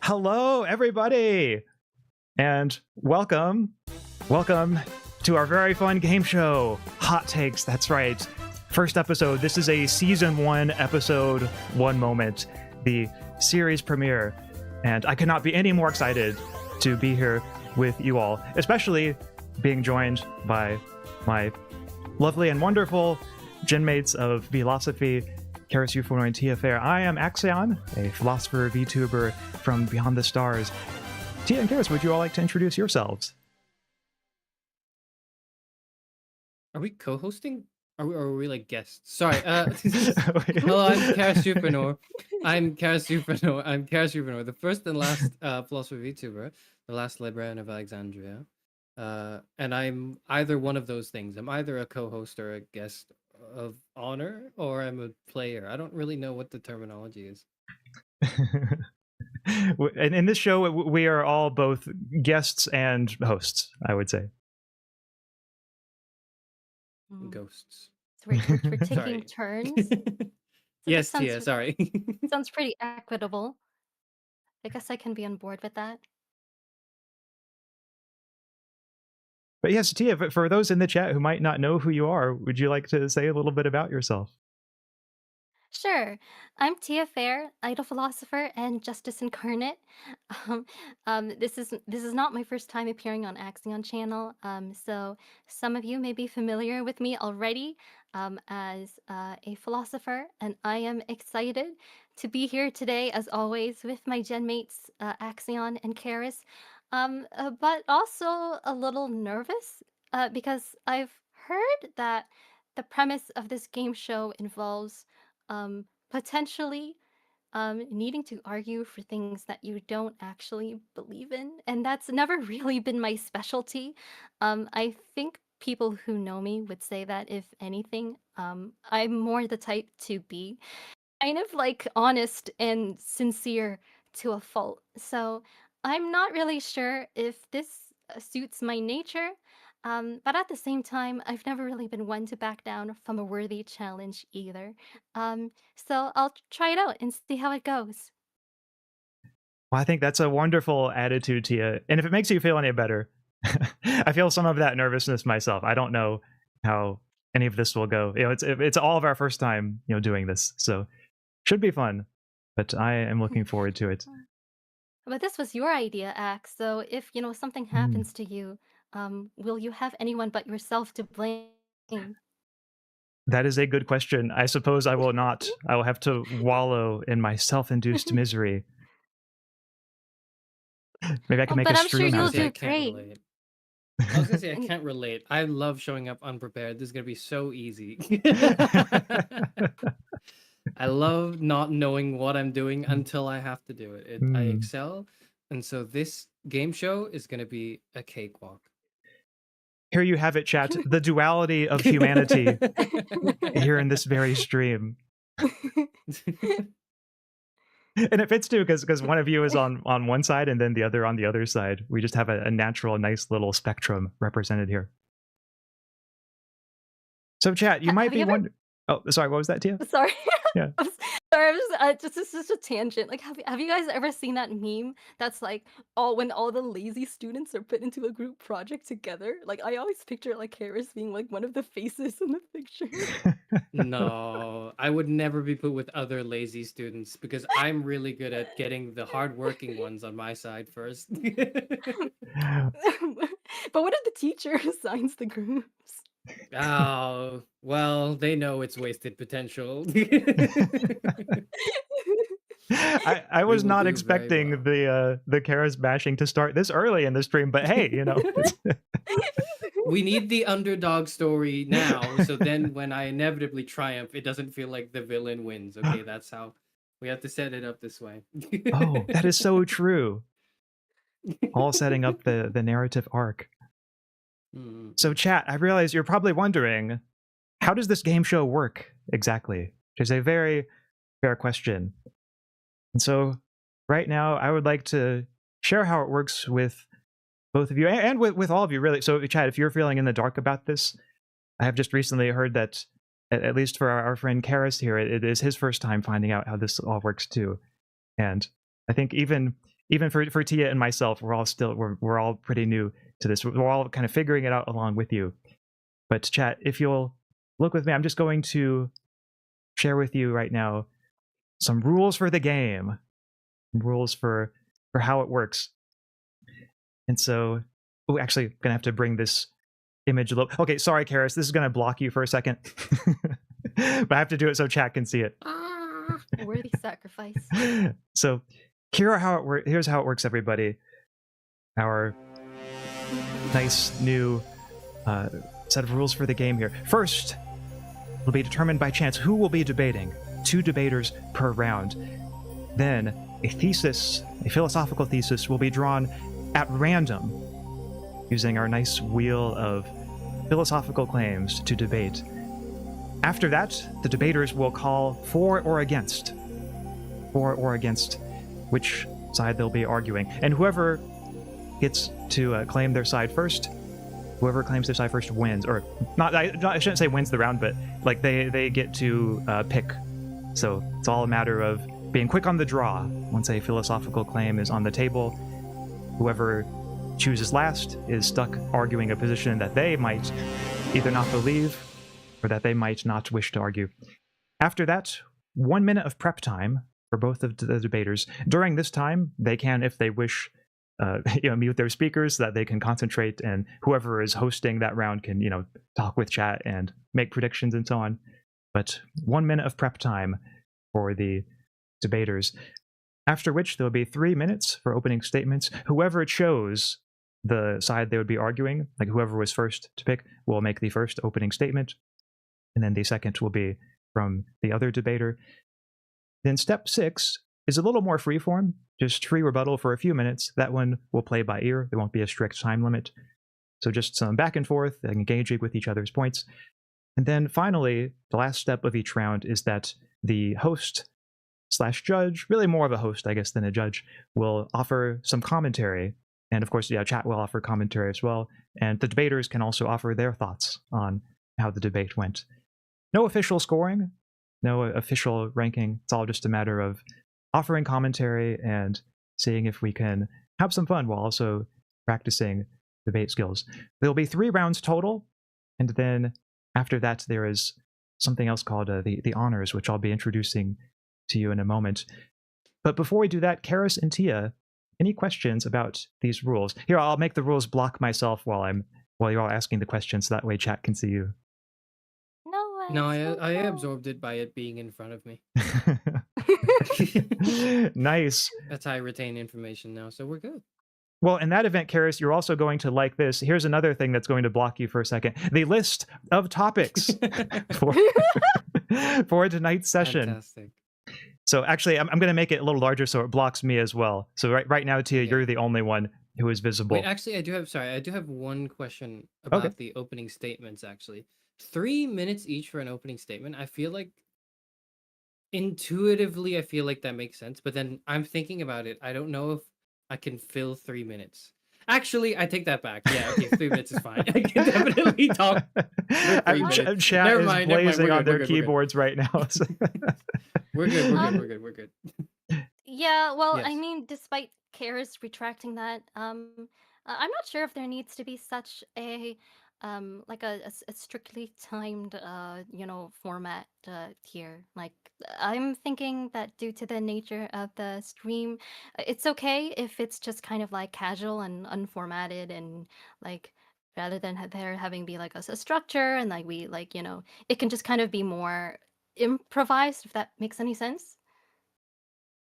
Hello, everybody, and welcome to our very fun game show, Hot Takes. That's right. First episode. This is a season 1, episode 1 moment, the series premiere, and I could not be any more excited to be here with you all, especially being joined by my lovely and wonderful genmates of Vlosophy, Charis Axaeon and Tia. I am Axaeon, a philosopher VTuber from beyond the stars. Tia and Charis, would you all like to introduce yourselves? Are we co-hosting? Or are we like guests? Sorry. Hello, I'm Charis Axaeon. I'm Charis Axaeon, the first and last philosopher VTuber, the last librarian of Alexandria. And I'm either one of those things. I'm either a co-host or a guest of honor, or I'm a player. I don't really know what the terminology is. And in this show, we are all both guests and hosts, I would say. Ghosts. So we're taking turns. So yes, Tia, sorry. Sounds pretty equitable. I guess I can be on board with that. But yes, Tia, for those in the chat who might not know who you are, would you like to say a little bit about yourself? Sure. I'm Tia Fair, idol philosopher and justice incarnate. This is not my first time appearing on Axaeon channel. So some of you may be familiar with me already as a philosopher, and I am excited to be here today, as always, with my genmates Axaeon and Charis. But also a little nervous because I've heard that the premise of this game show involves potentially needing to argue for things that you don't actually believe in, and that's never really been my specialty. I think people who know me would say that, if anything, I'm more the type to be kind of like honest and sincere to a fault. So I'm not really sure if this suits my nature. But at the same time, I've never really been one to back down from a worthy challenge either. So I'll try it out and see how it goes. Well, I think that's a wonderful attitude, Tia. And if it makes you feel any better, I feel some of that nervousness myself. I don't know how any of this will go. You know, it's all of our first time, doing this, so should be fun. But I am looking forward to it. But this was your idea, Axe. So if something happens to you, will you have anyone but yourself to blame? That is a good question. I suppose I will not. I will have to wallow in my self-induced misery. Maybe I can make a stream. But I'm sure you'll do great. I was gonna say, I can't relate. I love showing up unprepared. This is gonna be so easy. I love not knowing what I'm doing until I have to do it. I excel, and so this game show is gonna be a cakewalk. Here you have it, chat. The duality of humanity here in this very stream. And it fits too, because one of you is on one side and then the other on the other side. We just have a natural, nice little spectrum represented here. So, chat, you might be wondering. Oh, sorry, what was that, Tia? Sorry. Yeah. Sorry, this is just a tangent. Like, have you guys ever seen that meme that's like, when all the lazy students are put into a group project together? Like, I always picture like Charis being like one of the faces in the picture. No, I would never be put with other lazy students because I'm really good at getting the hardworking ones on my side first. But what if the teacher assigns the groups? Oh, well, they know it's wasted potential. I was not expecting the Charis bashing to start this early in the stream, but hey, we need the underdog story now, so then when I inevitably triumph, it doesn't feel like the villain wins. Okay, that's how we have to set it up this way. Oh, that is so true. All setting up the narrative arc. So, chat, I realize you're probably wondering, how does this game show work exactly? Which is a very fair question. And so, right now, I would like to share how it works with both of you, and with all of you, really. So, chat, if you're feeling in the dark about this, I have just recently heard that, at least for our friend Charis here, it is his first time finding out how this all works, too. And I think even for Tia and myself, we're all pretty new to this. We're all kind of figuring it out along with you. But chat, if you'll look with me, I'm just going to share with you right now some rules for the game, rules for how it works. And so, actually, gonna have to bring this image a little. Okay, sorry, Charis, this is gonna block you for a second, but I have to do it so chat can see it. Worthy sacrifice. So here's how it works, everybody. Our nice new set of rules for the game here. First, will be determined by chance who will be debating. 2 debaters per round. Then a philosophical thesis will be drawn at random using our nice wheel of philosophical claims to debate. After that, the debaters will call for or against which side they'll be arguing. And whoever gets to claim their side first, whoever claims their side first wins. Or not, I shouldn't say wins the round, but like they get to pick. So it's all a matter of being quick on the draw. Once a philosophical claim is on the table, whoever chooses last is stuck arguing a position that they might either not believe or that they might not wish to argue. After that, 1 minute of prep time for both of the debaters. During this time, they can, if they wish, mute their speakers so that they can concentrate, and whoever is hosting that round can, talk with chat and make predictions and so on. But 1 minute of prep time for the debaters. After which there will be 3 minutes for opening statements. Whoever chose the side they would be arguing, like whoever was first to pick, will make the first opening statement, and then the second will be from the other debater. Then step 6 is a little more freeform, just free rebuttal for a few minutes. That one will play by ear. There won't be a strict time limit. So just some back and forth, engaging with each other's points. And then finally, the last step of each round is that the host/judge, really more of a host, I guess, than a judge, will offer some commentary. And of course, chat will offer commentary as well. And the debaters can also offer their thoughts on how the debate went. No official scoring, no official ranking. It's all just a matter of offering commentary and seeing if we can have some fun while also practicing debate skills. There'll be 3 rounds total, and then after that there is something else called the honors, which I'll be introducing to you in a moment. But before we do that, Charis and Tia, any questions about these rules? Here, I'll make the rules block myself while you're all asking the questions, so that way chat can see you. No, I absorbed it by it being in front of me. Nice. That's how I retain information now, so we're good. Well, in that event, Charis, you're also going to like this. Here's another thing that's going to block you for a second. The list of topics for tonight's session. Fantastic. So actually, I'm going to make it a little larger so it blocks me as well. So right now, Tia, you're the only one who is visible. Wait, actually, I do have one question about the opening statements, actually. 3 minutes each for an opening statement. I feel like intuitively, that makes sense. But then I'm thinking about it. I don't know if I can fill 3 minutes. Actually, I take that back. Yeah, okay, 3 minutes is fine. I can definitely talk. Chat is blazing on their keyboards right now. So. We're good. Yeah, well, Yes. I mean, despite Charis retracting that, I'm not sure if there needs to be such a strictly timed format here. Like, I'm thinking that due to the nature of the stream, it's okay if it's just kind of like casual and unformatted, and like rather than there having be like a structure, and like we it can just kind of be more improvised, if that makes any sense.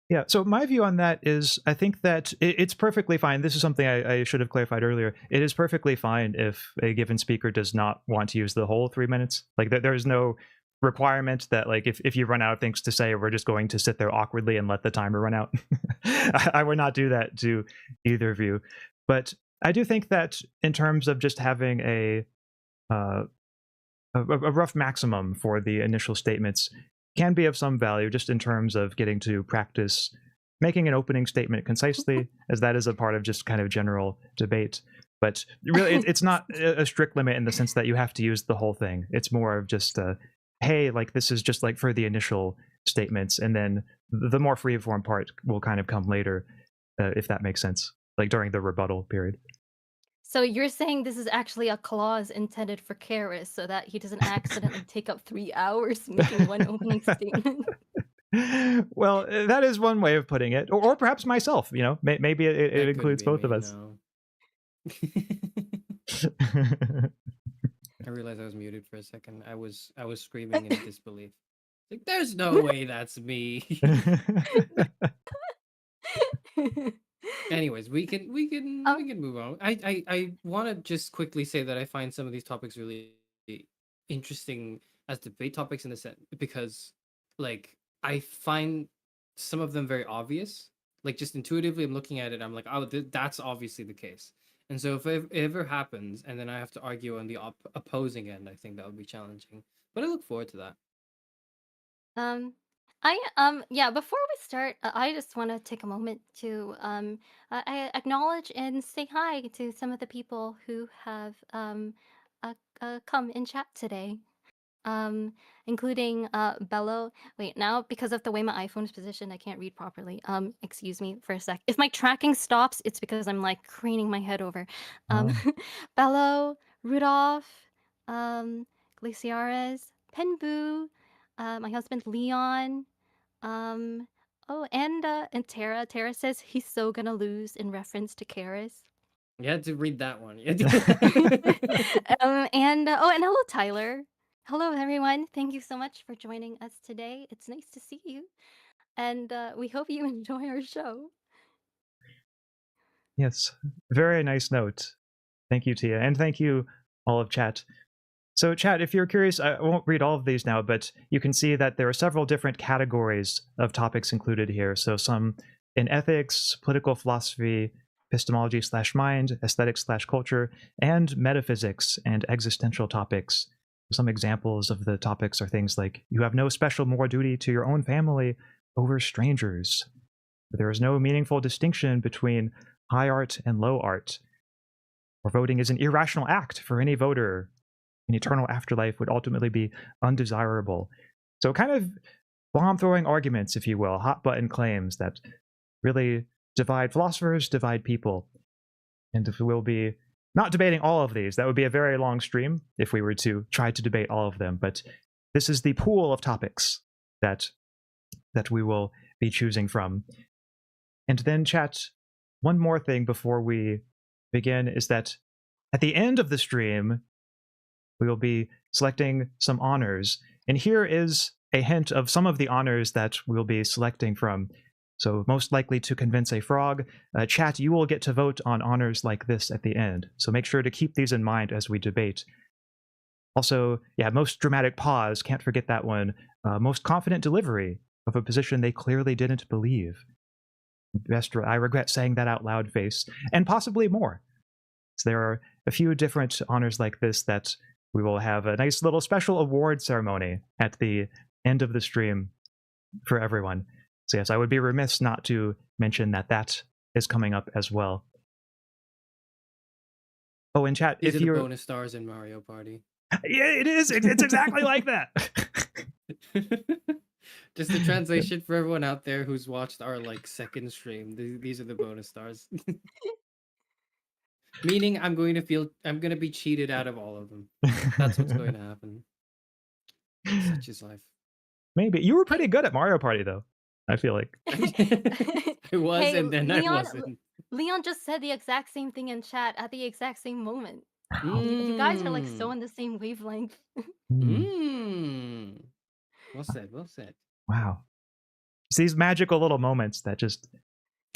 Yeah, so my view on that is I think that it's perfectly fine. This is something I should have clarified earlier. It is perfectly fine if a given speaker does not want to use the whole 3 minutes. Like, there's no requirement that, like, if you run out of things to say, we're just going to sit there awkwardly and let the timer run out. I would not do that to either of you. But I do think that in terms of just having a rough maximum for the initial statements can be of some value, just in terms of getting to practice making an opening statement concisely, as that is a part of just kind of general debate. But really, it's not a strict limit in the sense that you have to use the whole thing. It's more of just, hey, like, this is just like for the initial statements, and then the more freeform part will kind of come later, if that makes sense, like during the rebuttal period. So you're saying this is actually a clause intended for Charis so that he doesn't accidentally take up 3 hours making one opening statement? Well, that is one way of putting it, or perhaps myself. Maybe it That could includes be both of me, us. no. I realized I was muted for a second. I was screaming in disbelief. Like, there's no way that's me. Anyways, we can move on. I want to just quickly say that I find some of these topics really interesting as debate topics in the sense because, like, I find some of them very obvious. Like, just intuitively, I'm looking at it, I'm like, oh, that's obviously the case. And so if it ever happens, and then I have to argue on the opposing end, I think that would be challenging. But I look forward to that. Yeah, before we start, I just want to take a moment to I acknowledge and say hi to some of the people who have come in chat today. Including Bello. Wait, now because of the way my iPhone is positioned, I can't read properly. Excuse me for a sec. If my tracking stops, it's because I'm like craning my head over. Bello, Rudolph, Glaciares, Penbu, my husband Leon, and Tara. Tara says he's so gonna lose in reference to Charis. You had to read that one. And hello, Tyler. Hello, everyone. Thank you so much for joining us today. It's nice to see you, and we hope you enjoy our show. Yes, very nice note. Thank you, Tia, and thank you all of chat. So chat, if you're curious, I won't read all of these now, but you can see that there are several different categories of topics included here. So some in ethics, political philosophy, epistemology/mind, aesthetics/culture, and metaphysics and existential topics. Some examples of the topics are things like, you have no special moral duty to your own family over strangers. There is no meaningful distinction between high art and low art. Or voting is an irrational act for any voter. An eternal afterlife would ultimately be undesirable. So kind of bomb-throwing arguments, if you will, hot-button claims that really divide philosophers, divide people. And if we'll be not debating all of these, that would be a very long stream if we were to try to debate all of them. But this is the pool of topics that we will be choosing from. And then, chat, one more thing before we begin is that at the end of the stream, we will be selecting some honors. And here is a hint of some of the honors that we'll be selecting from. So most likely to convince a frog. Chat, you will get to vote on honors like this at the end. So make sure to keep these in mind as we debate. Also, yeah, most dramatic pause, can't forget that one. Most confident delivery of a position they clearly didn't believe. I regret saying that out loud face. And possibly more. So there are a few different honors like this that we will have a nice little special award ceremony at the end of the stream for everyone. So yes, I would be remiss not to mention that that is coming up as well. Oh, in chat, These if are you're the bonus stars in Mario Party. Yeah, it is. It's exactly like that. Just the translation for everyone out there who's watched our second stream. These are the bonus stars. Meaning I'm going to be cheated out of all of them. That's what's going to happen. Such is life. Maybe. You were pretty good at Mario Party, though, I feel like. I was, hey, and then Leon, I wasn't. Leon just said the exact same thing in chat at the exact same moment. You guys are so on the same wavelength. Well said, well said. Wow. It's these magical little moments that just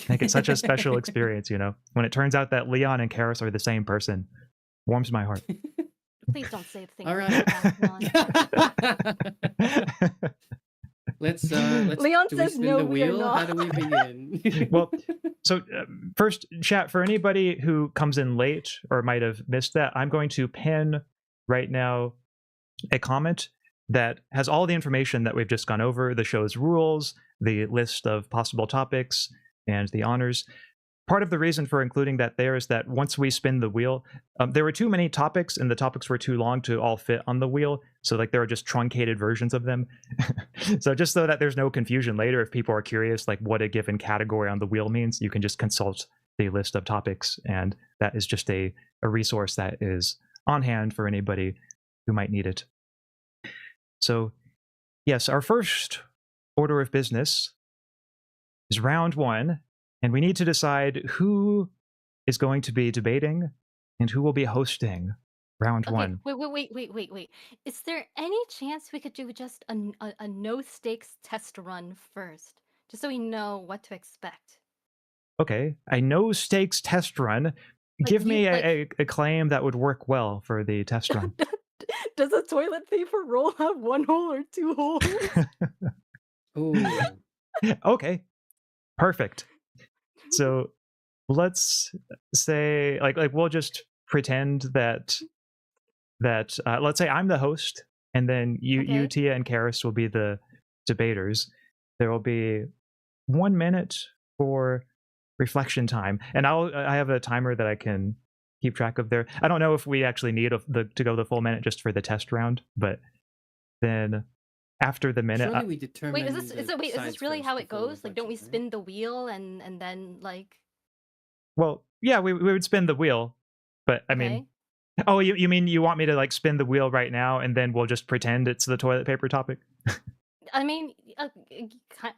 make it such a special experience, when it turns out that Leon and Charis are the same person. Warms my heart. Please don't say the thing. All right. Let's Leon says spin no, the we are wheel? not. How do we begin? Well, so first, chat, for anybody who comes in late or might have missed that, I'm going to pin right now a comment that has all the information that we've just gone over, the show's rules, the list of possible topics, and the honors. part of the reason for including that there is that once we spin the wheel, there were too many topics and the topics were too long to all fit on the wheel. So like there are just truncated versions of them. So just so that there's no confusion later, if people are curious like what a given category on the wheel means, you can just consult the list of topics, and that is just a resource that is on hand for anybody who might need it. So yes, our first order of business is round 1, and we need to decide who is going to be debating and who will be hosting round 1. Wait. Is there any chance we could do just a no stakes test run first, just so we know what to expect? Okay, a no stakes test run. Like Give me you, like, a claim that would work well for the test run. does a toilet paper roll have 1 hole or 2 holes? Ooh. Okay, perfect. So let's say like we'll just pretend that let's say I'm the host, and then you Okay. Tia and Charis will be the debaters. There will be 1 minute for reflection time, and I have a timer that I can keep track of there. I don't know if we actually need to go the full minute just for the test round, but then after the minute, Surely we determine Wait, is this sides really first how it before goes? Like, don't we reflection, right? spin the wheel and then like? well, yeah, we would spin the wheel, but I mean, Okay. oh, you mean you want me to like spin the wheel right now, and then we'll just pretend it's the toilet paper topic? I mean, I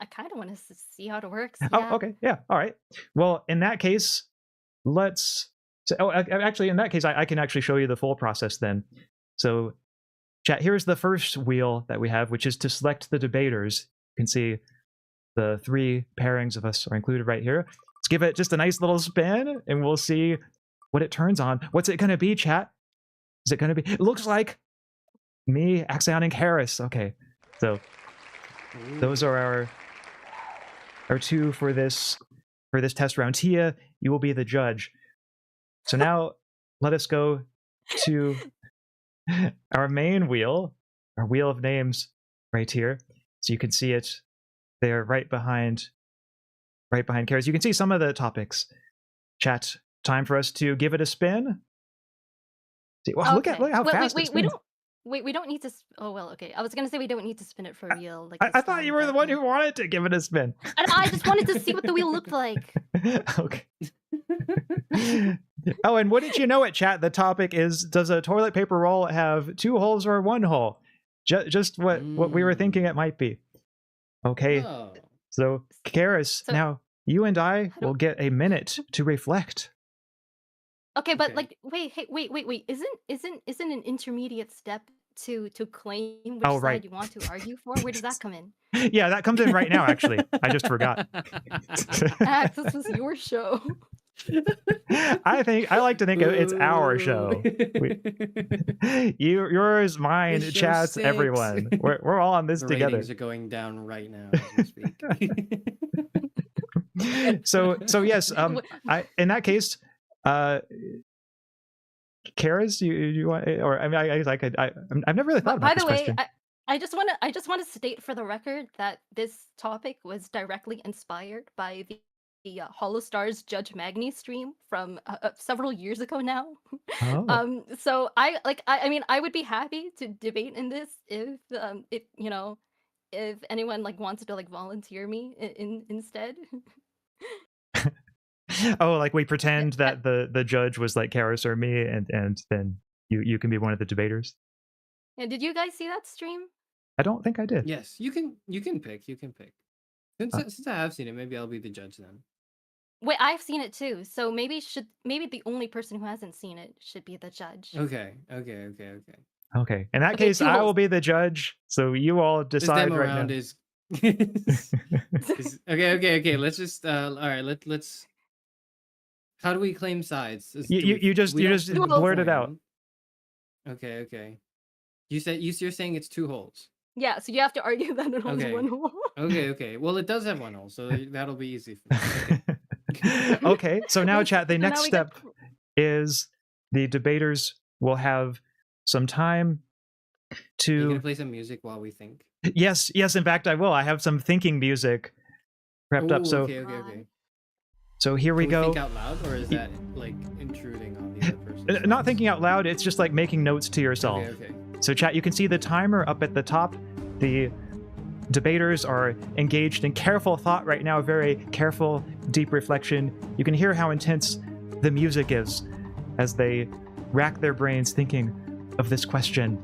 kind of want to see how it works. Oh, Yeah. okay, yeah, all right. Well, in that case, let's. So, actually, in that case, I can actually show you the full process then. So, chat, here's the first wheel that we have, which is to select the debaters. You can see the 3 pairings of us are included right here. Let's give it just a nice little spin, and we'll see what it turns on. What's it going to be, chat? Is it going to be? It looks like me, Axaeon, and Charis. Okay, so those are our 2 for this test round. Tia, you will be the judge. So now let us go to our main wheel, our wheel of names right here. So you can see it there right behind Charis. You can see some of the topics. Chat, time for us to give it a spin. See, wow, look at how fast it spins. We don't need to. Oh well, okay. I was gonna say we don't need to spin it for real. Like I thought you were the one who wanted to give it a spin. And I just wanted to see what the wheel looked like. Okay. Oh, and wouldn't you know it, chat? The topic is: does a toilet paper roll have 2 holes or 1 hole? Just what we were thinking it might be. Okay. Oh. So, Charis, now you and I will get a minute to reflect. Okay, but like, wait. Isn't an intermediate step to claim which side you want to argue for? Where does that come in? Yeah, that comes in right now. Actually, I just forgot. Ax, this was your show. I like to think it's our show. Yours, mine, The show chats, stinks. everyone. We're all on this The together. ratings are going down right now as we speak. So yes, in that case, Charis, you want, or I mean, I've never really thought about this question. I just want to state for the record that this topic was directly inspired by the Hollow Stars Judge Magni stream from several years ago now. Oh. So I mean, I would be happy to debate in this if if anyone like wants to like volunteer me instead. Oh, like we pretend that the judge was like Charis or me, and then you can be one of the debaters. Yeah, did you guys see that stream? I don't think I did. Yes, you can pick. Since I have seen it, maybe I'll be the judge then. Wait, I've seen it too. So maybe the only person who hasn't seen it should be the judge. Okay. Okay. In that case, I will be the judge. So you all decide this demo right round now. is okay. Let's just all right. Let's. How do we claim sides? You just blurt it out. Okay. You're saying it's 2 holes. Yeah, so you have to argue that it holds 1 hole. Okay. Well, it does have 1 hole, so that'll be easy for me. Okay, so now chat, the next step is the debaters will have some time to... You're gonna play some music while we think? Yes, in fact I will. I have some thinking music prepped up. So Okay. So here we Can go. think out loud, or is that like intruding on the other person? Not thinking out loud, it's just like making notes to yourself. Okay. So chat, you can see the timer up at the top. The debaters are engaged in careful thought right now, very careful, deep reflection. You can hear how intense the music is as they rack their brains thinking of this question.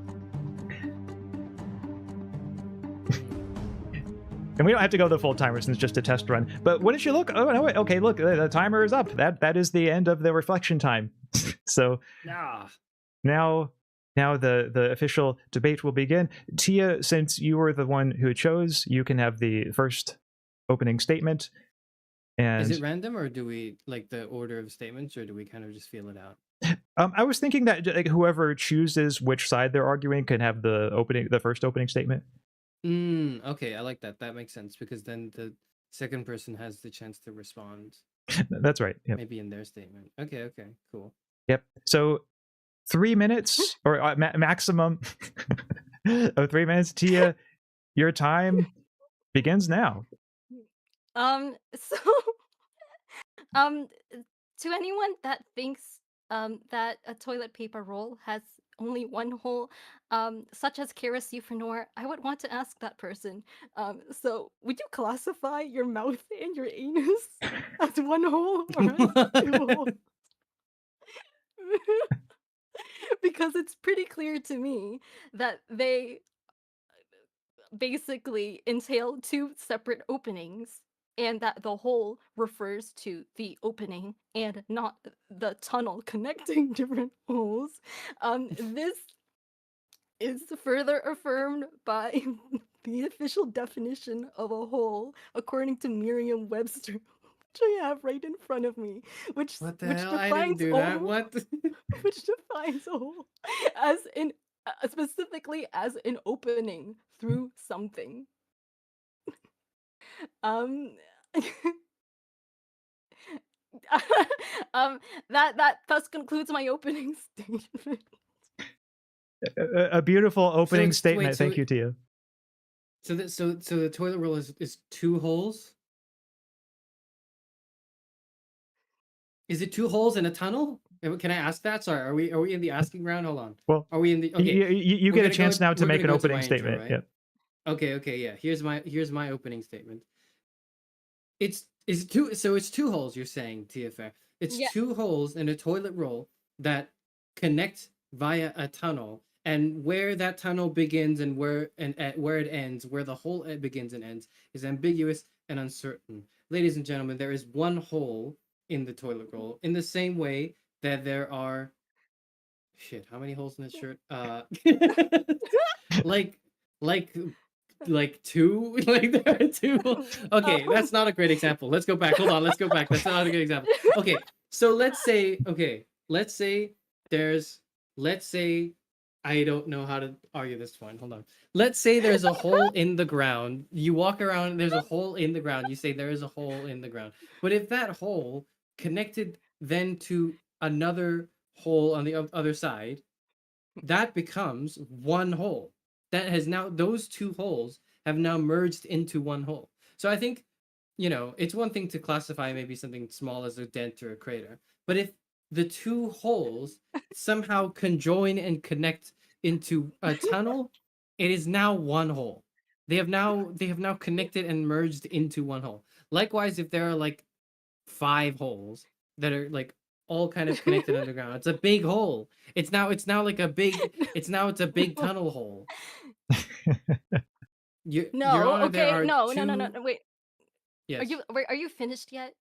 And we don't have to go the full timer since it's just a test run. But wouldn't you look? Oh, no, wait. Okay, look, the timer is up. That is the end of the reflection time. So now the official debate will begin. Tia, since you were the one who chose, you can have the first opening statement. And is it random, or do we like the order of statements, or do we kind of just feel it out? I was thinking that like, whoever chooses which side they're arguing can have the first opening statement. Okay, I like that. That makes sense, because then the second person has the chance to respond. That's right. Yep. Maybe in their statement. Okay, cool. Yep. So 3 minutes or maximum of 3 minutes. Tia, your time begins now. So to anyone that thinks that a toilet paper roll has only one hole, such as Charis Axaeon, I would want to ask that person, so would you classify your mouth and your anus as one hole or as two holes? Because it's pretty clear to me that they basically entail two separate openings, and that the hole refers to the opening and not the tunnel connecting different holes. This is further affirmed by the official definition of a hole according to Merriam-Webster, which I have right in front of me, which What the which hell? I didn't defines do a that. hole- What? which defines a hole as in specifically as an opening through something. Um that thus concludes my opening statement. A beautiful opening statement. wait, Thank you, Tia. So the toilet roll is two holes. Is it two holes in a tunnel? Can I ask that? Sorry, are we in the asking round? Hold on. Well, are we in the okay? You get a chance now to make an opening statement. Intro, right? Yep. Okay, yeah. Here's my opening statement. It's two holes, you're saying, TFF. It's two holes in a toilet roll that connect via a tunnel, and where that tunnel begins and where it ends, where the hole begins and ends, is ambiguous and uncertain. Ladies and gentlemen, there is one hole in the toilet roll, in the same way that there are how many holes in this shirt? like two, like there are two. Okay, that's not a great example. Let's go back. Hold on, let's go back. That's not a good example. Okay, so let's say I don't know how to argue this point. Hold on. Let's say there's a hole in the ground. You walk around, there's a hole in the ground. You say there is a hole in the ground. But if that hole connected then to another hole on the other side, that becomes one hole. That has now, those two holes have now merged into one hole. So I think, it's one thing to classify maybe something small as a dent or a crater. But if the two holes somehow conjoin and connect into a tunnel, it is now one hole. They have now connected and merged into one hole. Likewise, if there are like 5 holes that are like all kind of connected underground, it's a big hole. It's now like a big tunnel hole. No, wait. Yes. Are you finished yet?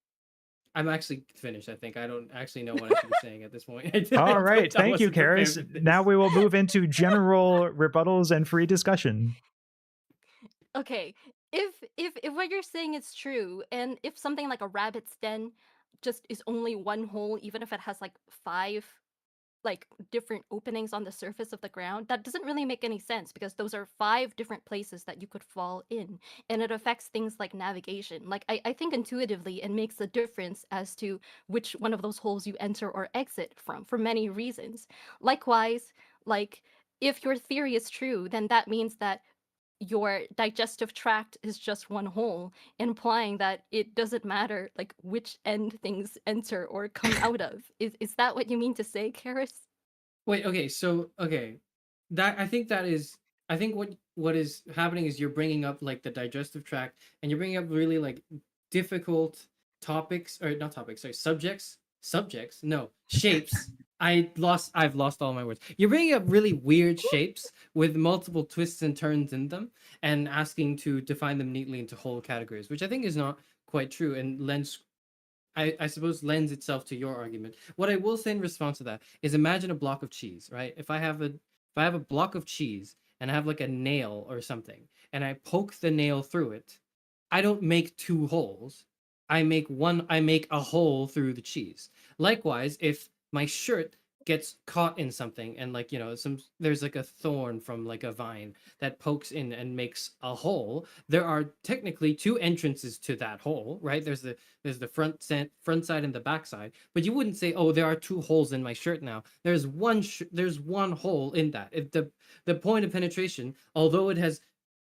I'm actually finished, I think. I don't actually know what I should be saying at this point. All right. Thank you, Charis. Now we will move into general rebuttals and free discussion. Okay. If what you're saying is true, and if something like a rabbit's den just is only one hole, even if it has like 5 like different openings on the surface of the ground, that doesn't really make any sense, because those are 5 different places that you could fall in, and it affects things like navigation. Like I think intuitively it makes a difference as to which one of those holes you enter or exit from, for many reasons. Likewise, like if your theory is true, then that means that your digestive tract is just one hole, implying that it doesn't matter like which end things enter or come out of. Is that what you mean to say, Karis? Wait, okay, so that I think that is I think what is happening is you're bringing up like the digestive tract, and you're bringing up really like difficult topics, or not topics, sorry, subjects, no, shapes. I've lost all my words. You're bringing up really weird shapes with multiple twists and turns in them, and asking to define them neatly into whole categories, which I think is not quite true, and I suppose lends itself to your argument. What I will say in response to that is, imagine a block of cheese, right? If I have a block of cheese and I have like a nail or something, and I poke the nail through it, I don't make two holes. I make a hole through the cheese. Likewise, if my shirt gets caught in something, and like, there's like a thorn from like a vine that pokes in and makes a hole, there are technically two entrances to that hole, right? There's the front side and the back side, but you wouldn't say, oh, there are two holes in my shirt now. There's one hole in that. If the point of penetration, although it has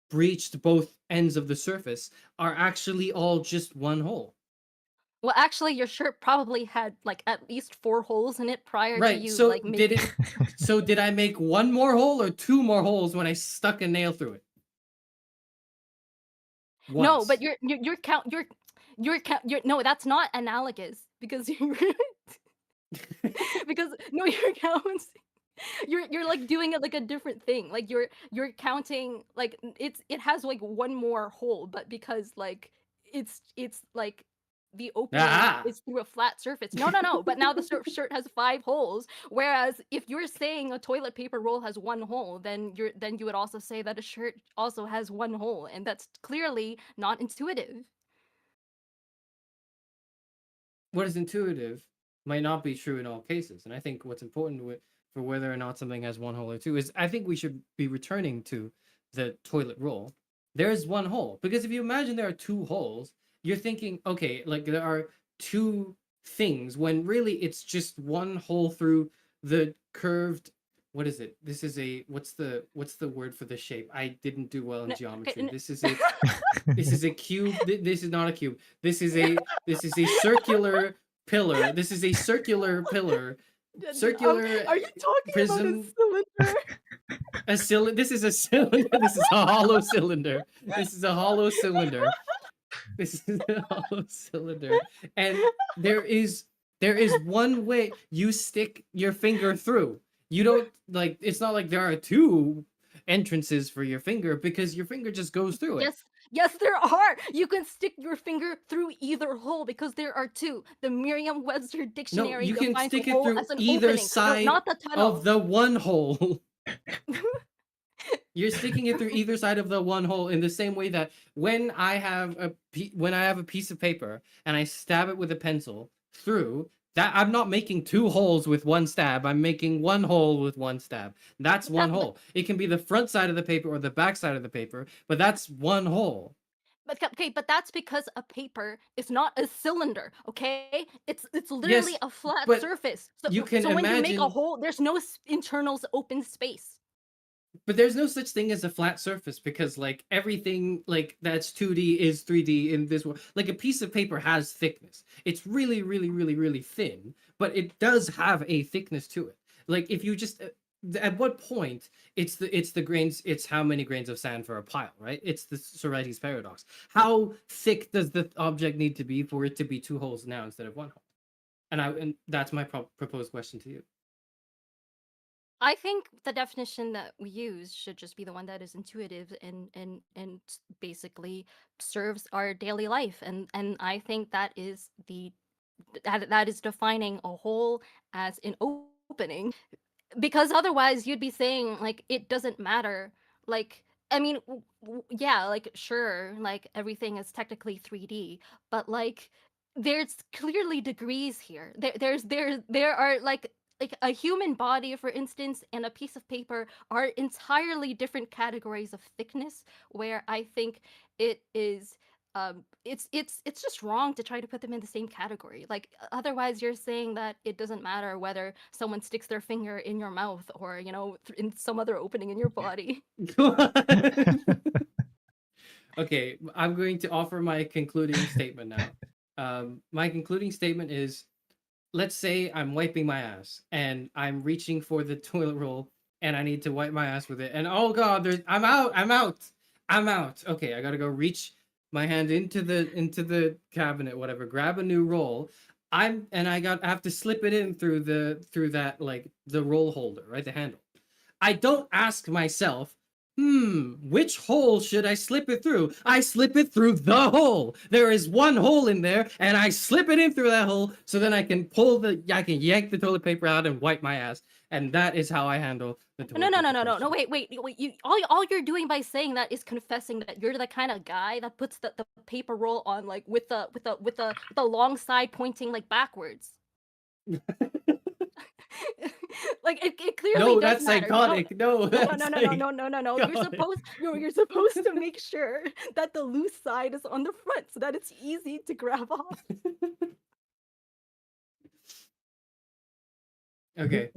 breached both ends of the surface, are actually all just one hole. Well, actually, your shirt probably had like at least 4 holes in it prior to Right. you So like making. did I make one more hole or two more holes when I stuck a nail through it? No, Once. but no, that's not analogous because because no, your counts. You're like doing it like a different thing. Like you're counting like it has like one more hole, but because like it's like the opening Ah. is through a flat surface. No. But now the shirt has 5 holes. Whereas if you're saying a toilet paper roll has one hole, then you would also say that a shirt also has one hole, and that's clearly not intuitive. What is intuitive might not be true in all cases. And I think what's important for whether or not something has one hole or two is, I think we should be returning to the toilet roll. There is one hole. Because if you imagine there are two holes, you're thinking, okay, like there are two things, when really it's just one hole through the curved. What is it? This is what's the word for the shape? I didn't do well in geometry. This is a cube. This is not a cube. This is a circular pillar. This is a circular pillar. Circular. Are you talking prism. about a cylinder? A cylinder. This is a cylinder. This is a hollow cylinder. This is a hollow cylinder. This is a hollow cylinder. And there is one way you stick your finger through. You don't like. It's not like there are two entrances for your finger, because your finger just goes through it. Yes, there are. You can stick your finger through either hole because there are two. The Merriam-Webster dictionary. No, you can defines stick a it hole through as an either opening. side No, not the tunnel. of the one hole. You're sticking it through either side of the one hole, in the same way that when I have a piece of paper and I stab it with a pencil through that, I'm not making two holes with one stab. I'm making one hole with one stab. That's one hole. It can be the front side of the paper or the back side of the paper, but that's one hole. But that's because a paper is not a cylinder, okay? It's literally a flat surface. So when you make a hole, there's no internal open space. But there's no such thing as a flat surface, because like everything like that's 2D is 3D in this world. Like a piece of paper has thickness. It's really, really, really, really thin, but it does have a thickness to it. Like if you just at what point it's the grains, it's how many grains of sand for a pile, right? It's the Sorites paradox. How thick does the object need to be for it to be two holes now instead of one hole? And that's my proposed question to you. I think the definition that we use should just be the one that is intuitive and basically serves our daily life, and I think that is that is defining a hole as an opening, because otherwise you'd be saying like it doesn't matter. Like, I mean, yeah, like sure, like everything is technically 3D, but like there's clearly degrees here. There are like a human body, for instance, and a piece of paper are entirely different categories of thickness, where I think it is it's just wrong to try to put them in the same category. Like otherwise you're saying that it doesn't matter whether someone sticks their finger in your mouth or in some other opening in your body. Okay, I'm going to offer my concluding statement now. My concluding statement is, let's say I'm wiping my ass and I'm reaching for the toilet roll and I need to wipe my ass with it. And oh god, I'm out. Okay, I gotta go reach my hand into the cabinet, whatever, grab a new roll. I have to slip it in through that like the roll holder, right? The handle. I don't ask myself, which hole should I slip it through? I slip it through the hole. There is one hole in there, and I slip it in through that hole, so then I can yank the toilet paper out and wipe my ass. And that is how I handle the toilet No, paper. no, wait. You all you're doing by saying that is confessing that you're the kind of guy that puts the paper roll on like with the long side pointing like backwards. Like it clearly No, does that's matter. psychotic. No, No. You're supposed to make sure that the loose side is on the front so that it's easy to grab off. Okay,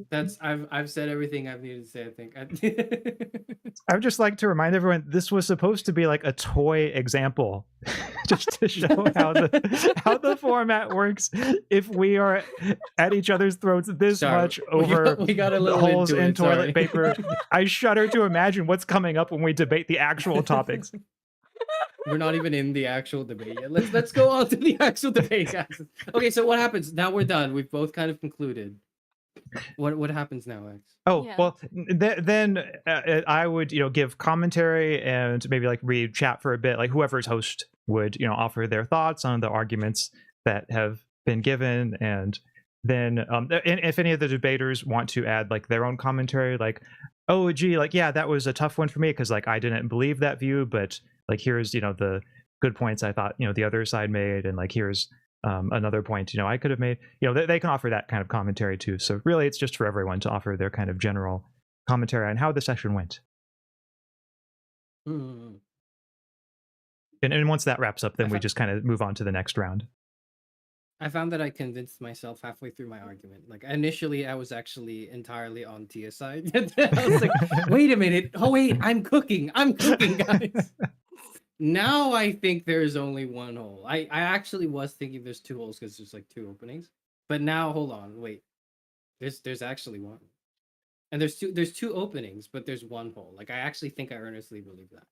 I've said everything I've needed to say, I think. I would just like to remind everyone this was supposed to be like a toy example, just to show how the format works. If we are at each other's throats this much over we got a the little holes in toilet sorry. paper, I shudder to imagine what's coming up when we debate the actual topics. We're not even in the actual debate yet. Let's go on to the actual debate, guys. Okay, so what happens now? We're done. We've both kind of concluded. What happens now, X? Oh, yeah. Well, then I would, give commentary and maybe like read chat for a bit. Like whoever's host would, offer their thoughts on the arguments that have been given, and then and if any of the debaters want to add like their own commentary, like, oh, gee, like yeah, that was a tough one for me because like I didn't believe that view, but like here's the good points I thought the other side made, and like here's another point I could have made. They can offer that kind of commentary too. So really, it's just for everyone to offer their kind of general commentary on how the session went. Mm-hmm. And once that wraps up, then we just kind of move on to the next round. I found that I convinced myself halfway through my argument. Like initially, I was actually entirely on Tia's side. I was like, wait a minute. Oh wait, I'm cooking, guys. Now I think there's only one hole. I actually was thinking there's two holes because there's like two openings. But now hold on, wait. There's actually one. And there's two openings, but there's one hole. Like I actually think I earnestly believe that.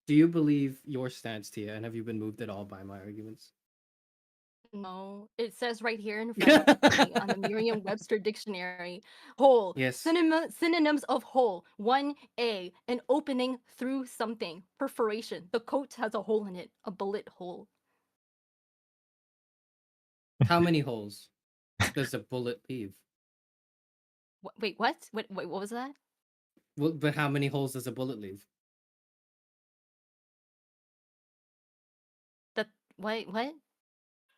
Do you believe your stance, Tia? And have you been moved at all by my arguments? No, it says right here in front of me on the Merriam-Webster dictionary, hole. Yes. Synonyms of hole. 1A, an opening through something. Perforation. The coat has a hole in it. A bullet hole. How many holes does a bullet leave? Wait, what? Wait, what was that? Well, but how many holes does a bullet leave? What?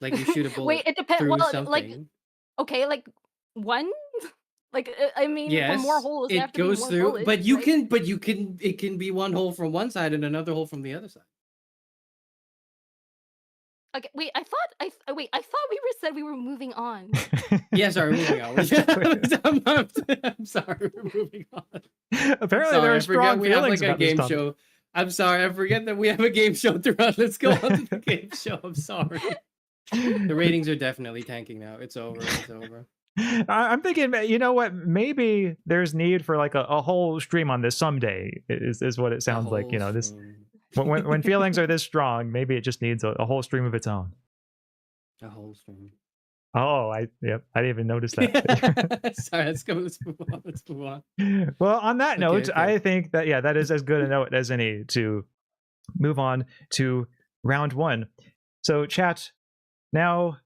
Like you shoot a bullet. Wait, it depends. Through Well, something. like, okay, like one. Like I mean, yes, for more holes, it goes through. bullets, but you right? can. It can be one hole from one side and another hole from the other side. Okay, wait. I thought we said we were moving on. Yeah, sorry, moving on. I'm sorry, we're moving on. Apparently, there are strong feelings about this topic. Show. I'm sorry, I forget that we have a game show to run. Let's go on to the game show. I'm sorry. The ratings are definitely tanking now. It's over. It's over. I'm thinking, you know what? Maybe there's need for like a whole stream on this someday. Is what it sounds like. This when feelings are this strong, maybe it just needs a whole stream of its own. A whole stream. Oh, I didn't even notice that. Sorry, let's move on. Well, on that note, I think that that is as good a note as any to move on to round one. So, chat, now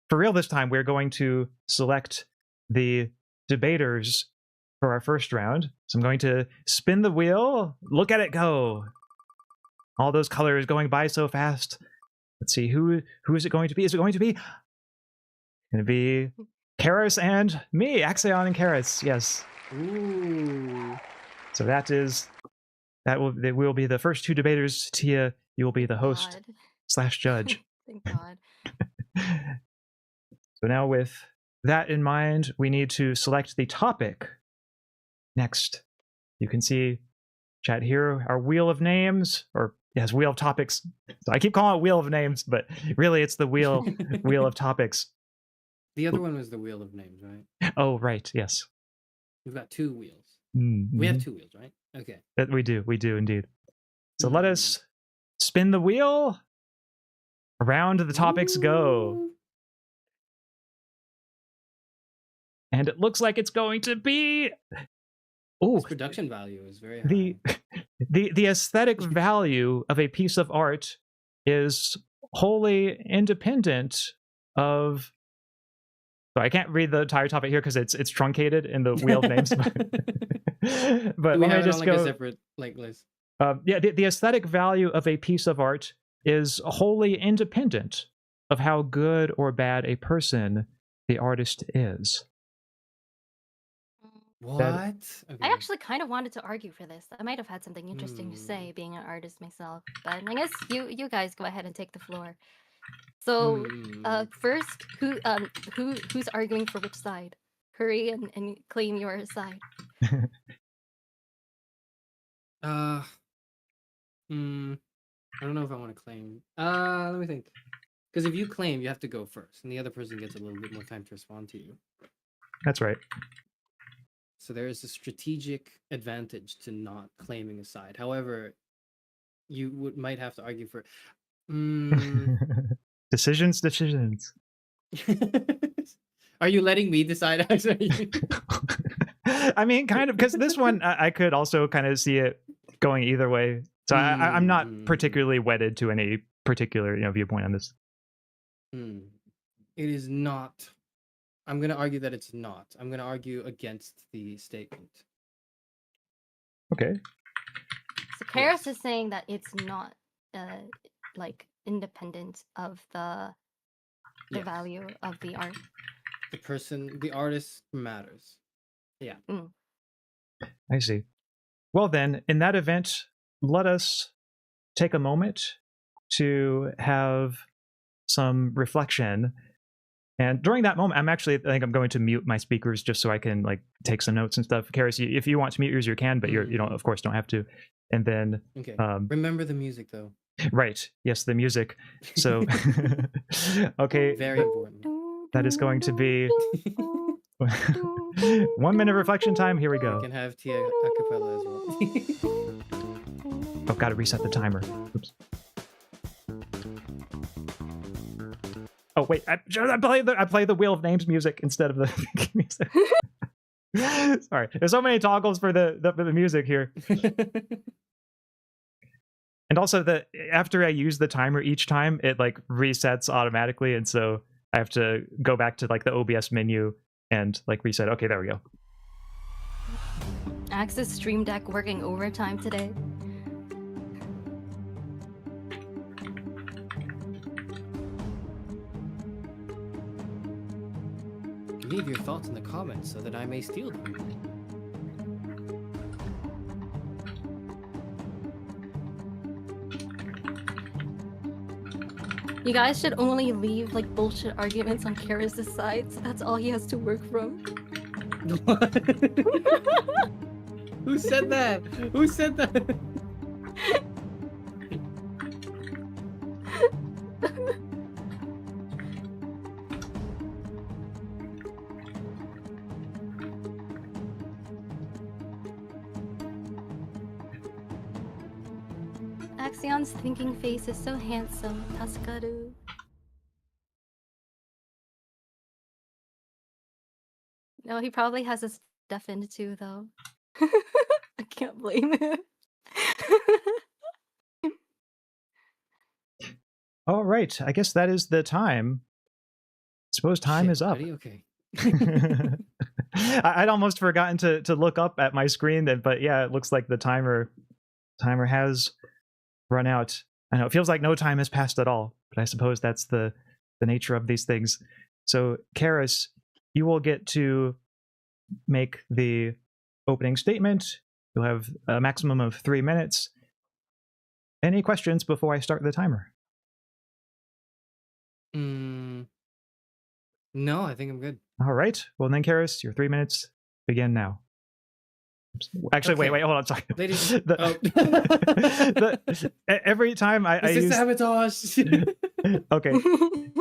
for real this time, we're going to select the debaters for our first round. So I'm going to spin the wheel. Look at it go. All those colors going by so fast. Let's see, who is it going to be? Is it going to be Charis and me, Axaeon and Charis? Yes. Ooh. So that will be the first two debaters. Tia, you will be the host / judge. Thank God. So now with that in mind, we need to select the topic. Next, you can see, chat here, our wheel of names, or Yes, wheel of topics. So I keep calling it wheel of names, but really it's the wheel of topics. The other one was the wheel of names, right? Oh, right. Yes. We've got 2 wheels. Mm-hmm. We have 2 wheels, right? Okay. We do indeed. So let us spin the wheel. Around the topics go. And it looks like it's going to be... This production value is very high. The aesthetic value of a piece of art is wholly independent of... So I can't read the entire topic here because it's truncated in the wheel of names. But we let have me just it on go... a separate list. Yeah, the aesthetic value of a piece of art is wholly independent of how good or bad a person the artist is. What? Okay. I actually kind of wanted to argue for this. I might have had something interesting to say, being an artist myself. But I guess you guys go ahead and take the floor. So, first, who's arguing for which side? Hurry and claim your side. I don't know if I want to claim. Let me think. Because if you claim, you have to go first, and the other person gets a little bit more time to respond to you. That's right. So there is a strategic advantage to not claiming a side. However, you might have to argue for... Decisions. Are you letting me decide, actually? I mean, kind of, because this one, I could also kind of see it going either way. So I'm not particularly wedded to any particular, viewpoint on this. It is not. I'm going to argue that it's not. I'm going to argue against the statement. Okay. So Charis is saying that it's not like independent of the value of the art. The artist matters. Yeah. I see. Well then, in that event, let us take a moment to have some reflection. And during that moment, I think I'm going to mute my speakers just so I can take some notes and stuff. Charis, if you want to mute yours, you can, but you don't, of course, don't have to. And then remember the music though. Right. Yes, the music. So okay. Very important. That is going to be 1 minute reflection time. Here we go. You can have Tia a cappella as well. Oh, gotta reset the timer. Oops. Oh wait, I play the Wheel of Names music instead of the music. Sorry, there's so many toggles for the music here. And also after I use the timer each time, it resets automatically, and so I have to go back to the OBS menu and reset. Okay, there we go. Axe's Stream Deck working overtime today. Leave your thoughts in the comments so that I may steal them. You guys should only leave bullshit arguments on Charis' side, so that's all he has to work from. What? Who said that? Who said that? Axaeon's thinking face is so handsome. Tasukaru. No, he probably has his stuff in too, though. I can't blame him. All right, I guess that is the time. Suppose time is up. Okay. I'd almost forgotten to look up at my screen, but yeah, it looks like the timer has run out. I know it feels like no time has passed at all, but I suppose that's the nature of these things. So, Charis, you will get to make the opening statement. You'll have a maximum of 3 minutes. Any questions before I start the timer? No, I think I'm good. All right. Well, then, Charis, your 3 minutes begin now. Actually, Okay. wait, hold on. Sorry. Ladies, Every time I this is use sabotage. okay,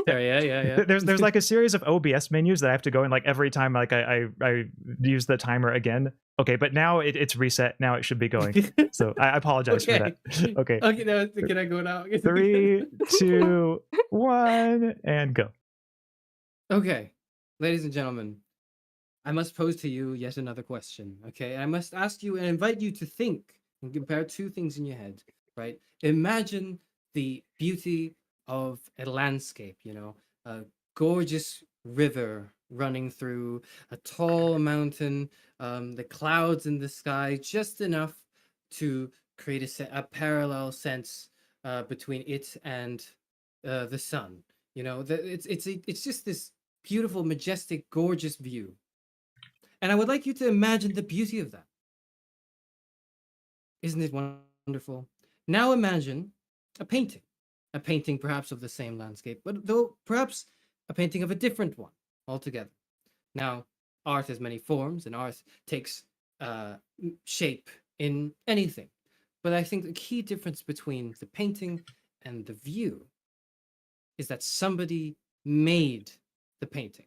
yeah. there's like a series of OBS menus that I have to go in like every time like I use the timer again. Okay, but now it's reset. Now it should be going. So I apologize for that. Okay. Okay, now can I go now? 3, 2, 1, and go. Okay, ladies and gentlemen, I must pose to you yet another question. Okay, I must ask you and invite you to think and compare two things in your head. Right? Imagine the beauty of a landscape. A gorgeous river running through a tall mountain, the clouds in the sky, just enough to create a parallel sense between it and the sun. It's just this beautiful, majestic, gorgeous view. And I would like you to imagine the beauty of that. Isn't it wonderful? Now imagine a painting perhaps of the same landscape, but though perhaps a painting of a different one altogether. Now, art has many forms, and art takes shape in anything. But I think the key difference between the painting and the view is that somebody made the painting.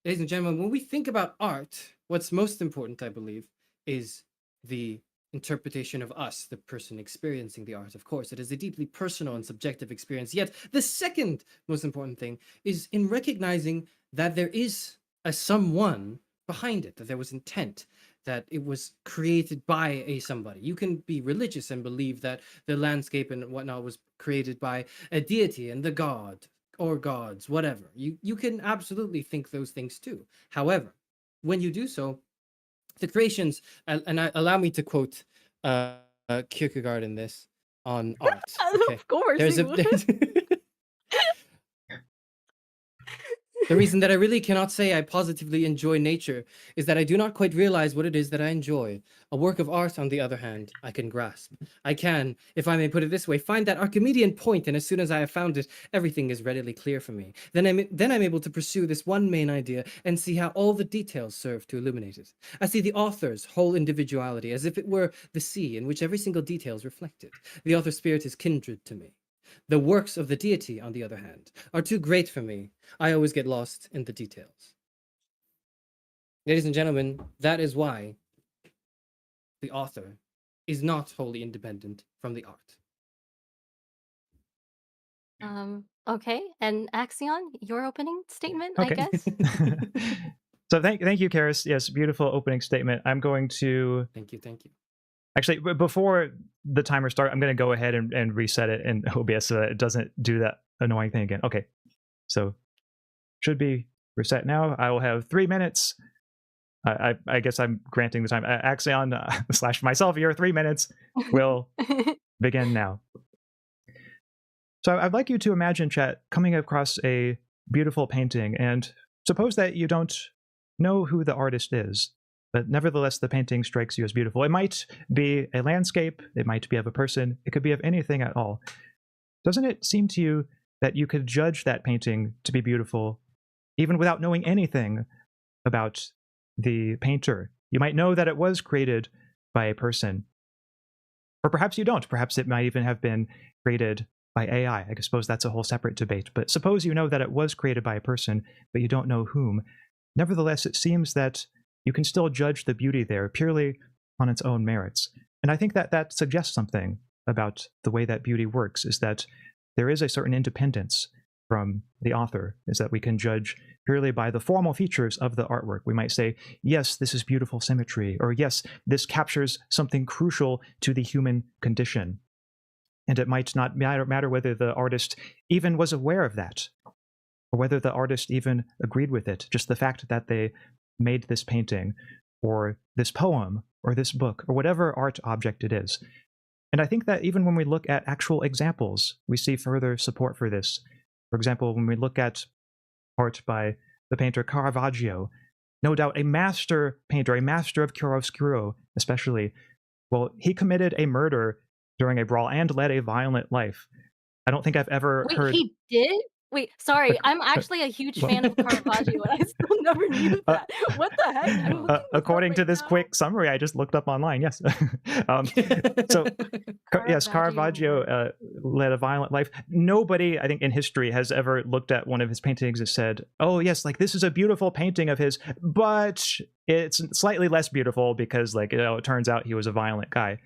Ladies and gentlemen, when we think about art, what's most important, I believe, is the interpretation of us, the person experiencing the art. Of course, it is a deeply personal and subjective experience. Yet, the second most important thing is in recognizing that there is a someone behind it, that there was intent, that it was created by a somebody. You can be religious and believe that the landscape and whatnot was created by a deity and the god or gods, whatever. You can absolutely think those things too. However, when you do so, the creations, allow me to quote Kierkegaard in this on art. Okay. Of course. The reason that I really cannot say I positively enjoy nature is that I do not quite realize what it is that I enjoy. A work of art, on the other hand, I can grasp. I can, if I may put it this way, find that Archimedean point, and as soon as I have found it, everything is readily clear for me. Then I'm able to pursue this one main idea and see how all the details serve to illuminate it. I see the author's whole individuality as if it were the sea in which every single detail is reflected. The author's spirit is kindred to me. The works of the deity, on the other hand, are too great for me. I always get lost in the details. Ladies and gentlemen, that is why the author is not wholly independent from the art. Okay, and Axaeon, your opening statement, Okay. I guess. So thank you, Charis. Yes, beautiful opening statement. I'm going to Thank you. actually, before the timer starts, I'm going to go ahead and reset it in OBS so that it doesn't do that annoying thing again. Okay, so should be reset now. I will have 3 minutes. I guess I'm granting the time. Axaeon / myself, your 3 minutes will begin now. So I'd like you to imagine, chat, coming across a beautiful painting, and suppose that you don't know who the artist is, but nevertheless the painting strikes you as beautiful. It might be a landscape, it might be of a person, it could be of anything at all. Doesn't it seem to you that you could judge that painting to be beautiful even without knowing anything about the painter? You might know that it was created by a person. Or perhaps you don't. Perhaps it might even have been created by AI. I suppose that's a whole separate debate. But suppose you know that it was created by a person, but you don't know whom. Nevertheless, it seems that you can still judge the beauty there purely on its own merits. And I think that that suggests something about the way that beauty works, is that there is a certain independence from the author, is that we can judge purely by the formal features of the artwork. We might say, yes, this is beautiful symmetry, or yes, this captures something crucial to the human condition. And it might not matter whether the artist even was aware of that, or whether the artist even agreed with it. Just the fact that they made this painting, or this poem, or this book, or whatever art object it is. And I think that even when we look at actual examples, we see further support for this. For example, when we look at art by the painter Caravaggio, no doubt a master painter, a master of chiaroscuro especially, well, he committed a murder during a brawl and led a violent life. I don't think I've ever heard... Wait, he did? Wait, sorry, I'm actually a huge fan of Caravaggio, and I still never knew that. What the heck? I'm looking this up According to right this now. quick summary I just looked up online, yes. So yes, Caravaggio led a violent life. Nobody, I think, in history has ever looked at one of his paintings and said, oh yes, like this is a beautiful painting of his, but it's slightly less beautiful because, like, it turns out he was a violent guy.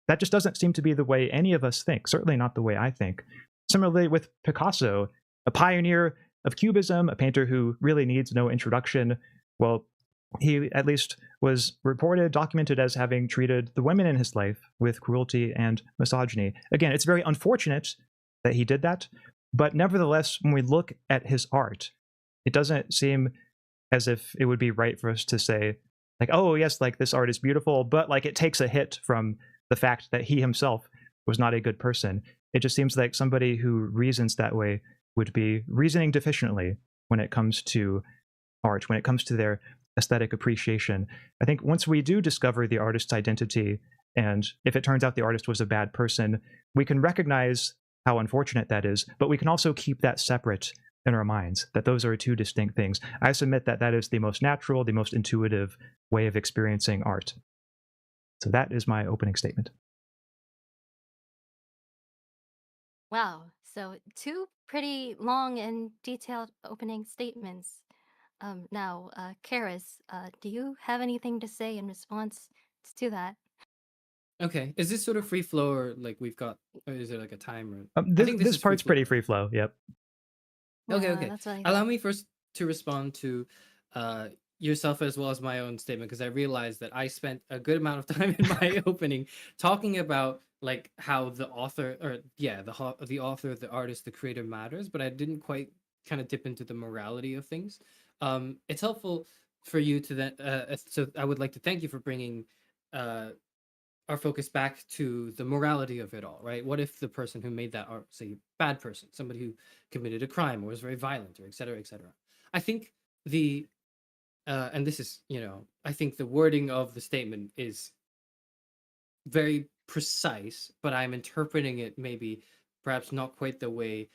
That just doesn't seem to be the way any of us think, certainly not the way I think. Similarly with Picasso, a pioneer of Cubism, a painter who really needs no introduction. Well, he at least was reported, documented as having treated the women in his life with cruelty and misogyny. Again, it's very unfortunate that he did that, but nevertheless, when we look at his art, it doesn't seem as if it would be right for us to say, like, oh yes, like this art is beautiful, but like it takes a hit from the fact that he himself was not a good person. It just seems like somebody who reasons that way would be reasoning deficiently when it comes to art, when it comes to their aesthetic appreciation. I think once we do discover the artist's identity, and if it turns out the artist was a bad person, we can recognize how unfortunate that is, but we can also keep that separate in our minds, that those are two distinct things. I submit that that is the most natural, the most intuitive way of experiencing art. So that is my opening statement. Wow. So two pretty long and detailed opening statements. Now, Charis, do you have anything to say in response to that? Okay, is this sort of free flow, or like we've got, or is there like a timer? This part's pretty free flow. Yep. Okay, Yeah, okay. that's what I Allow thought. me first to respond to yourself as well as my own statement, because I realized that I spent a good amount of time in my opening talking about like how the author, or yeah, the author, the artist, the creator matters, but I didn't quite kind of dip into the morality of things. It's helpful for you to then, so I would like to thank you for bringing our focus back to the morality of it all, right? What if the person who made that art, say, bad person, somebody who committed a crime or was very violent, or et cetera, et cetera? I think the and this is, I think the wording of the statement is very precise, but I'm interpreting it maybe perhaps not quite the way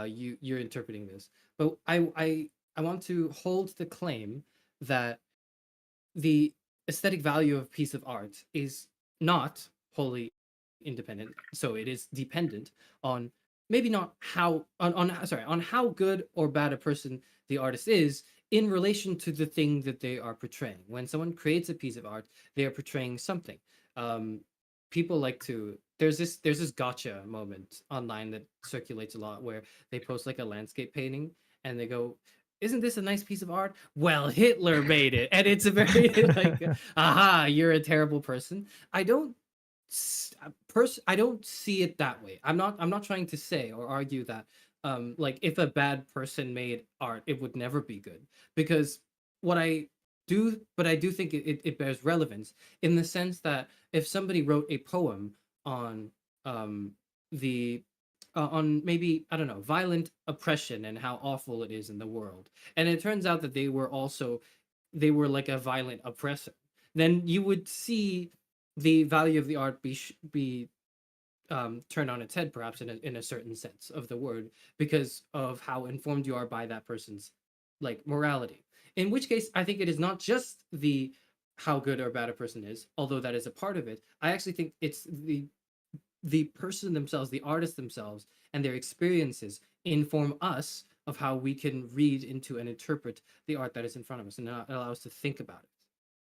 you're interpreting this. But I want to hold the claim that the aesthetic value of a piece of art is not wholly independent, so it is dependent on maybe not how on how good or bad a person the artist is in relation to the thing that they are portraying. When someone creates a piece of art, they are portraying something. People like to, there's this gotcha moment online that circulates a lot, where they post like a landscape painting and they go, isn't this a nice piece of art? Well, Hitler made it, and it's a very like, aha, you're a terrible person. I don't see it that way. I'm not trying to say or argue that like if a bad person made art, it would never be good, because what I do, but I do think it bears relevance in the sense that if somebody wrote a poem on the on maybe, I don't know, violent oppression and how awful it is in the world, and it turns out that they were like a violent oppressor, then you would see the value of the art be turned on its head, perhaps in a certain sense of the word, because of how informed you are by that person's like morality. In which case, I think it is not just the how good or bad a person is, although that is a part of it. I actually think it's the person themselves, the artists themselves, and their experiences inform us of how we can read into and interpret the art that is in front of us, and allow us to think about it.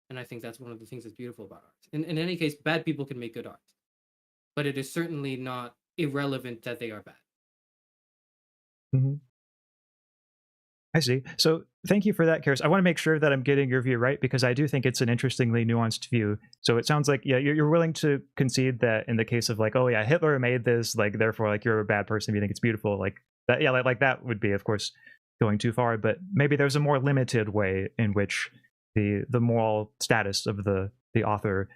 And I think that's one of the things that's beautiful about art. In any case, bad people can make good art, but it is certainly not irrelevant that they are bad. Mm-hmm. I see. So thank you for that, Charis. I want to make sure that I'm getting your view right, because I do think it's an interestingly nuanced view. So it sounds like, yeah, you're willing to concede that in the case of like, oh yeah, Hitler made this, like therefore like you're a bad person if you think it's beautiful, like that. Yeah, like that would be, of course, going too far. But maybe there's a more limited way in which the moral status of the author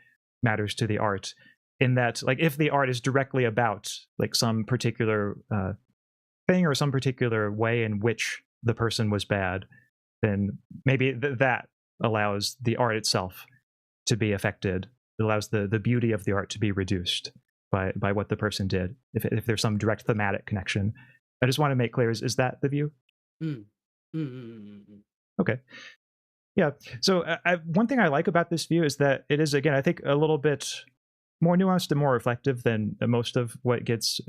matters to the art. In that, like, if the art is directly about like some particular thing or some particular way in which the person was bad, then maybe that allows the art itself to be affected. It allows the beauty of the art to be reduced by what the person did, if there's some direct thematic connection. I just want to make clear, is that the view? Mm. Mm-hmm. Okay. Yeah. So one thing I like about this view is that it is, again, I think a little bit more nuanced and more reflective than most of what gets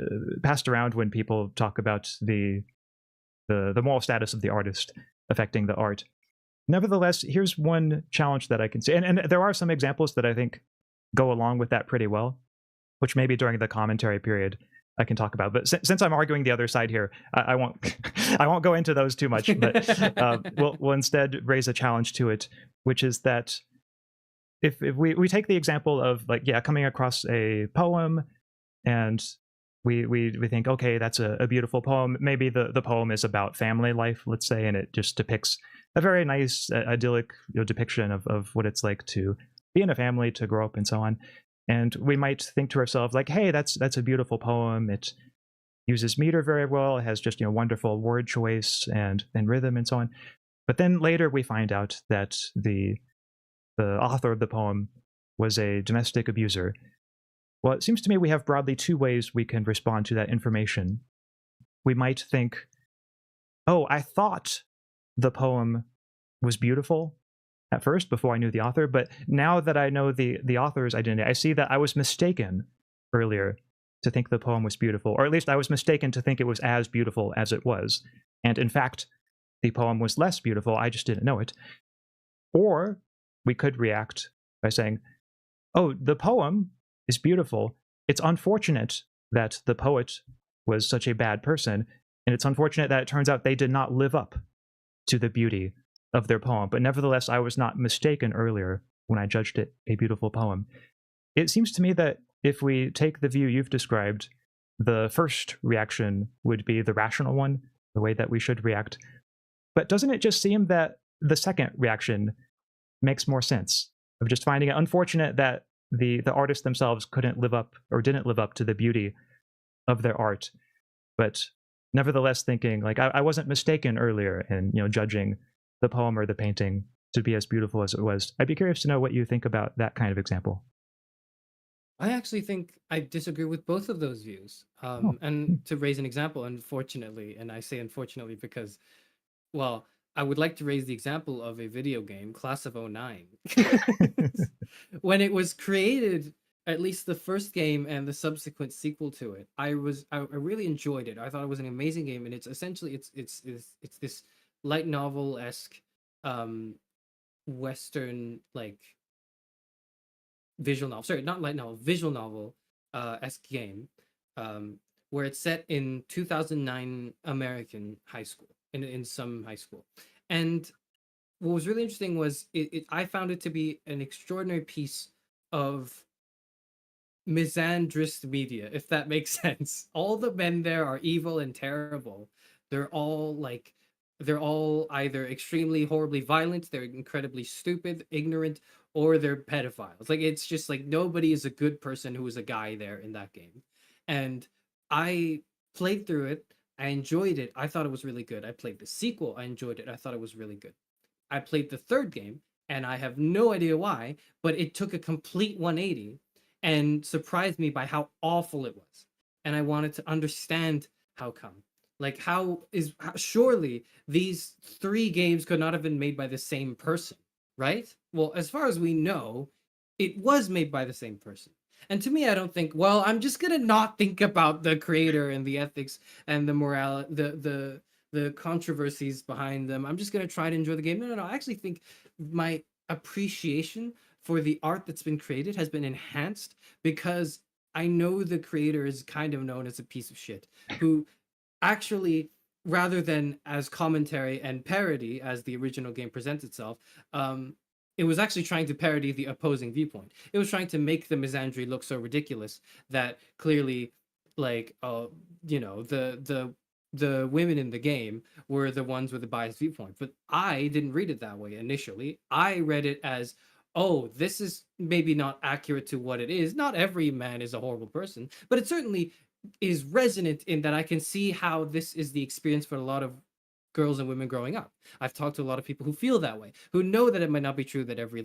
passed around when people talk about the moral status of the artist affecting the art. Nevertheless, here's one challenge that I can see, and there are some examples that I think go along with that pretty well, which maybe during the commentary period I can talk about. But since I'm arguing the other side here, I won't I won't go into those too much. But we'll instead raise a challenge to it, which is that if we take the example of, like, yeah, coming across a poem and we think, okay, that's a beautiful poem. Maybe the poem is about family life, let's say, and it just depicts a very nice idyllic depiction of what it's like to be in a family, to grow up, and so on. And we might think to ourselves, like, hey, that's a beautiful poem. It uses meter very well. It has just wonderful word choice and rhythm and so on. But then later we find out that the author of the poem was a domestic abuser. Well, it seems to me we have broadly two ways we can respond to that information. We might think, oh, I thought the poem was beautiful at first before I knew the author, but now that I know the author's identity, I see that I was mistaken earlier to think the poem was beautiful, or at least I was mistaken to think it was as beautiful as it was. And in fact, the poem was less beautiful, I just didn't know it. Or we could react by saying, oh, the poem is beautiful. It's unfortunate that the poet was such a bad person, and it's unfortunate that it turns out they did not live up to the beauty of their poem. But nevertheless, I was not mistaken earlier when I judged it a beautiful poem. It seems to me that if we take the view you've described, the first reaction would be the rational one, the way that we should react. But doesn't it just seem that the second reaction makes more sense, of just finding it unfortunate that the artists themselves couldn't live up, or didn't live up to the beauty of their art, but nevertheless thinking, like, I wasn't mistaken earlier in judging the poem or the painting to be as beautiful as it was. I'd be curious to know what you think about that kind of example. I actually think I disagree with both of those views. Oh. And to raise an example, unfortunately, and I say unfortunately because, well, I would like to raise the example of a video game, Class of '09. When it was created, at least the first game and the subsequent sequel to it, I really enjoyed it. I thought it was an amazing game, and it's essentially it's this light novel-esque Western, like, visual novel. Sorry, not light novel, visual novel esque game, where it's set in 2009 American high school, in some high school. And what was really interesting was I found it to be an extraordinary piece of misandrist media, if that makes sense. All the men there are evil and terrible. They're all either extremely horribly violent, they're incredibly stupid, ignorant, or they're pedophiles. Like, it's just like nobody is a good person who is a guy there in that game. And I played through it. I enjoyed it. I thought it was really good. I played the sequel. I enjoyed it. I thought it was really good. I played the third game, and I have no idea why, but it took a complete 180 and surprised me by how awful it was. And I wanted to understand how come. Like, surely these three games could not have been made by the same person, right? Well, as far as we know, it was made by the same person. And to me, I don't think, well, I'm just gonna not think about the creator and the ethics and the morale, the controversies behind them. I'm just gonna try to enjoy the game. No. I actually think my appreciation for the art that's been created has been enhanced because I know the creator is kind of known as a piece of shit who actually, rather than as commentary and parody as the original game presents itself, it was actually trying to parody the opposing viewpoint. It was trying to make the misandry look so ridiculous that clearly, like, the women in the game were the ones with the biased viewpoint. But I didn't read it that way initially. I read it as, oh, this is maybe not accurate to what it is. Not every man is a horrible person, but it certainly is resonant in that I can see how this is the experience for a lot of girls and women growing up. I've talked to a lot of people who feel that way, who know that it might not be true that every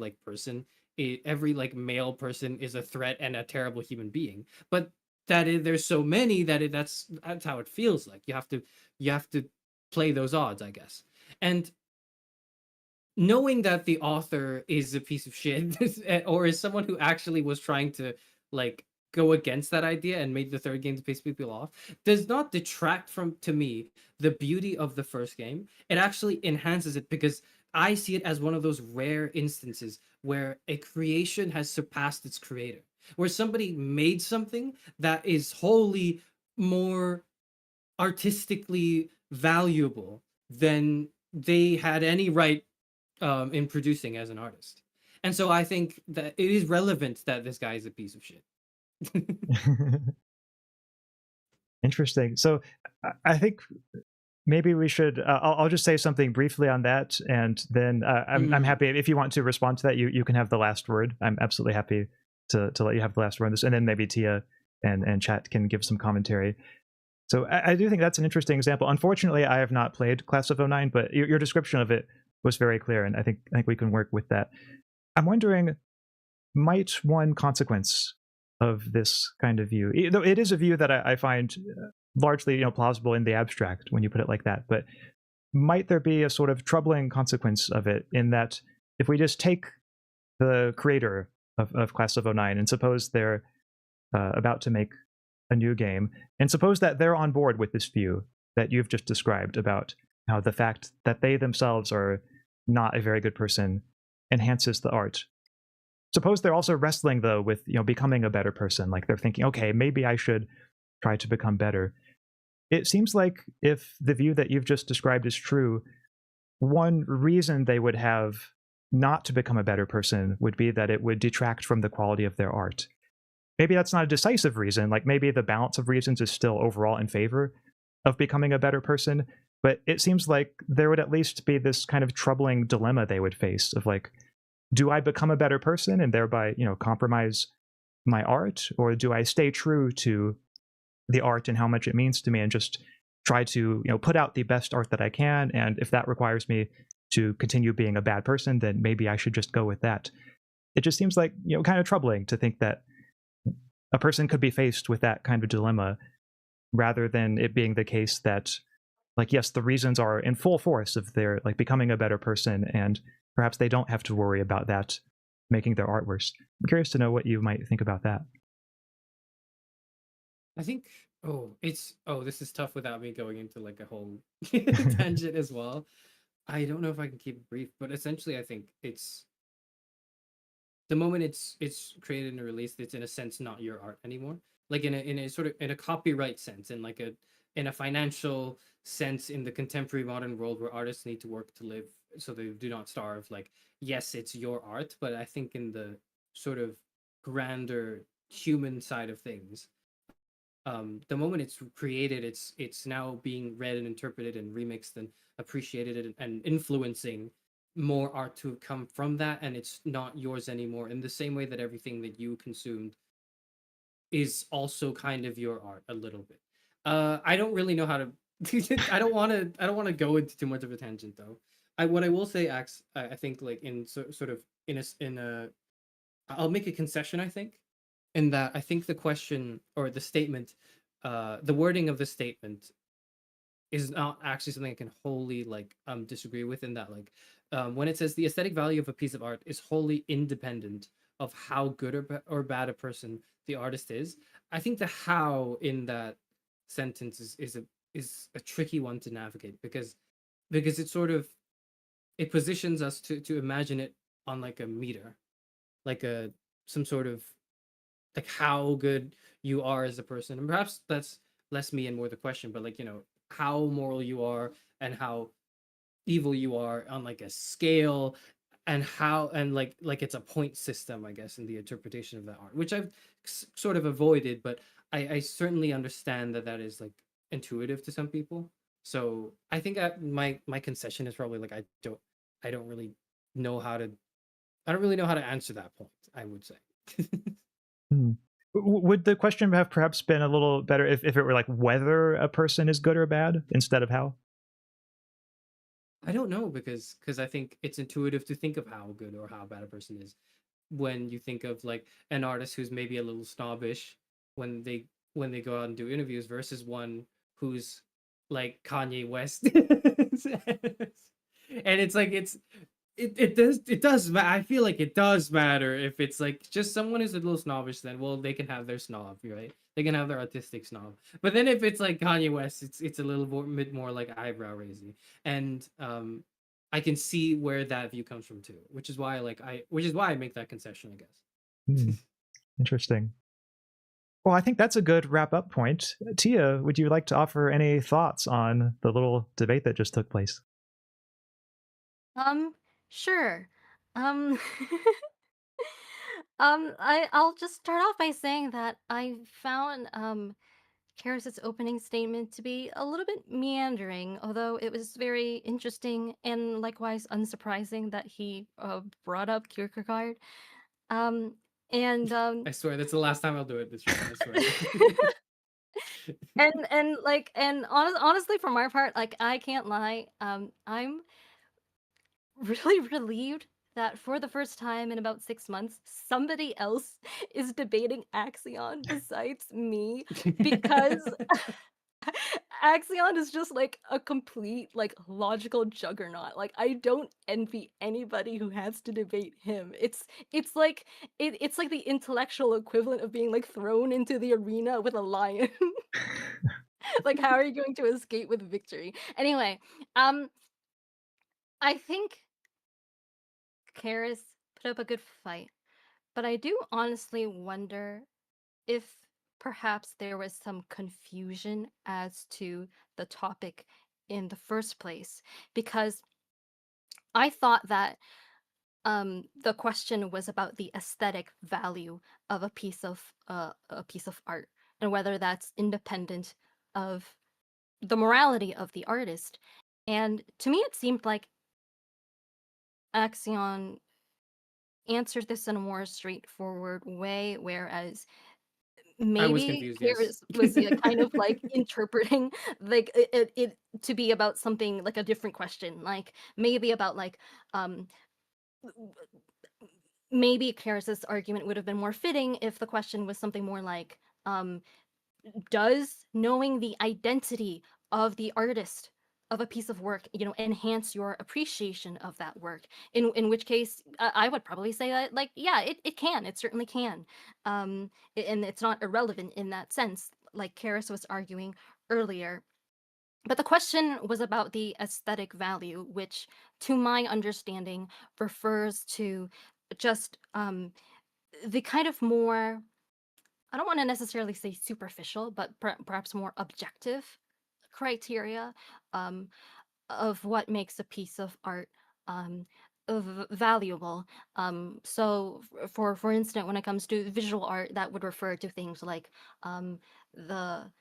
male person is a threat and a terrible human being, but there's so many that's how it feels like. You have to play those odds, I guess. And knowing that the author is a piece of shit or is someone who actually was trying to like go against that idea and made the third game to piss people off does not detract from, to me, the beauty of the first game. It actually enhances it because I see it as one of those rare instances where a creation has surpassed its creator, where somebody made something that is wholly more artistically valuable than they had any right in producing as an artist. And so I think that it is relevant that this guy is a piece of shit. Interesting. So I think maybe we should. I'll just say something briefly on that, and then I'm happy if you want to respond to that. You can have the last word. I'm absolutely happy to let you have the last word on this, and then maybe Tia and chat can give some commentary. So I do think that's an interesting example. Unfortunately, I have not played Class of '09, but your description of it was very clear, and I think we can work with that. I'm wondering, might one consequence of this kind of view, though it is a view that I find largely plausible in the abstract when you put it like that, but might there be a sort of troubling consequence of it in that if we just take the creator of Class of '09 and suppose they're about to make a new game, and suppose that they're on board with this view that you've just described about how the fact that they themselves are not a very good person enhances the art. Suppose they're also wrestling though with becoming a better person, like they're thinking, okay, maybe I should try to become better. It seems like if the view that you've just described is true, one reason they would have not to become a better person would be that it would detract from the quality of their art. Maybe that's not a decisive reason, like maybe the balance of reasons is still overall in favor of becoming a better person, but it seems like there would at least be this kind of troubling dilemma they would face of like, do I become a better person and thereby compromise my art, or do I stay true to the art and how much it means to me and just try to put out the best art that I can, and if that requires me to continue being a bad person, then maybe I should just go with that. It just seems like kind of troubling to think that a person could be faced with that kind of dilemma, rather than it being the case that, like, yes, the reasons are in full force of their like becoming a better person, and perhaps they don't have to worry about that making their art worse. I'm curious to know what you might think about that. I think this is tough without me going into like a whole tangent as well. I don't know if I can keep it brief, but essentially I think it's the moment it's created and released, it's in a sense not your art anymore. Like in a sort of in a copyright sense, in a financial sense, in the contemporary modern world where artists need to work to live so they do not starve. Like, yes, it's your art, but I think in the sort of grander human side of things, the moment it's created, it's now being read and interpreted and remixed and appreciated and influencing more art to come from that, and it's not yours anymore in the same way that everything that you consumed is also kind of your art a little bit. I don't really know how to I don't want to go into too much of a tangent though. What I will say, I think like in sort of in a I'll make a concession, I think, in that I think the question or the statement, the wording of the statement is not actually something I can wholly like disagree with, in that like when it says the aesthetic value of a piece of art is wholly independent of how good or bad a person the artist is. I think the how in that sentence is a tricky one to navigate, because it sort of it positions us to imagine it on like a meter, like a some sort of like how good you are as a person, and perhaps that's less me and more the question, but like how moral you are and how evil you are on like a scale, and how and like it's a point system, I guess, in the interpretation of that art, which I've sort of avoided, but I certainly understand that is like intuitive to some people. So I think my concession is probably like I don't really know how to answer that point, I would say. Hmm. Would the question have perhaps been a little better if it were like whether a person is good or bad instead of how? I don't know, because I think it's intuitive to think of how good or how bad a person is when you think of like an artist who's maybe a little snobbish when they go out and do interviews versus one who's like Kanye West. And it's like I feel like it does matter if it's like just someone who's a little snobbish. Then well, they can have their snob, right? They can have their autistic snob. But then if it's like Kanye West, it's a little bit more like eyebrow raising, and I can see where that view comes from too, which is why I make that concession, I guess. Hmm, interesting. Well, I think that's a good wrap up point. Tia, would you like to offer any thoughts on the little debate that just took place? Sure. Um, I'll just start off by saying that I found Charis's opening statement to be a little bit meandering, although it was very interesting and likewise unsurprising that he brought up Kierkegaard. Um, and I swear that's the last time I'll do it this round. I swear. honestly, from our part, like I can't lie, I'm really relieved that for the first time in about 6 months, somebody else is debating Axaeon besides me, because Axaeon is just like a complete like logical juggernaut. Like I don't envy anybody who has to debate him. It's like it's like the intellectual equivalent of being like thrown into the arena with a lion. Like how are you going to escape with victory? Anyway, um I think Karis put up a good fight, but I do honestly wonder if perhaps there was some confusion as to the topic in the first place, because I thought that the question was about the aesthetic value of a piece of art, and whether that's independent of the morality of the artist. And to me it seemed like Axion answered this in a more straightforward way, whereas I was maybe confused. here Yes. was yeah, kind of like interpreting like it to be about something like a different question, like maybe about like um maybe Karis's argument would have been more fitting if the question was something more like um does knowing the identity of the artist of a piece of work, you know, enhance your appreciation of that work? In which case, I would probably say that, like, yeah, it can, it certainly can, and it's not irrelevant in that sense, like Karis was arguing earlier. But the question was about the aesthetic value, which, to my understanding, refers to just the kind of more, I don't want to necessarily say superficial, but perhaps more objective criteria um, of what makes a piece of art um, valuable. For instance, when it comes to visual art, that would refer to things like um, the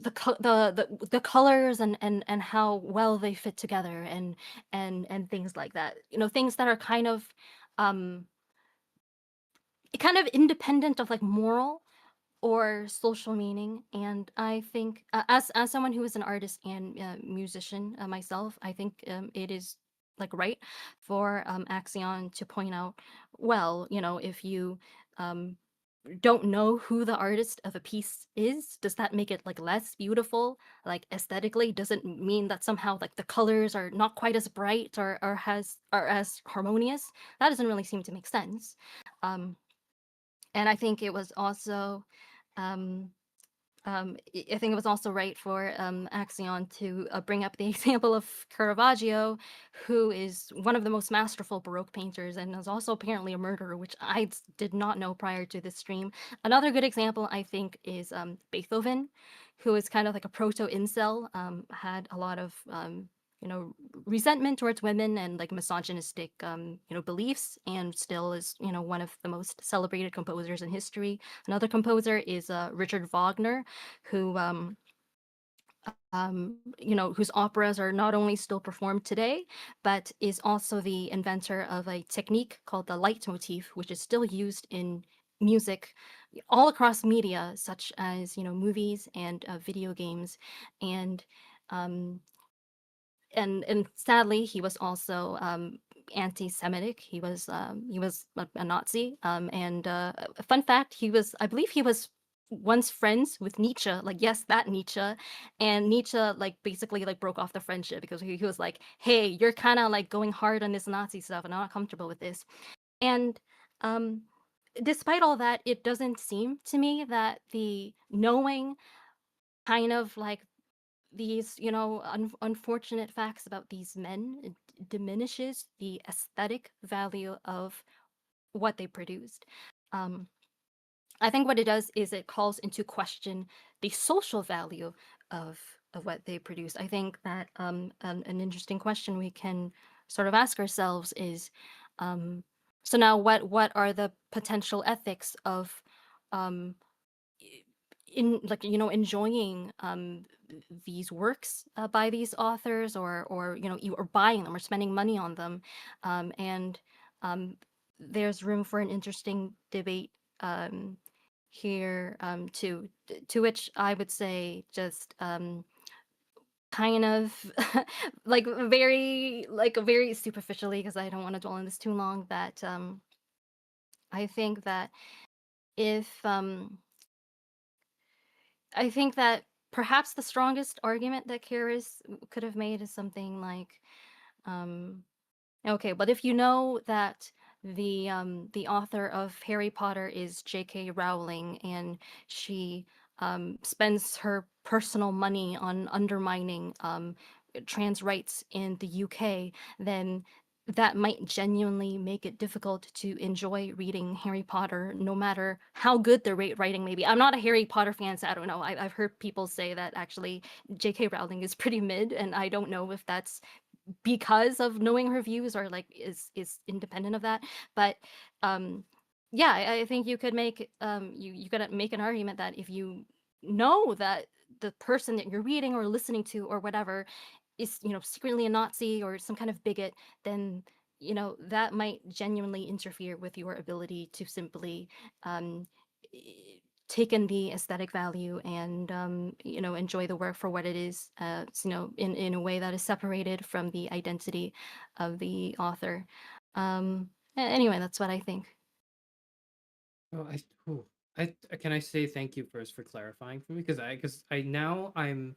the colors and how well they fit together, and things like that. You know, things that are um, kind of independent of like moral or social meaning. And I think, as someone who is an artist and musician myself, I think it is like right for Axion to point out, well, you know, if you um, don't know who the artist of a piece is, does that make it like less beautiful, like aesthetically? Doesn't mean that somehow like the colors are not quite as bright or as harmonious. That doesn't really seem to make sense. um and I think it was also um I think it was also right for Axion to bring up the example of Caravaggio, who is one of the most masterful Baroque painters and is also apparently a murderer, which I did not know prior to this stream. Another good example, I think, is Beethoven, who is kind of like a proto-incel, had a lot of you know, resentment towards women and like misogynistic you know, beliefs, and still is, you know, one of the most celebrated composers in history. Another composer is Richard Wagner, who you know, whose operas are not only still performed today, but is also the inventor of a technique called the leitmotif, which is still used in music all across media, such as, you know, movies and video games. And um, and sadly, he was also anti-Semitic. He was a Nazi. And a fun fact, I believe he was once friends with Nietzsche, like yes, that Nietzsche, and Nietzsche like basically like broke off the friendship because he was like, hey, you're kind of like going hard on this Nazi stuff, and I'm not comfortable with this. And um, despite all that, it doesn't seem to me that the knowing kind of like these, you know, unfortunate facts about these men diminishes the aesthetic value of what they produced. Um, I think what it does is it calls into question the social value of what they produce. I think that an interesting question we can sort of ask ourselves is, um, so now what are the potential ethics of um, in like you know enjoying these works by these authors, or you know you or buying them or spending money on them, and um, there's room for an interesting debate um, here too, to which I would say just kind of like very superficially, because I don't want to dwell on this too long, that I think that if I think that perhaps the strongest argument that Charis could have made is something like, um, okay, but if you know that the author of Harry Potter is J.K. Rowling, and she spends her personal money on undermining trans rights in the UK, then that might genuinely make it difficult to enjoy reading Harry Potter, no matter how good the writing may be. I'm not a Harry Potter fan, so I don't know. I've heard people say that actually J.K. Rowling is pretty mid, and I don't know if that's because of knowing her views or like is independent of that. But yeah, I think you could make you gotta make an argument that if you know that the person that you're reading or listening to or whatever is, you know, secretly a Nazi or some kind of bigot, then you know that might genuinely interfere with your ability to simply um i- take in the aesthetic value and you know enjoy the work for what it is, you know, in a way that is separated from the identity of the author. Anyway, that's what I think. Oh, ooh, can I say thank you first for clarifying for me, because I now I'm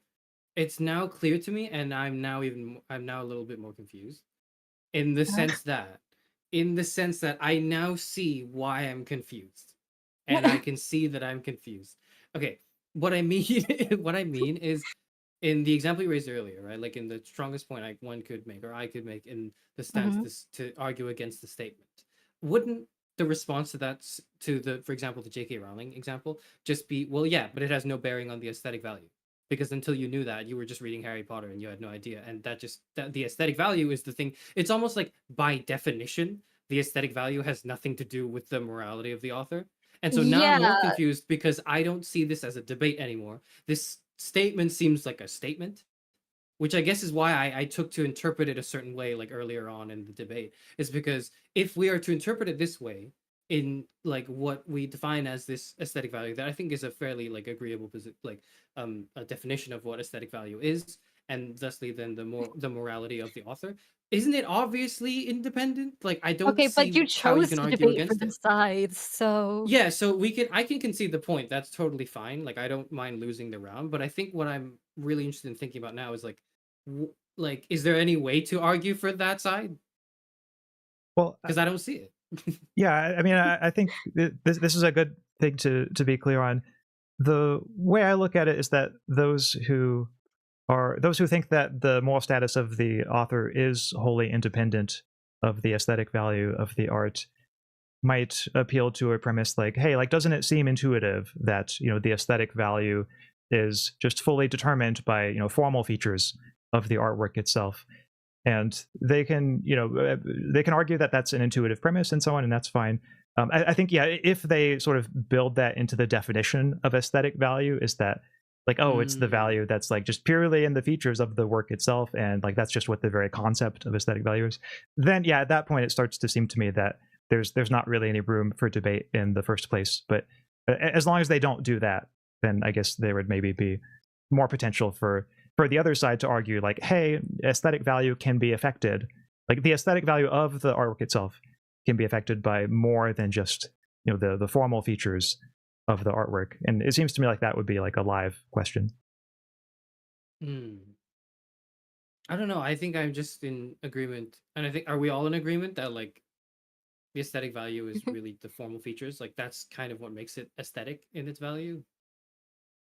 it's now clear to me, and I'm now a little bit more confused in the sense that I now see why I'm confused, and I can see that I'm confused. Okay, what I mean what I mean is, in the example you raised earlier, right? Like in the strongest point one could make, or I could make, in the stance Mhm. this to argue against the statement, wouldn't the response to that to the, for example, the J.K. Rowling example, just be, well, yeah, but it has no bearing on the aesthetic value, because until you knew that, you were just reading Harry Potter and you had no idea, and that the aesthetic value is the thing. It's almost like by definition the aesthetic value has nothing to do with the morality of the author. And so now I'm more Yeah. confused because I don't see this as a debate anymore. This statement seems like a statement, which I guess is why I took to interpret it a certain way, like earlier on in the debate, is because if we are to interpret it this way, in like what we define as this aesthetic value, that I think is a fairly like agreeable like a definition of what aesthetic value is, and thusly then the morality of the author, isn't it obviously independent? Like I don't Okay, but see you how you chose can to argue debate for against the it. sides, so Yeah, so I can concede the point. That's totally fine. Like I don't mind losing the round, but I think what I'm really interested in thinking about now is like, like, is there any way to argue for that side? Well, Because I don't see it. yeah, I mean, I think this is a good thing to be clear on. The way I look at it is that those who think that the moral status of the author is wholly independent of the aesthetic value of the art might appeal to a premise like, hey, like, doesn't it seem intuitive that, you know, the aesthetic value is just fully determined by, you know, formal features of the artwork itself? And they can, you know, they can argue that that's an intuitive premise and so on, and that's fine. I think, yeah, if they sort of build that into the definition of aesthetic value, is that like, oh, it's the Mm. value that's like just purely in the features of the work itself, and like that's just what the very concept of aesthetic value is, then yeah, at that point it starts to seem to me that there's not really any room for debate in the first place. But as long as they don't do that, then I guess there would maybe be more potential for the other side to argue like, hey, aesthetic value can be affected, like the aesthetic value of the artwork itself can be affected by more than just, you know, the formal features of the artwork? And it seems to me like that would be like a live question. Hmm. I don't know. I think I'm just in agreement, and I think are we all in agreement that like the aesthetic value is really the formal features? Like that's kind of what makes it aesthetic in its value.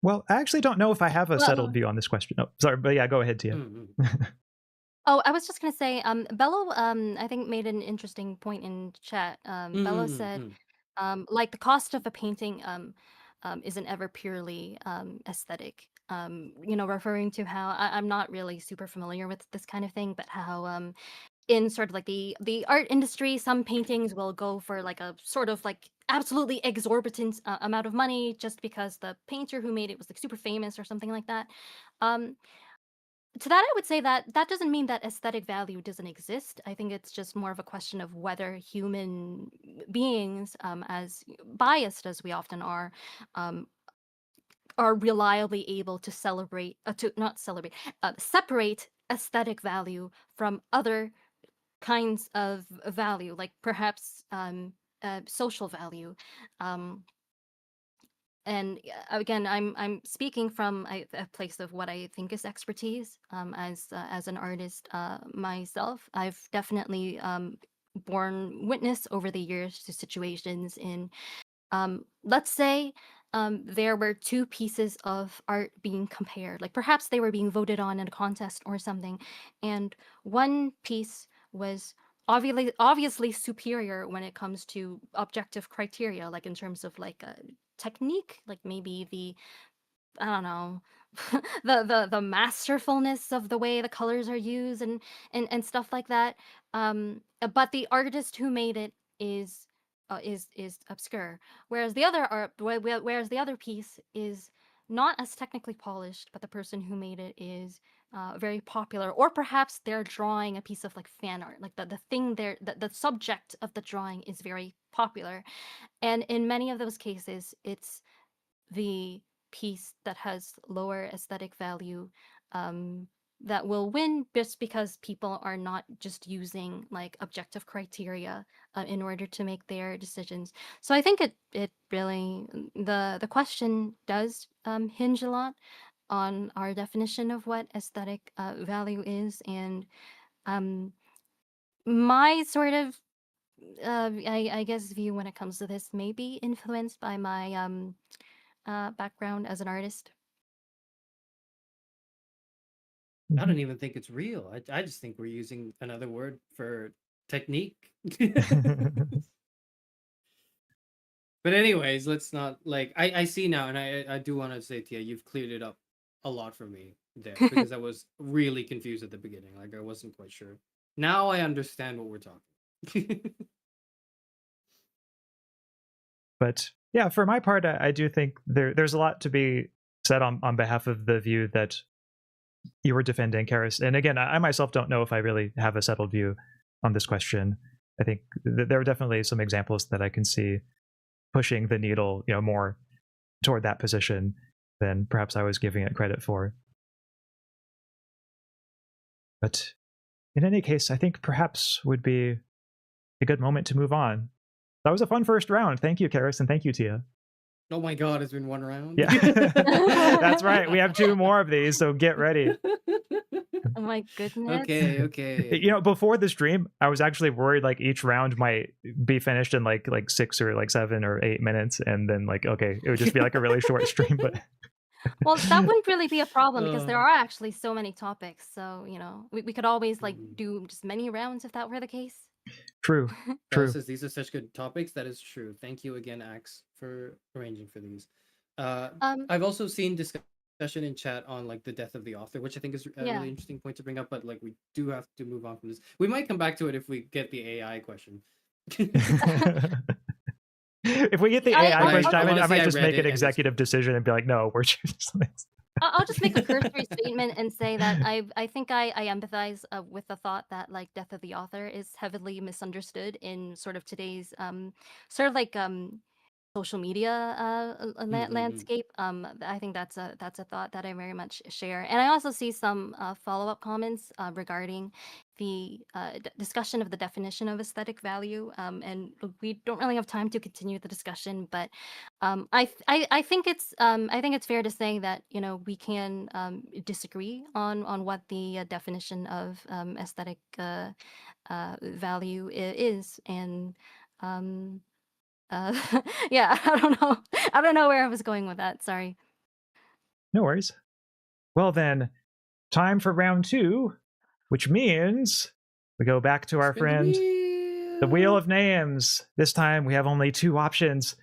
Well, I actually don't know if I have a settled Well, view on this question. Oh, sorry, but yeah, go ahead, Tia. oh, I was just gonna say, Bello, I think made an interesting point in chat. Bello said, Mm. like the cost of a painting, isn't ever purely aesthetic. Referring to how I'm not really super familiar with this kind of thing, but how in sort of like the art industry, some paintings will go for like a sort of like absolutely exorbitant amount of money just because the painter who made it was like super famous or something like that. Um, to that, I would say that that doesn't mean that aesthetic value doesn't exist. I think it's just more of a question of whether human beings, as biased as we often um, are reliably able to celebrate, to not celebrate, separate aesthetic value from other kinds of value, like perhaps social value. Um, and again, I'm speaking from a place of what I think is expertise. As an artist myself, I've definitely borne witness over the years to situations in, let's say, there were two pieces of art being compared, like perhaps they were being voted on in a contest or something, and one piece was obviously superior when it comes to objective criteria, like in terms of like a technique, like maybe the, I don't know, the masterfulness of the way the colors are used and stuff like that. But the artist who made it is obscure, whereas whereas the other piece is not as technically polished, but the person who made it is very popular, or perhaps they're drawing a piece of like fan art, like the thing there, the subject of the drawing is very popular, and in many of those cases, it's the piece that has lower aesthetic value um, that will win just because people are not just using like objective criteria in order to make their decisions. So I think it really, the question does hinge a lot on our definition of what aesthetic value is, and um, my sort of I guess view when it comes to this may be influenced by my background as an artist. I don't even think it's real. I just think we're using another word for technique. But anyways, let's not like I see now, and I do want to say, Tia, you've cleared it up a lot for me there because I was really confused at the beginning. Like I wasn't quite sure. Now I understand what we're talking. But yeah, for my part, I do think there's a lot to be said on behalf of the view that you were defending, Charis. And again, I myself don't know if I really have a settled view on this question. I think there are definitely some examples that I can see pushing the needle, more toward that position than perhaps I was giving it credit for. But in any case, I think perhaps would be a good moment to move on. That was a fun first round. Thank you, Charis, and thank you, Tia. Oh my god, it's been one round. Yeah, that's right. We have 2 more of these, so get ready. Oh my goodness. Okay. Before the stream, I was actually worried like each round might be finished in like 6 or like 7 or 8 minutes, and then like okay, it would just be like a really short stream. But Well, that wouldn't really be a problem because there Uh, are actually so many topics. So, we could always like mm. do just many rounds if that were the case. true, Bella true. says these are such good topics. That is true. Thank you again, Axe, for arranging for these. Um, I've also seen discussion in chat on like the death of the author, which I think is a yeah. really interesting point to bring up. But like, we do have to move on from this. We might come back to it if we get the AI question. If we get the I- AI I- question, I honestly, might I just read make it an and it's- executive decision and be like, no, we're choosing this. I'll just make a cursory statement and say that I think I empathize with the thought that like death of the author is heavily misunderstood in sort of today's sort of like social media Mm-hmm. landscape. I think that's a thought that I very much share, and I also see some follow-up comments regarding the discussion of the definition of aesthetic value. And we don't really have time to continue the discussion, but I think it's fair to say that we can disagree on what the definition of aesthetic value is, and uh, yeah, I don't know where I was going with that. Sorry. No worries. Well then, time for round 2, which means we go back to our friend, the Wheel of Names. This time we have only 2 options.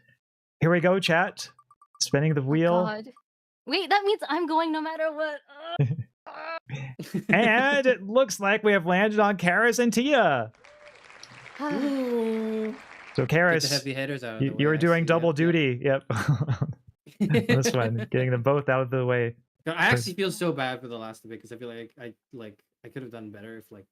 Here we go, chat. Spinning the wheel. God. Wait, that means I'm going no matter what. And it looks like we have landed on Charis and Tia. So Charis, Get the heavy hitters out of you the way, were I doing see, double yep. duty. Yep. This one, getting them both out of the way. No, I actually feel so bad for the last debate because I feel like I could have done better if I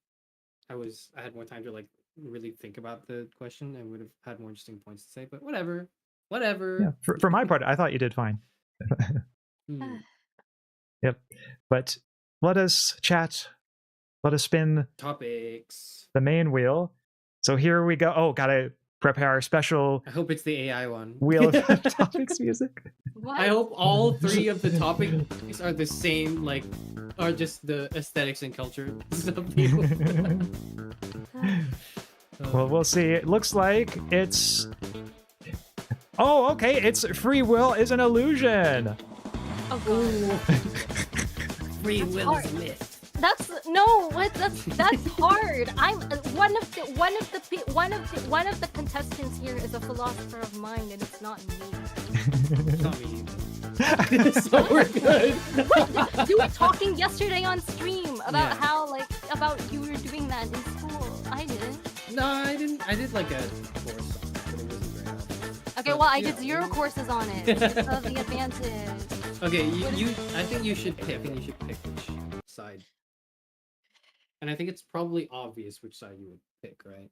had more time to really think about the question and would have had more interesting points to say. But whatever. Yeah. For my part, I thought you did fine. Yep. But let us chat. Let us spin Topics. the main wheel. So here we go. Oh, gotta prepare our special I hope it's the AI one. wheel of topics music. What? I hope all 3 of the topics are the same, are just the aesthetics and culture stuff. Well, we'll see. It looks like it's... Oh, okay. It's free will is an illusion. Oh God. Free That's will hard. is a myth. That's that's hard. I'm one of the contestants here is a philosopher of mind, and it's not me. It's not me. So we're good. You were talking yesterday on stream about how about you were doing that in school. I didn't. No, I didn't. I did a course on it, but it wasn't very helpful. Okay, well, I did 0 courses on it. It's of the advantage. Okay, I think you should pick. Which side. And I think it's probably obvious which side you would pick, right?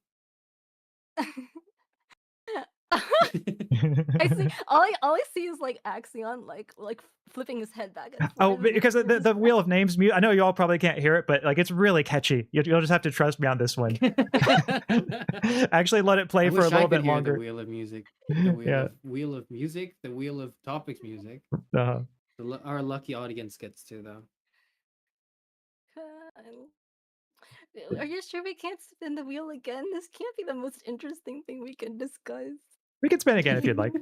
I see. All I see is Axaeon like flipping his head back and forth. Oh, because the Wheel of Names mute. I know you all probably can't hear it, but it's really catchy. You'll just have to trust me on this one. Actually, let it play for a little bit longer. The Wheel of Music. The Wheel of Music. The Wheel of Topics music. Our lucky audience gets to though. Are you sure we can't spin the wheel again? This can't be the most interesting thing we can discuss. We can spin again if you'd like.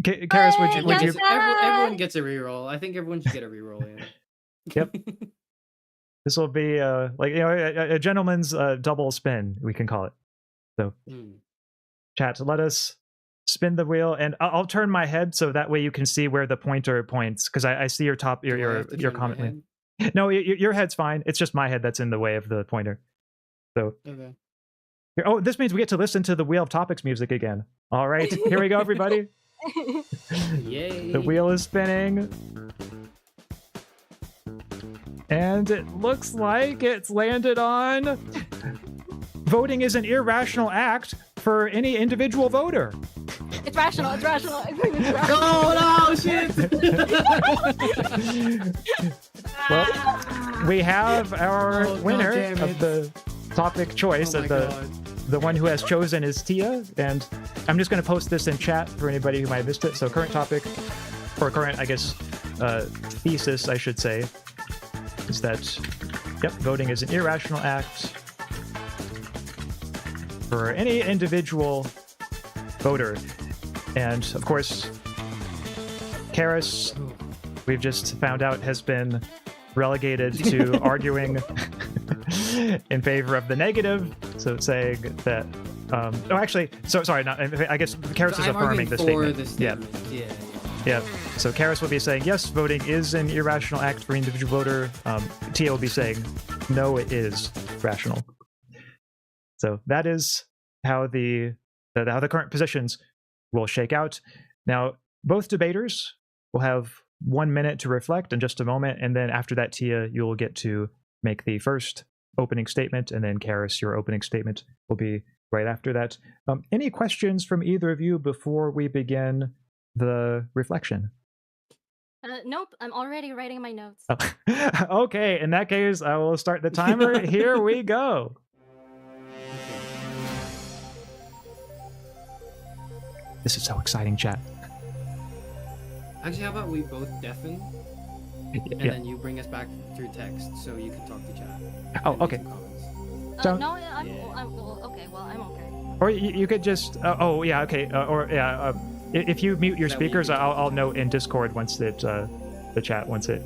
Charis, would you? Everyone gets a reroll. I think everyone should get a reroll. Yeah. Yep. This will be a gentleman's double spin, we can call it. So, chat, let us spin the wheel, and I'll turn my head so that way you can see where the pointer points, because I see your comment. No, your head's fine. It's just my head that's in the way of the pointer. So. Okay. Oh, this means we get to listen to the Wheel of Topics music again. All right, here we go, everybody. Yay! The wheel is spinning. And it looks like it's landed on... Voting is an irrational act for any individual voter. It's rational. It's rational. Oh no! Shit! Well, we have our winner of the topic choice. The one who has chosen is Tia, and I'm just going to post this in chat for anybody who might have missed it. So current topic, or current, I guess, thesis, I should say, is that, voting is an irrational act for any individual voter. And, of course, Charis, we've just found out, has been relegated to arguing in favor of the negative, so saying that I guess Charis is affirming the statement. Yeah. So Charis will be saying yes, voting is an irrational act for individual voter. Tia will be saying no, it is rational. So that is how the current positions will shake out. Now, both debaters will have 1 minute to reflect in just a moment, and then after that, Tia, you will get to make the first opening statement, and then Charis, your opening statement will be right after that. Any questions from either of you before we begin the reflection? Nope, I'm already writing my notes. Oh. Okay, in that case, I will start the timer. Here we go. This is so exciting, chat. Actually, how about we both deafen, and Yeah. then you bring us back through text so you can talk to chat. Oh, and make okay. some comments. Don't- No, I'm well, okay. Well, I'm okay. Or you could just. Oh, yeah. Okay. If you mute your That way you speakers, can talk to I'll chat. note in Discord once it the chat once it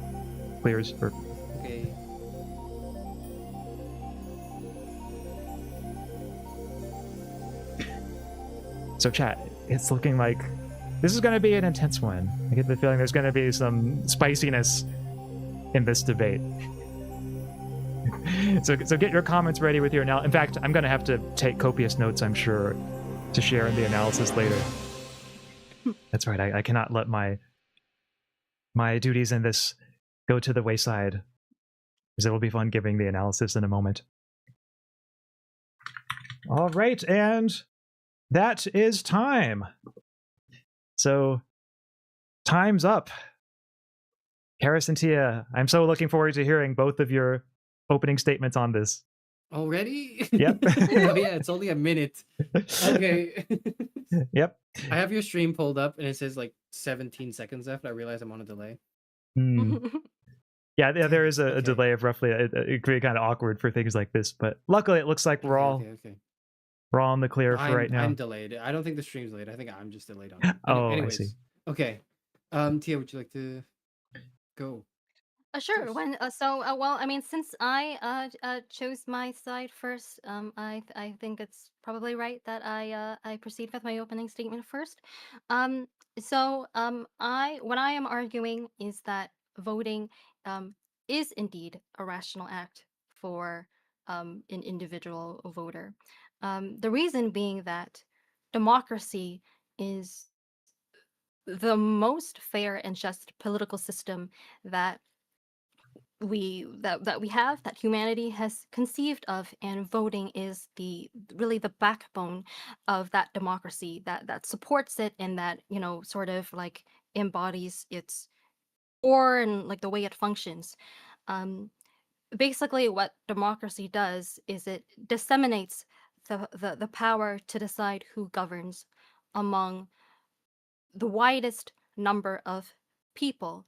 clears. Or Okay. so, chat. It's looking like this is going to be an intense one. I get the feeling there's going to be some spiciness in this debate. So get your comments ready with your analysis. In fact, I'm going to have to take copious notes, I'm sure, to share in the analysis later. That's right. I cannot let my duties in this go to the wayside, because it will be fun giving the analysis in a moment. All right, and that is time. So, time's up. Charis and Tia, I'm so looking forward to hearing both of your opening statements on this. Already? Yep. Oh yeah, it's only a minute. Okay. Yep. I have your stream pulled up and it says like 17 seconds left. I realize I'm on a delay. Hmm. Yeah, there is a Okay. delay of roughly. It could be kind of awkward for things like this, but luckily it looks like we're all Okay. we're all in the clear for right now. I'm delayed. I don't think the stream's delayed. I think I'm just delayed on it. Oh, Anyways, I see. okay. Tia, would you like to go? Sure. Yes. Well, I mean, since I chose my side first, I think it's probably right that I proceed with my opening statement first. What I am arguing is that voting is indeed a rational act for an individual voter. The reason being that democracy is the most fair and just political system that we have, that humanity has conceived of, and voting is really the backbone of that democracy that supports it, and that sort of like embodies its core and like the way it functions. um Basically what democracy does is it disseminates the power to decide who governs among the widest number of people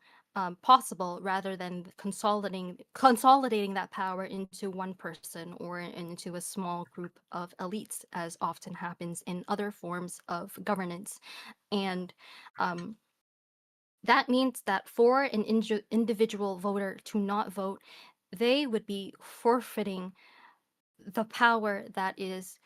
possible, rather than consolidating that power into one person or into a small group of elites, as often happens in other forms of governance. And that means that for an individual voter to not vote, they would be forfeiting the power that is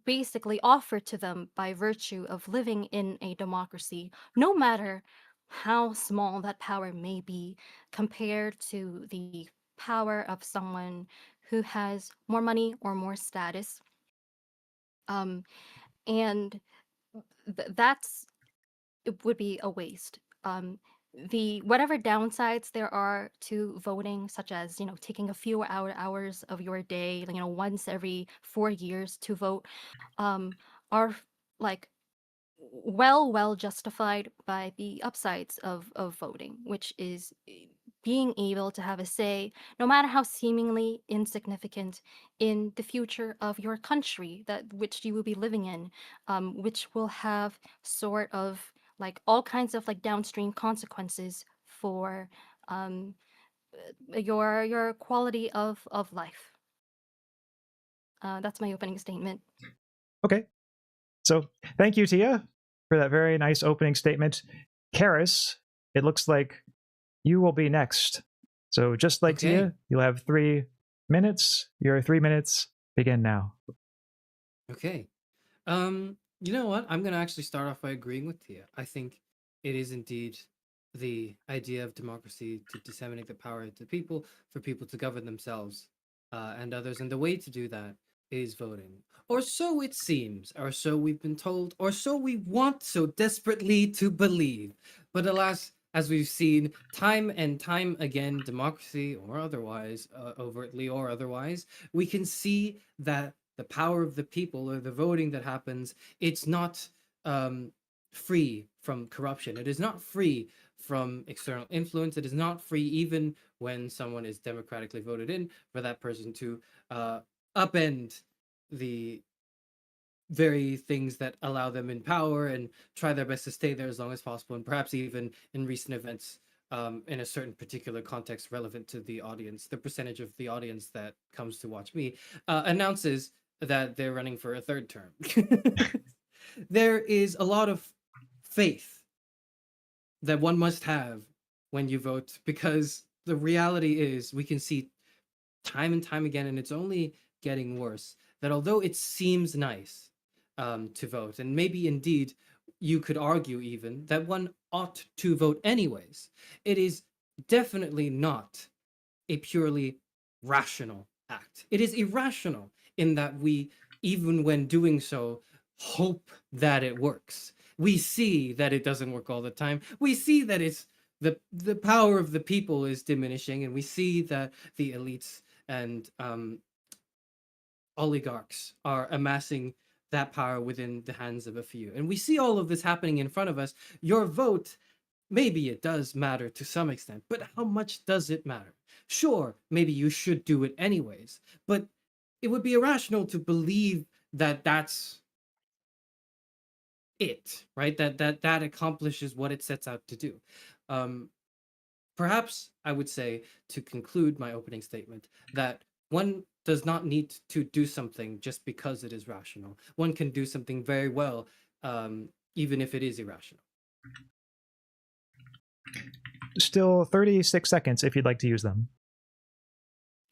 basically offered to them by virtue of living in a democracy, no matter how small that power may be compared to the power of someone who has more money or more status. And that's it would be a waste. The whatever downsides there are to voting, such as taking a few hours of your day, once every 4 years to vote, are like well justified by the upsides of voting, which is being able to have a say, no matter how seemingly insignificant, in the future of your country that which you will be living in, which will have sort of like all kinds of like downstream consequences for your quality of life. That's my opening statement. Okay. So thank you, Tia, for that very nice opening statement. Charis, it looks like you will be next. So just like Okay. Tia, you'll have 3 minutes. Your 3 minutes begin now. Okay. You know what? I'm gonna actually start off by agreeing with Tia. I think it is indeed the idea of democracy to disseminate the power to people, for people to govern themselves and others, and the way to do that is voting. Or so it seems, or so we've been told, or so we want so desperately to believe. But alas, as we've seen time and time again, democracy or otherwise, overtly or otherwise, we can see that the power of the people or the voting that happens, it's not free from corruption. It is not free from external influence. It is not free even when someone is democratically voted in for that person to upend the very things that allow them in power and try their best to stay there as long as possible, and perhaps even in recent events, in a certain particular context relevant to the audience, the percentage of the audience that comes to watch me announces that they're running for a third term. There is a lot of faith that one must have when you vote, because the reality is we can see time and time again, and it's only getting worse, that although it seems nice to vote, and maybe indeed you could argue even that one ought to vote anyways, it is definitely not a purely rational act. It is irrational in that we, even when doing so, hope that it works. We see that it doesn't work all the time. We see that it's the power of the people is diminishing, and we see that the elites and oligarchs are amassing that power within the hands of a few. And we see all of this happening in front of us. Your vote, maybe it does matter to some extent, but how much does it matter? Sure, maybe you should do it anyways, but it would be irrational to believe that that's it, right? That accomplishes what it sets out to do. Perhaps I would say, to conclude my opening statement, that one does not need to do something just because it is rational. One can do something very well, even if it is irrational. Still 36 seconds if you'd like to use them.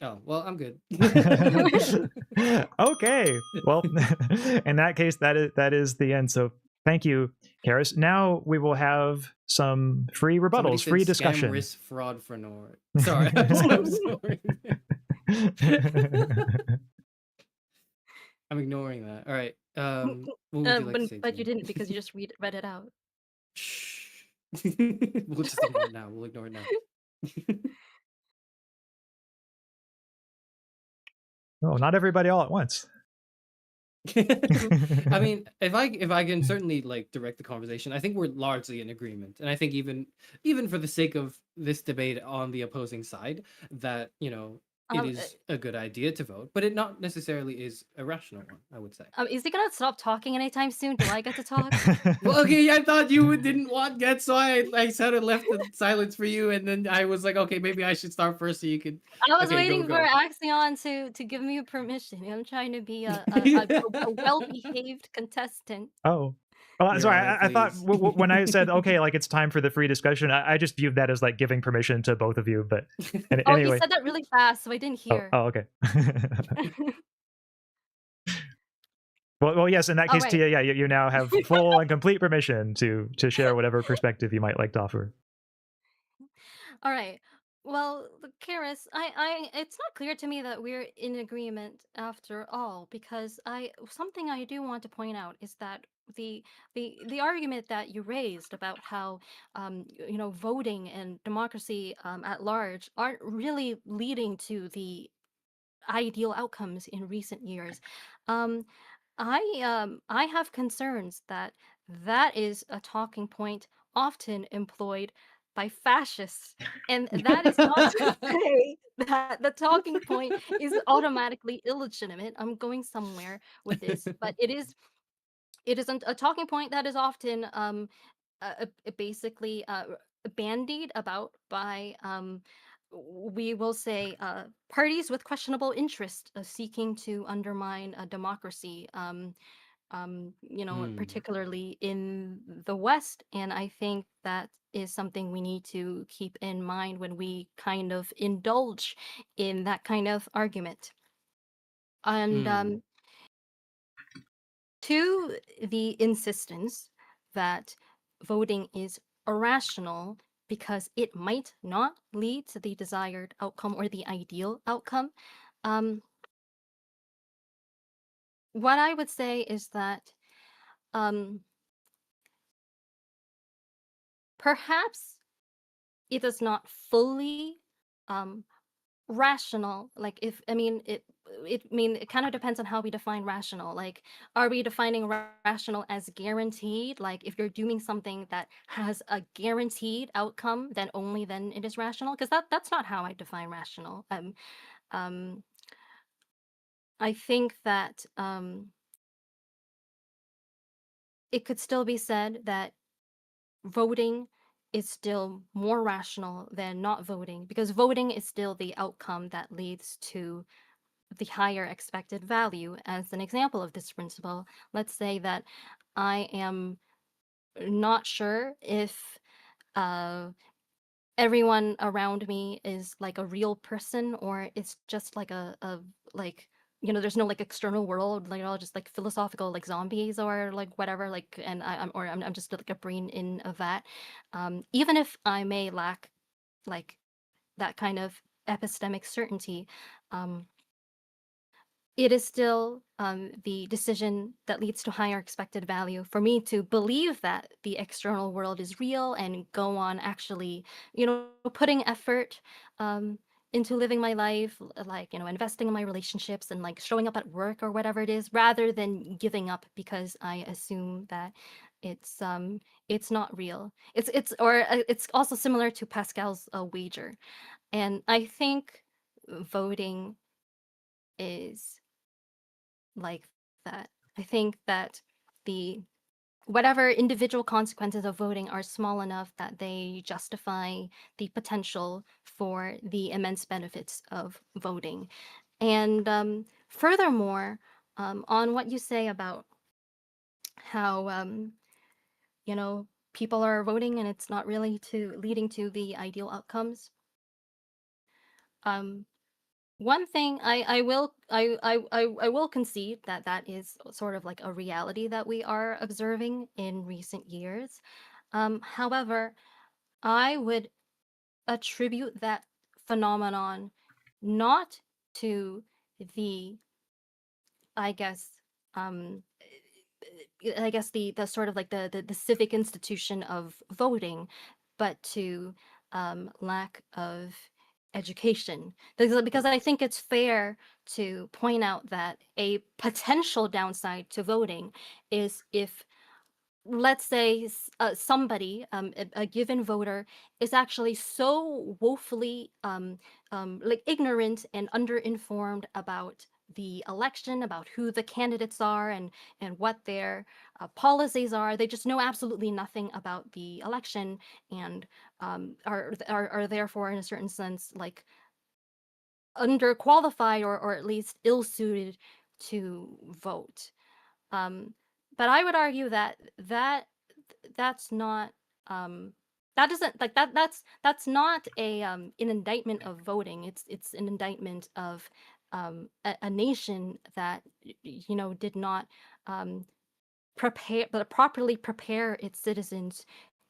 Oh, well, I'm good. Okay. Well, in that case, that is the end. So thank you, Charis. Now we will have some free rebuttals, free discussion. Scam, risk, fraud for Nord. Sorry, I'm sorry. I'm ignoring that. All right. What would you like to say? But you didn't, because you just read it out. Shh. We'll just ignore it now. We'll ignore it now. Oh, not everybody all at once. I mean, if I can certainly like direct the conversation, I think we're largely in agreement, and I think even for the sake of this debate on the opposing side, that it is a good idea to vote, but it not necessarily is a rational one, I would say. Is he gonna stop talking anytime soon? Do I get to talk? Well, okay, I thought you didn't want get, so I sort of left the silence for you, and then I was like, okay, maybe I should start first so you could. I was Okay, waiting go. for Axaeon to give me permission. I'm trying to be a well-behaved contestant. Oh. Well, Your sorry, Honor, I thought please. when I said, okay, like it's time for the free discussion, I just viewed that as like giving permission to both of you. But Oh, anyway. he said that really fast, so I didn't hear. Oh, okay. Well, yes. In that case, right. Tia, yeah, you now have full and complete permission to share whatever perspective you might like to offer. All right. Well, Charis, it's not clear to me that we're in agreement after all, because something I do want to point out is that the argument that you raised about how voting and democracy at large aren't really leading to the ideal outcomes in recent years. I have concerns that that is a talking point often employed by fascists, and that is not to say that the talking point is automatically illegitimate. I'm going somewhere with this, but it isn't a talking point that is often basically bandied about by we will say parties with questionable interest seeking to undermine a democracy, particularly in the West. And I think that is something we need to keep in mind when we kind of indulge in that kind of argument. And to the insistence that voting is irrational because it might not lead to the desired outcome or the ideal outcome, what I would say is that perhaps it does not fully rational, like if I mean it kind of depends on how we define rational. Like, are we defining rational as guaranteed? Like, if you're doing something that has a guaranteed outcome, then only then it is rational. Because that's not how I define rational. Um, I think that it could still be said that voting is still more rational than not voting, because voting is still the outcome that leads to the higher expected value. As an example of this principle, let's say that I am not sure if uh, everyone around me is like a real person, or it's just like a like, there's no like external world, like all just like philosophical like zombies or like whatever, like, and I'm just like a brain in a vat. Even if I may lack like that kind of epistemic certainty, um, it is still the decision that leads to higher expected value for me to believe that the external world is real and go on actually, putting effort into living my life, like, investing in my relationships and like showing up at work or whatever it is, rather than giving up because I assume that it's not real. It's also similar to Pascal's wager. And I think voting is like that. I think that the whatever individual consequences of voting are small enough that they justify the potential for the immense benefits of voting. And furthermore, on what you say about how people are voting and it's not really to leading to the ideal outcomes. Um, One thing I will concede that that is sort of like a reality that we are observing in recent years. However, I would attribute that phenomenon not to the, I guess, um, the sort of like the civic institution of voting, but to lack of education. Because I think it's fair to point out that a potential downside to voting is if, let's say, somebody, a given voter, is actually so woefully like ignorant and underinformed about the election, about who the candidates are, and what their policies are. They just know absolutely nothing about the election, and are therefore, in a certain sense, like underqualified, or at least ill-suited to vote. Um, but I would argue that that's not that doesn't like that's not a an indictment of voting. It's an indictment of a nation that did not um, properly prepare its citizens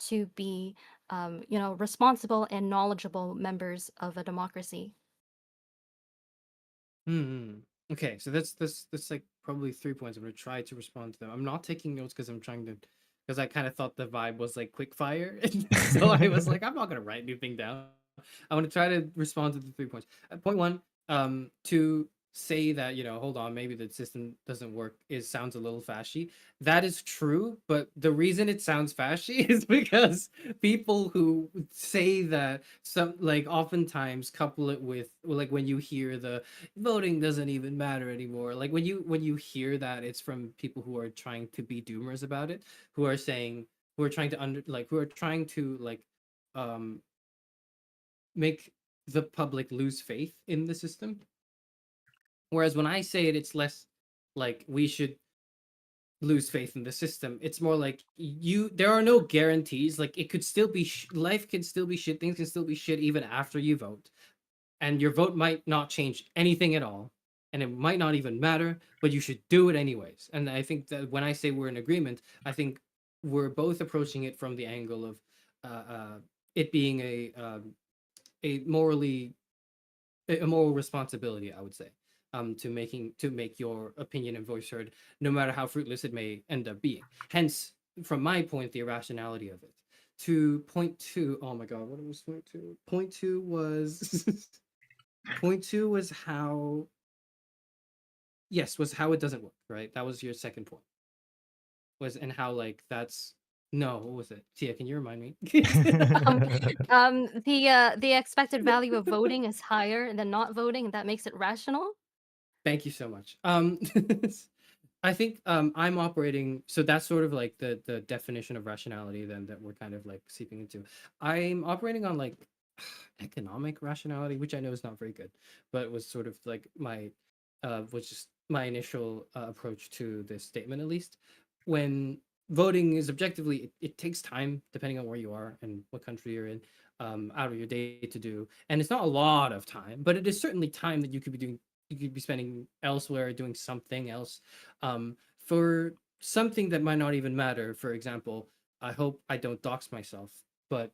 to be responsible and knowledgeable members of a democracy. Hmm. Okay, so that's like probably 3 points. I'm gonna try to respond to them. I'm not taking notes because I kind of thought the vibe was like quick fire, so I was like, I'm not gonna write anything down. I want to try to respond to the 3 points. Point one, to say that, hold on, maybe the system doesn't work sounds a little fashy. That is true, but the reason it sounds fashy is because people who say that, some like oftentimes couple it with, like, when you hear the voting doesn't even matter anymore. Like, when you hear that, it's from people who are trying to be doomers about it, who are saying, who are trying to who are trying to um make the public lose faith in the system. Whereas when I say it, it's less like we should lose faith in the system. It's more like, there are no guarantees. Like, it could still be life can still be shit. Things can still be shit even after you vote, and your vote might not change anything at all, and it might not even matter, but you should do it anyways. And I think that when I say we're in agreement, I think we're both approaching it from the angle of it being a morally a moral responsibility, I would say, to make your opinion and voice heard, no matter how fruitless it may end up being. Hence, from my point, the irrationality of it. To point two, oh my god, what was point two? Point two was Point two was how. Yes, was how it doesn't work. Right. That was your second point. Was and how like that's no. What was it? Tia, can you remind me? The expected value of voting is higher than not voting, and that makes it rational. Thank you so much. I think I'm operating, so that's sort of like the definition of rationality then that we're kind of like seeping into. I'm operating on like economic rationality, which I know is not very good, but it was sort of like my was just my initial approach to this statement, at least. When voting is objectively, it takes time depending on where you are and what country you're in, out of your day to do, and it's not a lot of time, but it is certainly time that you could be doing, you could be spending elsewhere doing something else, for something that might not even matter. For example, I hope I don't dox myself, but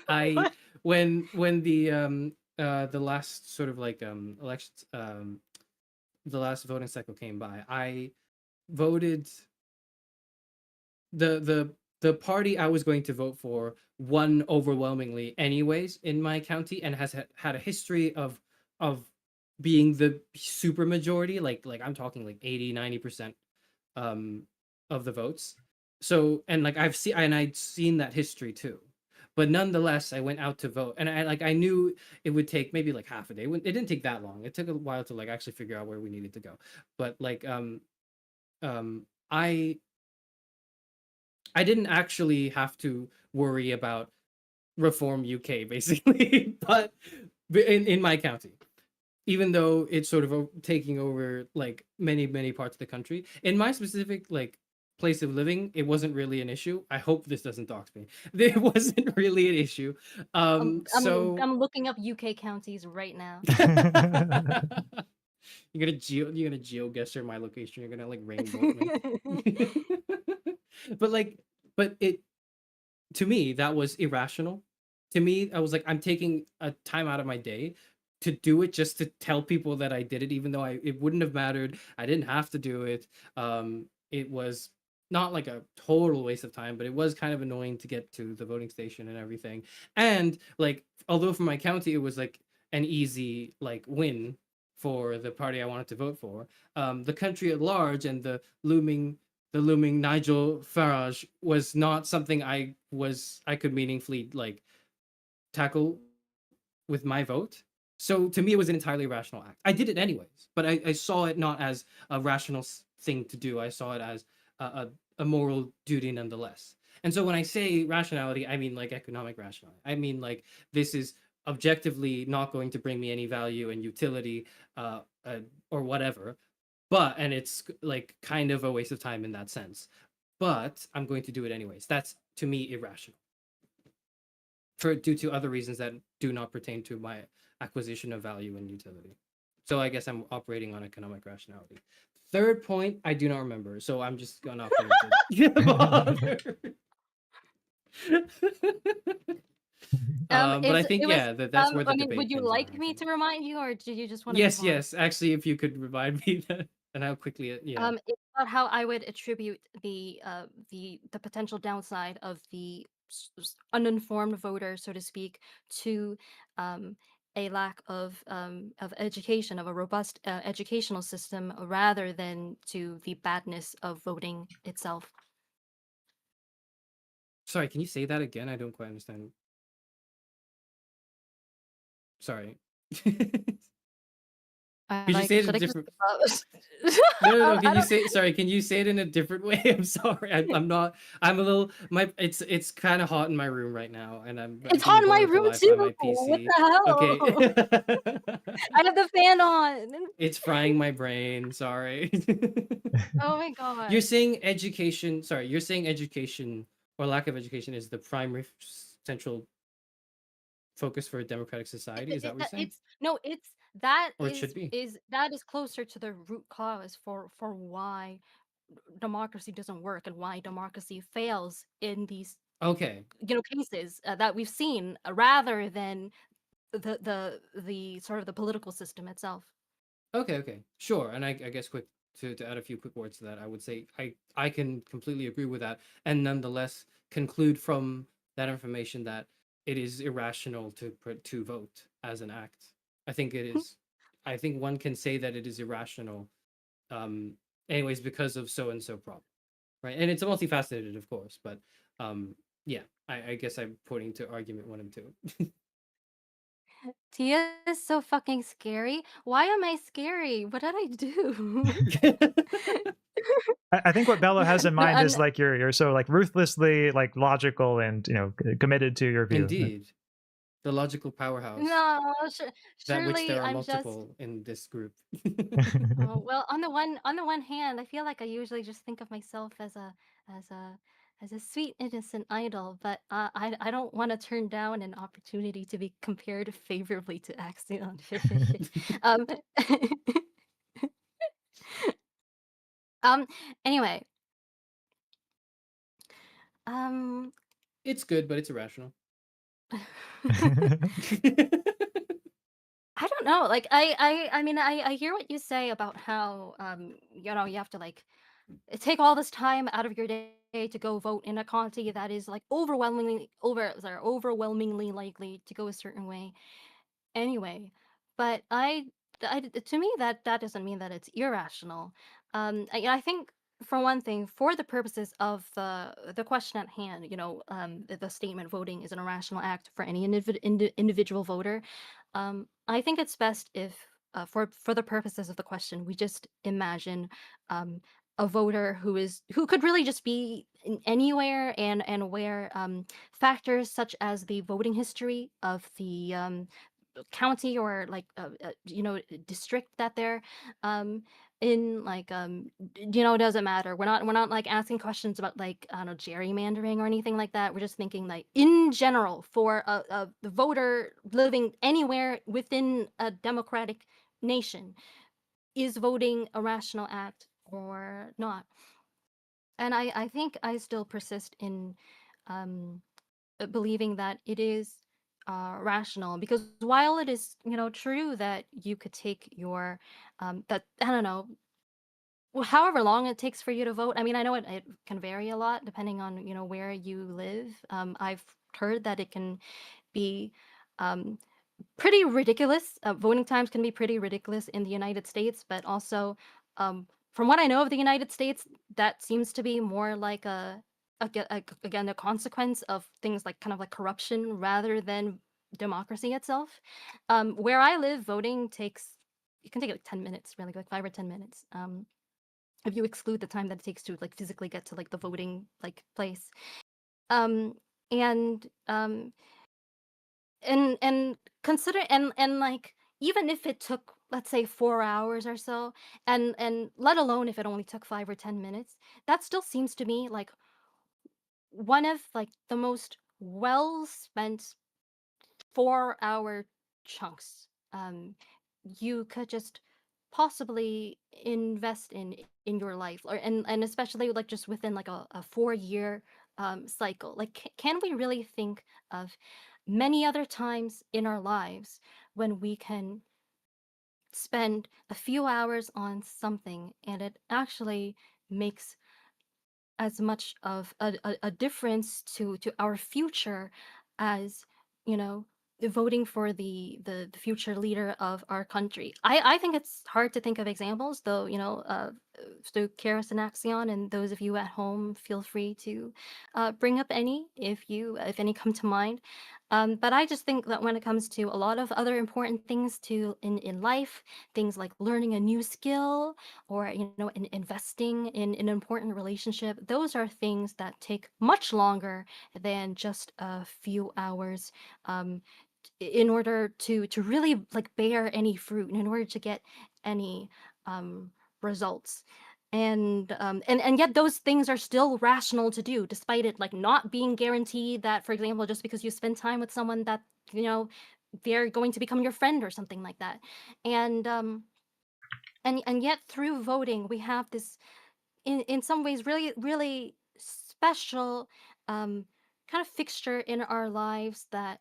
I What? when the last sort of like elections, the last voting cycle came by, I voted the party I was going to vote for won overwhelmingly anyways in my county, and has had a history of being the super majority, like I'm talking like 80-90% um of the votes. So, and like I'd seen that history too. But nonetheless, I went out to vote, and I knew it would take maybe like half a day. It didn't take that long. It took a while to like actually figure out where we needed to go. But like um I I didn't actually have to worry about reform UK basically, but in my county, even though it's sort of taking over like many parts of the country. In my specific like place of living, it wasn't really an issue. I hope this doesn't dox me. It wasn't really an issue. So I'm looking up UK counties right now. you're gonna geo guess my location. You're gonna like rainbow me. But like, but it to me that was irrational. To me, I was like, I'm taking a time out of my day to do it just to tell people that I did it, even though it wouldn't have mattered. I didn't have to do it. It was not like a total waste of time, but it was kind of annoying to get to the voting station and everything. And like, although for my county it was like an easy like win for the party I wanted to vote for, the country at large and the looming Nigel Farage was not something I could meaningfully like tackle with my vote. So to me, it was an entirely rational act. I did it anyways, but I saw it not as a rational thing to do. I saw it as a moral duty nonetheless. And so when I say rationality, I mean like economic rationality. I mean like this is objectively not going to bring me any value and utility, or whatever. And it's like kind of a waste of time in that sense. But I'm going to do it anyways. That's to me irrational, for due to other reasons that do not pertain to my acquisition of value and utility. So I guess I'm operating on economic rationality. Third point, I do not remember, so I'm just gonna but I think It was. yeah, that's where the I mean, would debate you pins out. like I me think. to remind you, or do you just want to move Yes, on? yes. Actually, if you could remind me that and how quickly it, yeah. It's about how I would attribute the potential downside of the uninformed voter, so to speak, to um, a lack of education, of a robust educational system, rather than to the badness of voting itself. Sorry, can you say that again? I don't quite understand. Sorry. Could you say it in Should a I just different? give up? No, no, no. I Can you don't. say? Sorry. Can you say it in a different way? I'm sorry. I'm not. I'm a little. It's kind of hot in my room right now, and I'm It's being hot in my bothered to room life by my too. What PC. the hell? Okay. I have the fan on. It's frying my brain. Sorry. Oh my You're god. saying education. Sorry. You're saying education or lack of education is the primary central focus for a democratic society. Is that what you're saying? It's no, it's that Or it should be. is that is closer to the root cause for why democracy doesn't work and why democracy fails in these Okay. cases that we've seen, rather than the sort of the political system itself. Okay, sure. And I guess quick to add a few quick words to that, I would say I can completely agree with that, and nonetheless conclude from that information that it is irrational to vote as an act. I think it is. I think one can say that it is irrational. Anyways, because of so and so problem, right? And it's multifaceted, of course, but yeah, I guess I'm putting to argument 1 and 2. Tia is so fucking scary. Why am I scary? What did I do? I think what Bello has in No, mind is like you're so like ruthlessly like logical and committed to your view. Indeed, the logical powerhouse, no, that which surely there are I'm just. multiple in this group. Oh, well, on the one hand, I feel like I usually just think of myself as a as a sweet innocent idol, but I don't want to turn down an opportunity to be compared favorably to Axaeon. um, um. Anyway, um. It's good, but it's irrational. I don't know. Like I mean I hear what you say about how you have to like take all this time out of your day to go vote in a county that is like overwhelmingly likely to go a certain way anyway. But to me that doesn't mean that it's irrational. I think for one thing, for the purposes of the question at hand, the statement voting is an irrational act for any individual voter. I think it's best if, for the purposes of the question, we just imagine um, a voter who could really just be anywhere and where factors such as the voting history of the county or like district that they're um in like it doesn't matter. We're not like asking questions about like I don't know gerrymandering or anything like that. We're just thinking like in general for the voter living anywhere within a democratic nation, is voting a rational act or not? And I think I still persist in um believing that it is rational, because while it is true that you could take your that I don't know however long it takes for you to vote. I mean, I know it can vary a lot depending on where you live. I've heard that it can be um, pretty ridiculous. Voting times can be pretty ridiculous in the United States, but also, from what I know of the United States, that seems to be more like again a consequence of things like kind of like corruption rather than democracy itself. Where I live, voting takes it can take like 10 minutes, really, like 5 or 10 minutes. If you exclude the time that it takes to like physically get to like the voting like place. Um, and and consider and like even if it took, let's say, 4 hours or so, and let alone if it only took 5 or 10 minutes, that still seems to me like one of like the most well spent 4-hour chunks you could just possibly invest in your life, or and especially like just within like a 4-year cycle. Like can we really think of many other times in our lives when we can spend a few hours on something and it actually makes as much of a difference to our future as you know voting for the future leader of our country? I think it's hard to think of examples, though. So Charis and Axaeon and those of you at home, feel free to bring up any if any come to mind. But I just think that when it comes to a lot of other important things to in life, things like learning a new skill, or investing in an important relationship, those are things that take much longer than just a few hours, um, in order to really like bear any fruit, and in order to get any results. And yet those things are still rational to do, despite it like not being guaranteed that, for example, just because you spend time with someone that you know they're going to become your friend or something like that. And um and and yet through voting we have this, in some ways, really really special kind of fixture in our lives that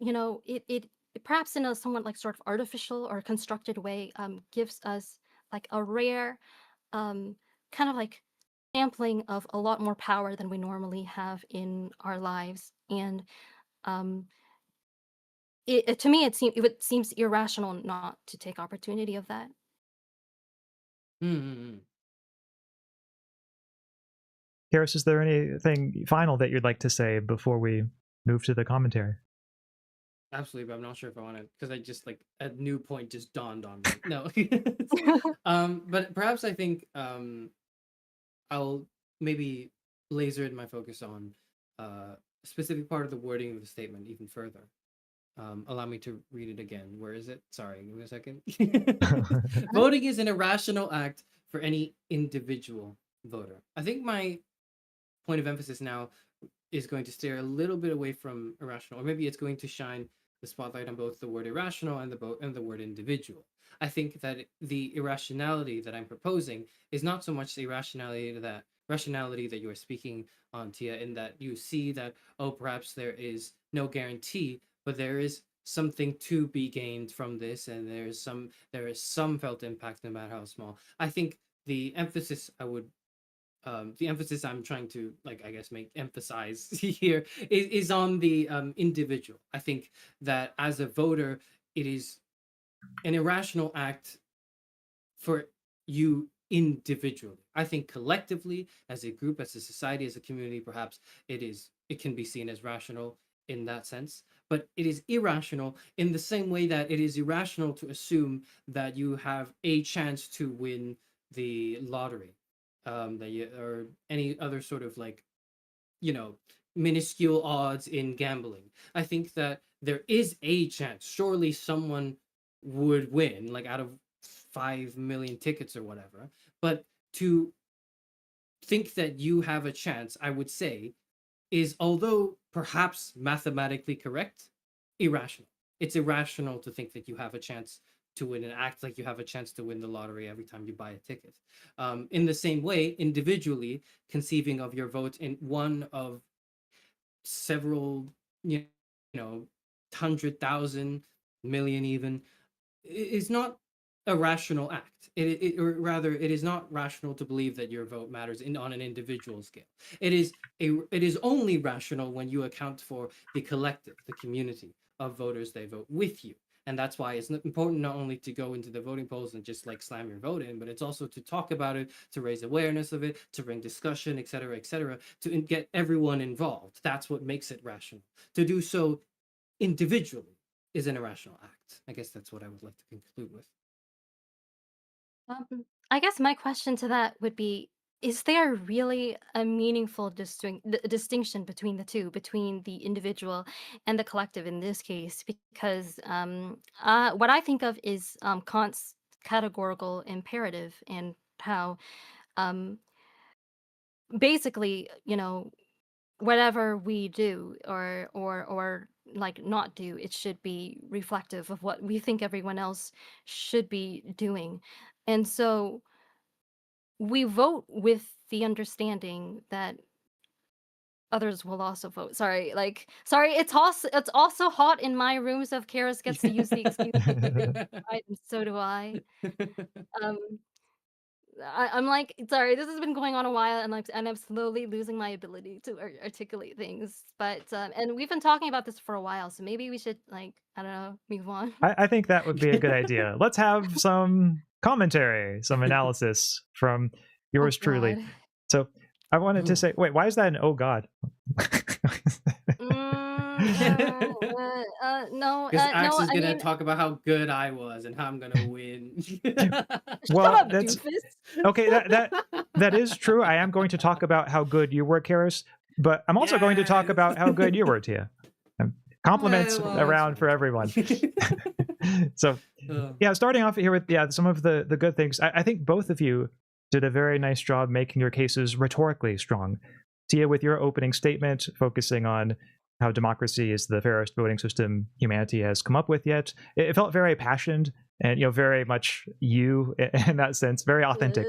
it perhaps in a somewhat like sort of artificial or constructed way gives us like a rare um kind of like sampling of a lot more power than we normally have in our lives. And um to me it seems irrational not to take opportunity of that. Mm-hmm. Charis, is there anything final that you'd like to say before we move to the commentary? Absolutely, but I'm not sure if I want to, because I just like a new point just dawned on me. No, but perhaps I think I'll maybe laser my focus on a specific part of the wording of the statement even further. Allow me to read it again. Where is it? Sorry, give me a second. Voting is an irrational act for any individual voter. I think my point of emphasis now is going to steer a little bit away from irrational, or maybe it's going to shine the spotlight on both the word irrational and the word individual. I think that the irrationality that I'm proposing is not so much the rationality that you are speaking on, Tia, in that you see that, oh, perhaps there is no guarantee, but there is something to be gained from this, and there is some felt impact, no matter how small. I think the emphasis I'm trying to, like, I guess, emphasize here is on the individual. I think that as a voter, it is an irrational act for you individually. I think collectively, as a group, as a society, as a community, perhaps it can be seen as rational in that sense, but it is irrational in the same way that it is irrational to assume that you have a chance to win the lottery, or any other sort of, like, minuscule odds in gambling. I think that there is a chance. Surely someone would win, like, out of 5 million tickets or whatever. But to think that you have a chance, I would say, is, although perhaps mathematically correct, irrational. It's irrational to think that you have a chance to win and act like you have a chance to win the lottery every time you buy a ticket. In the same way, individually conceiving of your vote in one of several, 100,000 million even, is not a rational act. Or rather, it is not rational to believe that your vote matters on an individual scale. It is only rational when you account for the collective, the community of voters they vote with you. And that's why it's important not only to go into the voting polls and just, like, slam your vote in, but it's also to talk about it, to raise awareness of it, to bring discussion, etc., to get everyone involved. That's what makes it rational. To do so individually is an irrational act. I guess that's what I would like to conclude with. I guess my question to that would be, is there really a meaningful distinction between the two, between the individual and the collective in this case? Because what I think of is Kant's categorical imperative, and how um, basically, whatever we do or like not do, it should be reflective of what we think everyone else should be doing. And so we vote with the understanding that others will also vote. Sorry, it's also hot in my room, so if Karis gets to use the excuse, right, and so do I. Um, I'm like, sorry, this has been going on a while, and I'm slowly losing my ability to articulate things. But and we've been talking about this for a while, so maybe we should, like, I don't know, move on. I think that would be a good idea. Let's have some commentary, some analysis from yours truly. God. So I wanted to say, wait, why is that an oh god? No, Because Axe is I gonna mean, talk about how good I was and how I'm gonna win. Well, shut up, that's doofus. okay. That is true. I am going to talk about how good you were, Karis, but I'm also going to talk about how good you were, Tia. Compliments around for everyone. So, yeah, starting off here with some of the good things. I think both of you did a very nice job making your cases rhetorically strong. Tia, with your opening statement, focusing on how democracy is the fairest voting system humanity has come up with yet. It felt very passionate and very much you in that sense, very authentic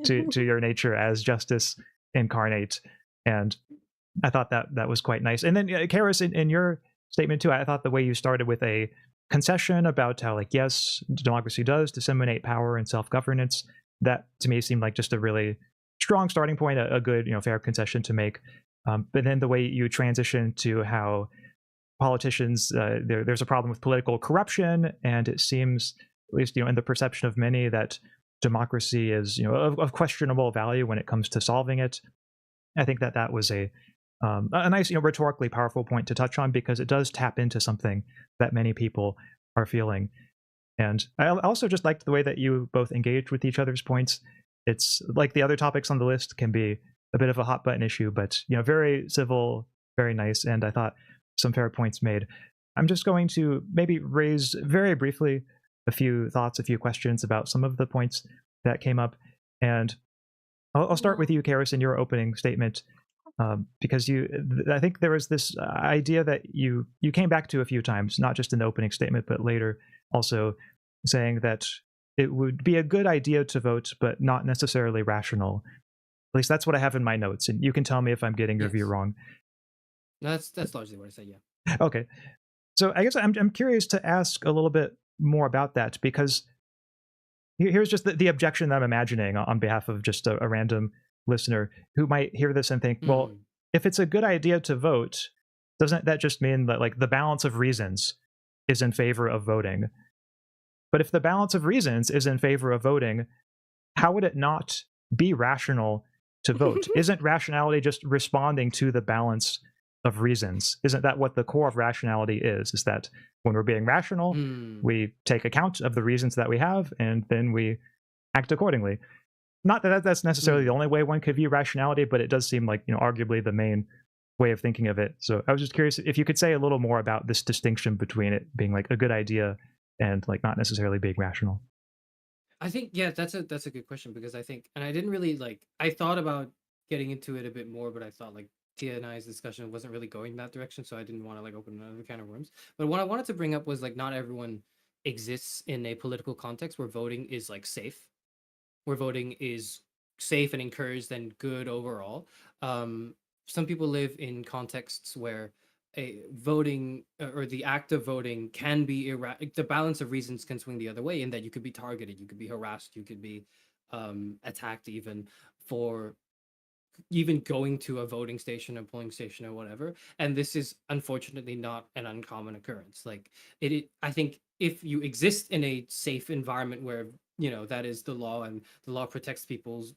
to your nature as justice incarnate. And I thought that was quite nice. And then Karis, in your statement too, I thought the way you started with a concession about how, like, yes, democracy does disseminate power and self-governance, that to me seemed like just a really strong starting point, a good fair concession to make. But then the way you transition to how politicians, there's a problem with political corruption, and it seems, at least in the perception of many, that democracy is of questionable value when it comes to solving it. I think that was a nice rhetorically powerful point to touch on, because it does tap into something that many people are feeling. And I also just liked the way that you both engaged with each other's points. It's like the other topics on the list can be a bit of a hot button issue, but very civil, very nice, and I thought some fair points made. I'm just going to maybe raise very briefly a few thoughts, a few questions about some of the points that came up, and I'll start with you, Charis, in your opening statement, because I think there was this idea that you came back to a few times, not just in the opening statement, but later also, saying that it would be a good idea to vote, but not necessarily rational. At least that's what I have in my notes, and you can tell me if I'm getting your view wrong. No, that's largely what I said, yeah. Okay. So I guess I'm curious to ask a little bit more about that, because here's just the objection that I'm imagining on behalf of just a random listener who might hear this and think, well, if it's a good idea to vote, doesn't that just mean that like the balance of reasons is in favor of voting? But if the balance of reasons is in favor of voting, how would it not be rational to vote? Isn't rationality just responding to the balance of reasons? Isn't that what the core of rationality is that when we're being rational, we take account of the reasons that we have, and then we act accordingly? Not that that's necessarily the only way one could view rationality, but it does seem like arguably the main way of thinking of it. So I was just curious if you could say a little more about this distinction between it being like a good idea and like not necessarily being rational. I think, yeah, that's a good question, because I think, and I didn't really I thought about getting into it a bit more, but I thought like Tia and I's discussion wasn't really going that direction, so I didn't want to open another can of worms. But what I wanted to bring up was not everyone exists in a political context where voting is safe, where voting is safe and encouraged and good overall. Some people live in contexts where a voting or the act of voting can be the balance of reasons can swing the other way, in that you could be targeted, you could be harassed, you could be attacked even for even going to a voting station, a polling station, or whatever. And this is unfortunately not an uncommon occurrence. I think if you exist in a safe environment where that is the law, and the law protects people's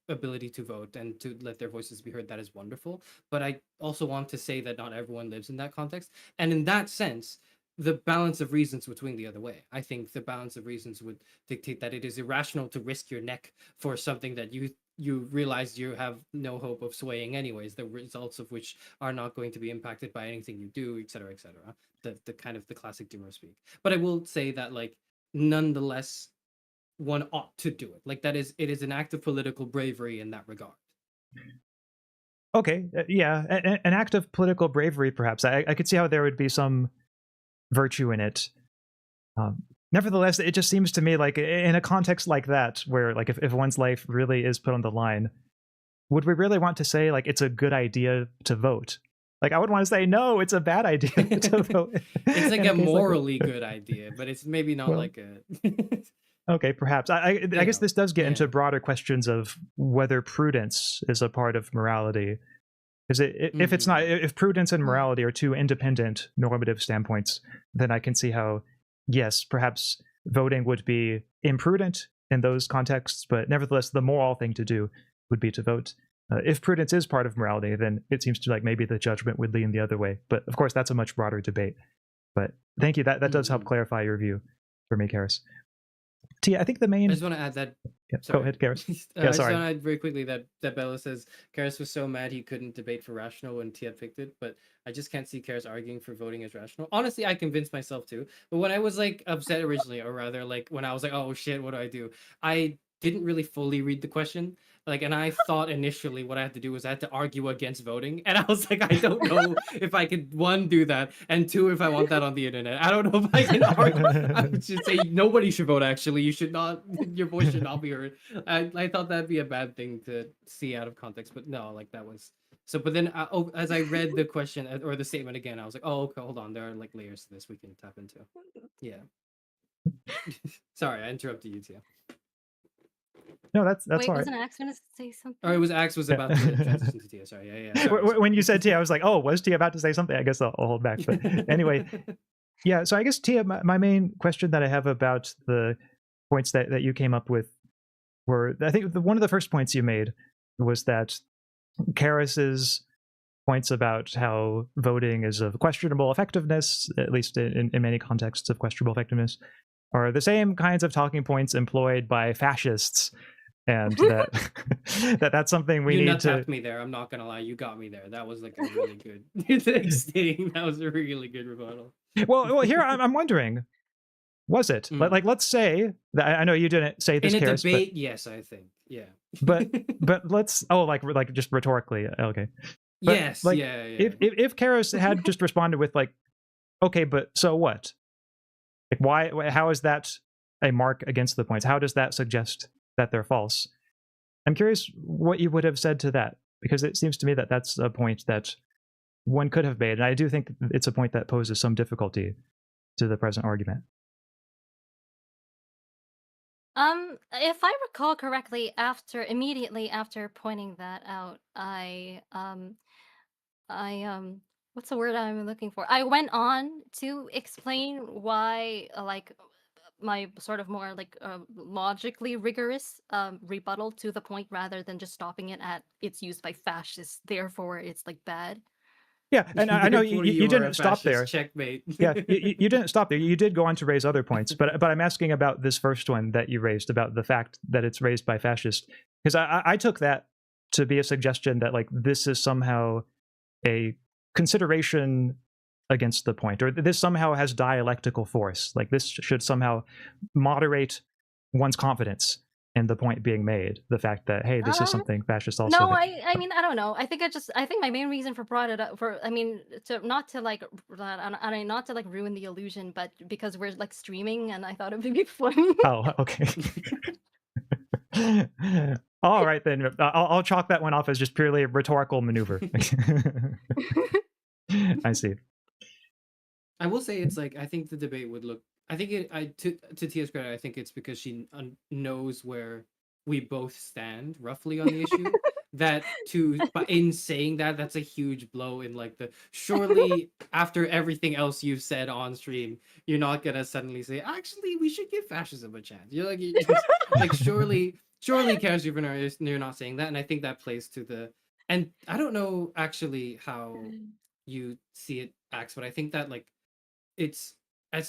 ability to vote and to let their voices be heard, that is wonderful. But I also want to say that not everyone lives in that context, and in that sense, the balance of reasons would swing the other way. I think the balance of reasons would dictate that it is irrational to risk your neck for something that you realize you have no hope of swaying anyways, the results of which are not going to be impacted by anything you do, etc., etc. The kind of the classic doomer speak. But I will say that nonetheless, one ought to do it. It is an act of political bravery in that regard. Okay, yeah, an act of political bravery, perhaps. I could see how there would be some virtue in it. Nevertheless, it just seems to me like in a context like that, where if one's life really is put on the line, would we really want to say it's a good idea to vote? I would want to say, no, it's a bad idea to vote. It's a morally good idea, but it's maybe not a... Okay, perhaps. I guess this does get into broader questions of whether prudence is a part of morality. Because if it's not, if prudence and morality are two independent normative standpoints, then I can see how, yes, perhaps voting would be imprudent in those contexts, but nevertheless, the moral thing to do would be to vote. If prudence is part of morality, then it seems to maybe the judgment would lean the other way. But of course, that's a much broader debate. But thank you. That does help clarify your view for me, Charis. Tia, I think the main... I just want to add that... Yeah, go ahead, Charis. I just want to add very quickly that Bella says Charis was so mad he couldn't debate for rational when Tia picked it, but I just can't see Charis arguing for voting as rational. Honestly, I convinced myself too. But when I was upset originally, or rather when I was oh shit, what do I do? I didn't really fully read the question. And I thought initially what I had to do was I had to argue against voting. And I was I don't know if I could, one, do that, and two, if I want that on the internet. I don't know if I can argue. I should say nobody should vote, actually. You should not, your voice should not be heard. I thought that'd be a bad thing to see out of context, but no, that was... So, but then as I read the question or the statement again, I was oh, okay, hold on. There are layers to this we can tap into. Yeah. Sorry, I interrupted you, Tia. No, that's Wait, all right. wasn't Axe gonna say something? Or it was Axe was about to transition to Tia. Sorry, yeah. Sorry. When you said Tia, I was like, oh, was Tia about to say something? I guess I'll hold back. But anyway, yeah. So I guess Tia, my main question that I have about the points that you came up with were, I think one of the first points you made was that Charis's points about how voting is of questionable effectiveness, at least in many contexts of questionable effectiveness, are the same kinds of talking points employed by fascists, and that's something we need to. You nut-tapped me there. I'm not gonna lie, you got me there. That was like a really good thing. That was a really good rebuttal. Well, here I'm wondering, was it like let's say that I know you didn't say this in a Charis, debate? Yes, I think but let's like just rhetorically, okay. But, yes, like, yeah. If Charis had just responded with like, okay, but so what? Like, why? How is that a mark against the points? How does that suggest that they're false? I'm curious what you would have said to that, because it seems to me that that's a point that one could have made, and I do think it's a point that poses some difficulty to the present argument. If I recall correctly, immediately after pointing that out, I what's the word I'm looking for? I went on to explain why, like, my sort of more like logically rigorous rebuttal to the point, rather than just stopping it at it's used by fascists, therefore it's like bad. Yeah, and I know you didn't stop there. Checkmate. Yeah, you didn't stop there. You did go on to raise other points, but I'm asking about this first one that you raised, about the fact that it's raised by fascists, because I took that to be a suggestion that like this is somehow a consideration against the point, or this somehow has dialectical force. Like this should somehow moderate one's confidence in the point being made. The fact that, hey, this is something fascists also. No, I mean, I don't know. I think my main reason for brought it up not to like ruin the illusion, but because we're like streaming and I thought it would be funny. Oh, okay. All right, then I'll chalk that one off as just purely a rhetorical maneuver. I see. I will say it's like, I think the debate would look, I think to Tia's credit, I think it's because she knows where we both stand roughly on the issue. But in saying that, that's a huge blow in like surely after everything else you've said on stream, you're not gonna suddenly say, actually, we should give fascism a chance. You're like, like surely Charis Axaeon, you're not saying that, and I think that plays to and I don't know actually how you see it, Axe, but I think that like it's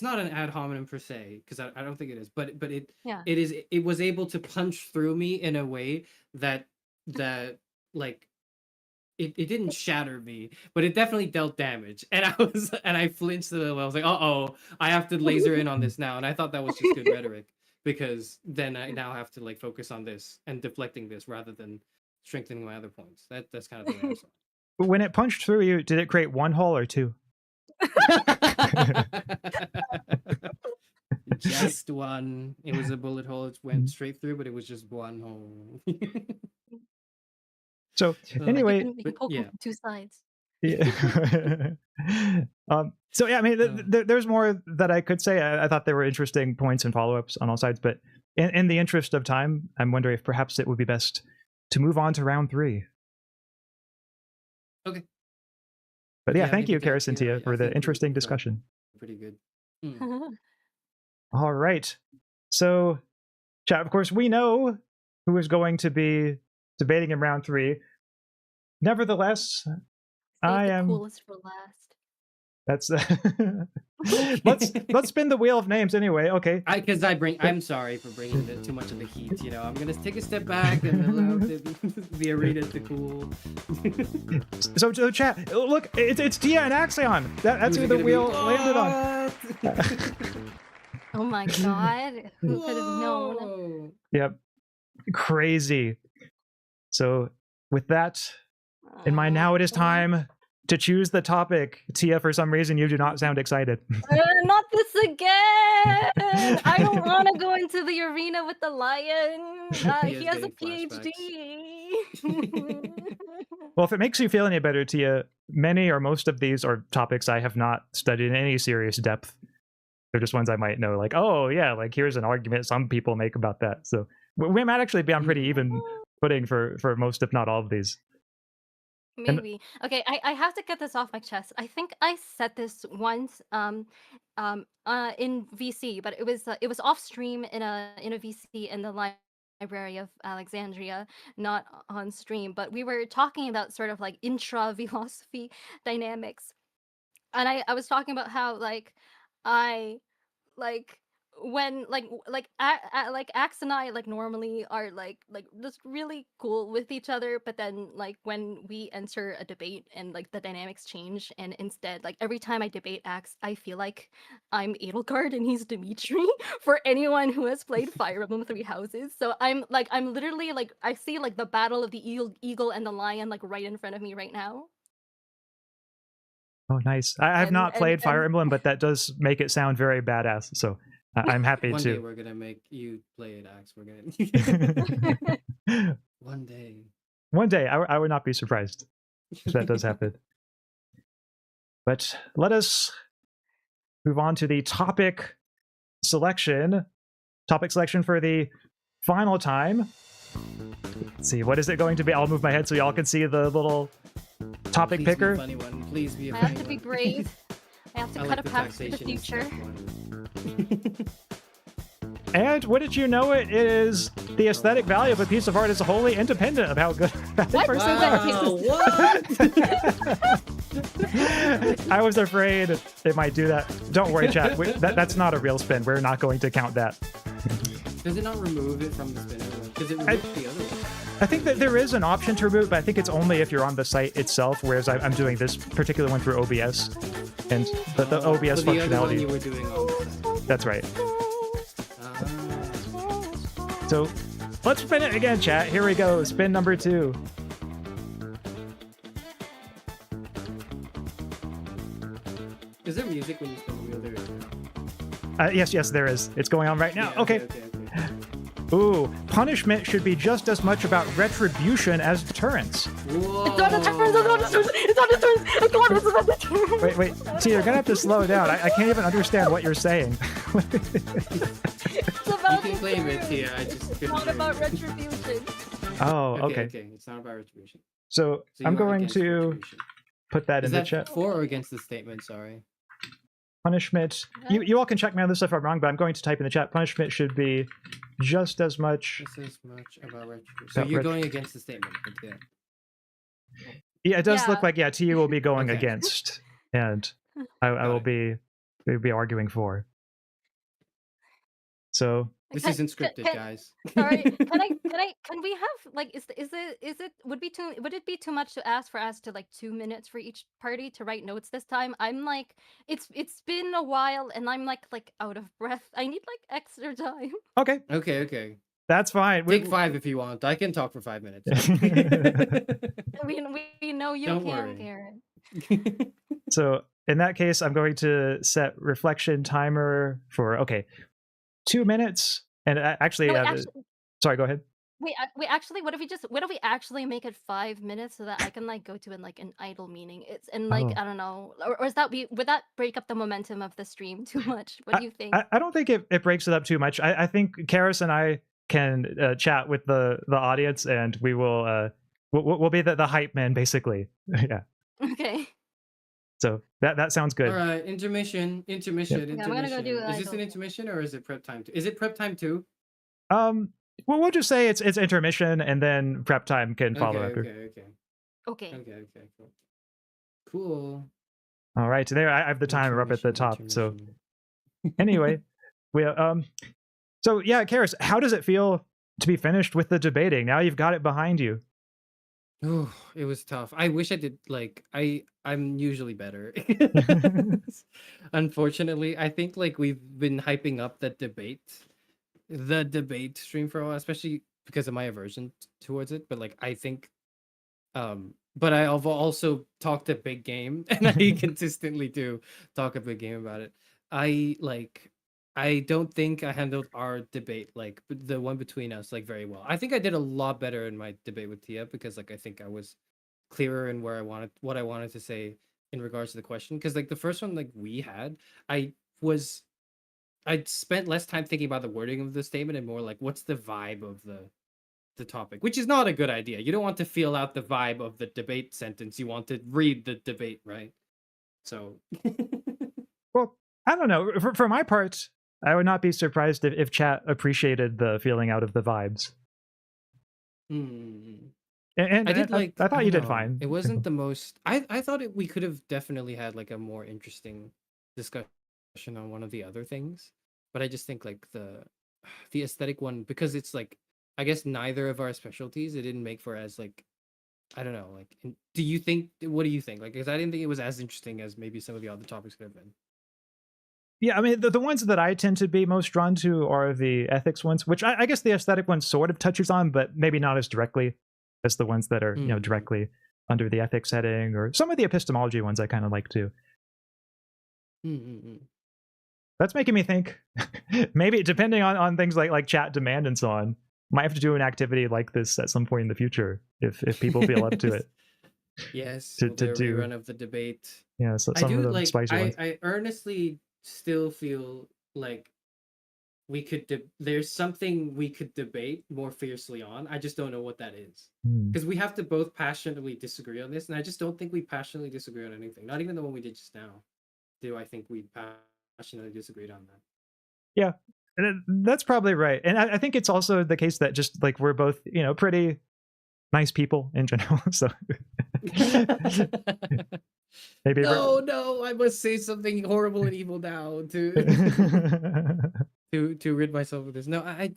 not an ad hominem per se, because I don't think it is, but it was able to punch through me in a way that like it didn't shatter me, but it definitely dealt damage, and I flinched a little. I was like, uh-oh, I have to laser in on this now, and I thought that was just good rhetoric, because then I now have to like focus on this and deflecting this rather than strengthening my other points. That's kind of the way I saw it. When it punched through you, did it create one hole or two? Just one. It was a bullet hole. It went straight through, but it was just one hole. So anyway, you can poke from two sides. Yeah. So yeah, I mean, there's more that I could say. I thought there were interesting points and follow-ups on all sides, but in the interest of time, I'm wondering if perhaps it would be best to move on to round 3. Okay. But yeah, thank you, Charis and Tia, for the interesting discussion. Pretty good. All right. So, chat, of course, we know who is going to be debating in round 3. Nevertheless, I am coolest for last. That's let's spin the wheel of names anyway. Okay. I'm sorry for bringing too much of the heat. You know, I'm gonna take a step back and allow the arena to cool. So chat, look, it's Tia and Axaeon. That's who the wheel landed on. Oh my god! Who could have known? Yep, crazy. So with that in mind, now it is time to choose the topic. Tia, for some reason, you do not sound excited. Not this again! I don't want to go into the arena with the lion. He has a PhD. Well, if it makes you feel any better, Tia, many or most of these are topics I have not studied in any serious depth. They're just ones I might know, like, oh yeah, like here's an argument some people make about that. So We might actually be on pretty even footing for most, if not all, of these. Maybe. Okay, I have to get this off my chest. I think I said this once in VC, but it was off stream in a VC in the library of Alexandria, not on stream. But we were talking about sort of like intra philosophy dynamics, and I was talking about how I like when like Axe and I like normally are like just really cool with each other, but then like when we enter a debate and like the dynamics change, and instead like every time I debate Axe, I feel like I'm Edelgard and he's Dimitri for anyone who has played Fire Emblem Three Houses. So I'm literally like I see like the battle of the eagle and the lion like right in front of me right now. Oh, nice. I have not played Fire and Emblem, but that does make it sound very badass. So I'm happy One day to. we're gonna make you play it, Axe. We're gonna one day. One day, I would not be surprised if that does happen. But let us move on to the topic selection. Topic selection for the final time. Let's see, what is it going to be? I'll move my head so y'all can see the little topic Please picker. Be a funny one. Please be a I funny have to be one. brave. I have to I cut like a pact for the taxation in future. step one. And wouldn't you know it, it is the aesthetic value of a piece of art is wholly independent of how good that What? person Wow, is. I was afraid it might do that. Don't worry, chat. That's not a real spin. We're not going to count that. Does it not remove it from the spinner? Because it removes the other one. I think that there is an option to remove, but I think it's only if you're on the site itself, whereas I'm doing this particular one through OBS. And the OBS so the other one functionality. you were doing on the site. That's right. So let's spin it again, chat. Here we go. Spin number 2. Is there music when you spin the wheel there? Yes, there is. It's going on right now. Yeah, okay. Ooh, punishment should be just as much about retribution as deterrence. Whoa. it's not a turn. It's not a turn. God, it's not a turn. Wait, Tia, you're gonna have to slow down. I can't even understand what you're saying. It's about You can claim it, Tia. I just It's couldn't not hear about you. retribution. Oh, okay. Okay, it's not about retribution. So So I'm you are going against to retribution. put that Is in the that chat. for or against the statement? Sorry. Punishment. You all can check me on this if I'm wrong, but I'm going to type in the chat. Punishment should be just as much. This is much about retribution. So About you're going against the statement. Yeah. Yeah, it does look Yeah. like Tia will be going Okay. against, and I will it. be arguing for. So This Can- isn't scripted, can- guys. Sorry, can we have like is it would it be too much to ask for us to like 2 minutes for each party to write notes this time? I'm like it's been a while and I'm like out of breath. I need like extra time. okay, Okay. that's fine. Take 5 if you want. I can talk for 5 minutes. We know you Don't can, worry. Karen. So in that case, I'm going to set reflection timer for 2 minutes. And actually, No, wait, sorry, go ahead. we actually what if we actually make it 5 minutes so that I can like go to an idle meeting? It's and like Oh. I don't know, or is that would that break up the momentum of the stream too much? What do you think? I don't think it breaks it up too much. I think Charis and I can chat with the audience, and we will we'll be the hype man basically. Yeah. Okay. So that sounds good. All right, intermission. Yeah, I'm gonna go do Is this an idle. intermission or is it prep time? Is it prep time too? Well, we'll just say it's intermission, and then prep time can follow after. Okay. Cool. All right, there I have the timer up at the top. So anyway, we so yeah, Charis, how does it feel to be finished with the debating? Now you've got it behind you. Oh, it was tough. I wish I did I'm usually better. Unfortunately, I think we've been hyping up the debate stream for a while, especially because of my aversion towards it. But I think but I've also talked a big game, and I consistently do talk a big game about it. I don't think I handled our debate, the one between us, very well. I think I did a lot better in my debate with Tia because, I think I was clearer in what I wanted to say in regards to the question. Because, the first one, we had, I I spent less time thinking about the wording of the statement and more like what's the vibe of the topic, which is not a good idea. You don't want to feel out the vibe of the debate sentence. You want to read the debate, right? So Well, I don't know. For my part, I would not be surprised if chat appreciated the feeling out of the vibes. And I did like. I thought you don't did know. fine. It wasn't the most. I thought we could have definitely had like a more interesting discussion on one of the other things, but I just think like the aesthetic one, because it's like, I guess neither of our specialties, it didn't make for as like, I don't know, like, do you think? What do you think? Like, because I didn't think it was as interesting as maybe some of the other topics could have been. Yeah, I mean, the ones that I tend to be most drawn to are the ethics ones, which I guess the aesthetic one sort of touches on, but maybe not as directly as the ones that are, you know, directly under the ethics heading, or some of the epistemology ones I kind of like too. That's making me think, maybe depending on things like chat demand and so on, might have to do an activity like this at some point in the future if people feel up to it. Yes, to do a do rerun of the debate. Yeah, so I some do of the like. spicy ones. I earnestly still feel like we could. There's something we could debate more fiercely on. I just don't know what that is, because we have to both passionately disagree on this, and I just don't think we passionately disagree on anything. Not even the one we did just now. Do I think we passionately disagreed on that? Yeah, that's probably right. And I think it's also the case that just like we're both, you know, pretty nice people in general. So maybe no, I must say something horrible and evil now to to rid myself of this. No, I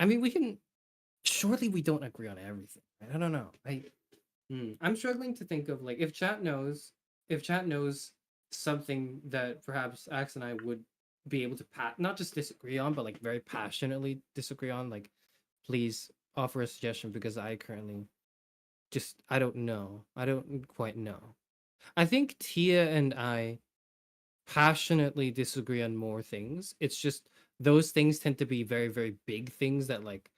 mean, we can. Surely we don't agree on everything. I don't know. I'm struggling to think of like if chat knows something that perhaps Axe and I would be able to not just disagree on, but like very passionately disagree on. Like, please offer a suggestion, because I currently I don't know. I don't quite know. I think Tia and I passionately disagree on more things. It's just those things tend to be very, very big things that like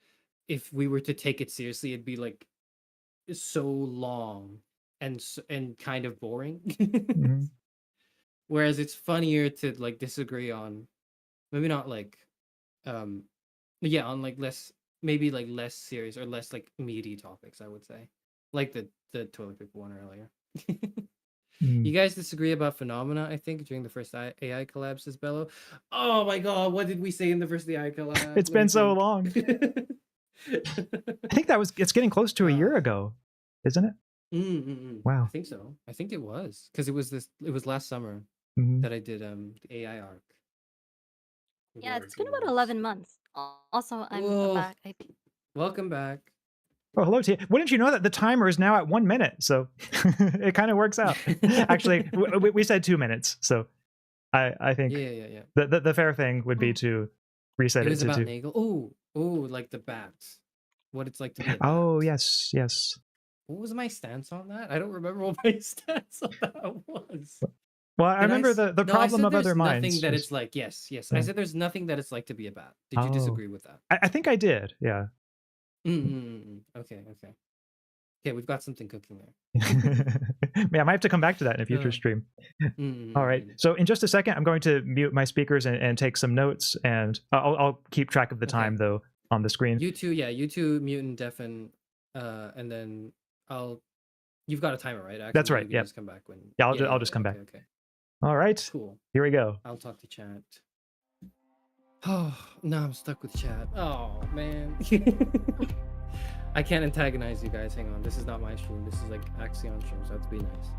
if we were to take it seriously, it'd be like so long and kind of boring. Whereas it's funnier to like disagree on, maybe not like on like less serious or less like meaty topics, I would say, like the toilet paper one earlier. You guys disagree about phenomena, I think, during the first AI collab, says Bello. Oh my god, what did we say in the first AI collab? It's been so long. I think it's getting close to a year ago, isn't it? Wow. I think so. I think it was, because it was last summer that I did the AI arc. Yeah, it's been about 11 months. Also, I'm back. Welcome back. Oh, hello, Tia. Wouldn't you know that the timer is now at 1 minute? So it kind of works out. Actually, we said 2 minutes. So I think the fair thing would be to reset it to about 2. Nagel. Oh, like the bats. What it's like to be a bat. Oh, yes. What was my stance on that? I don't remember what my stance on that was. Well, I remember the problem of other minds. Nothing that it's like, yes. Yeah. I said there's nothing that it's like to be a bat. Did you disagree with that? I think I did, yeah. Okay. Okay, we've got something cooking there. Yeah, I might have to come back to that in a future stream. All right, so in just a second, I'm going to mute my speakers and take some notes, and I'll keep track of the time, though, on the screen. You two, mute and deafen, and then you've got a timer, right? Actually, that's right, yeah. Just come back when... Yeah, I'll just come back. Okay. All right, cool. Here we go. I'll talk to chat. Oh, no, I'm stuck with chat. Oh, man. I can't antagonize you guys. Hang on. This is not my stream. This is like Axaeon stream, so I have to be nice.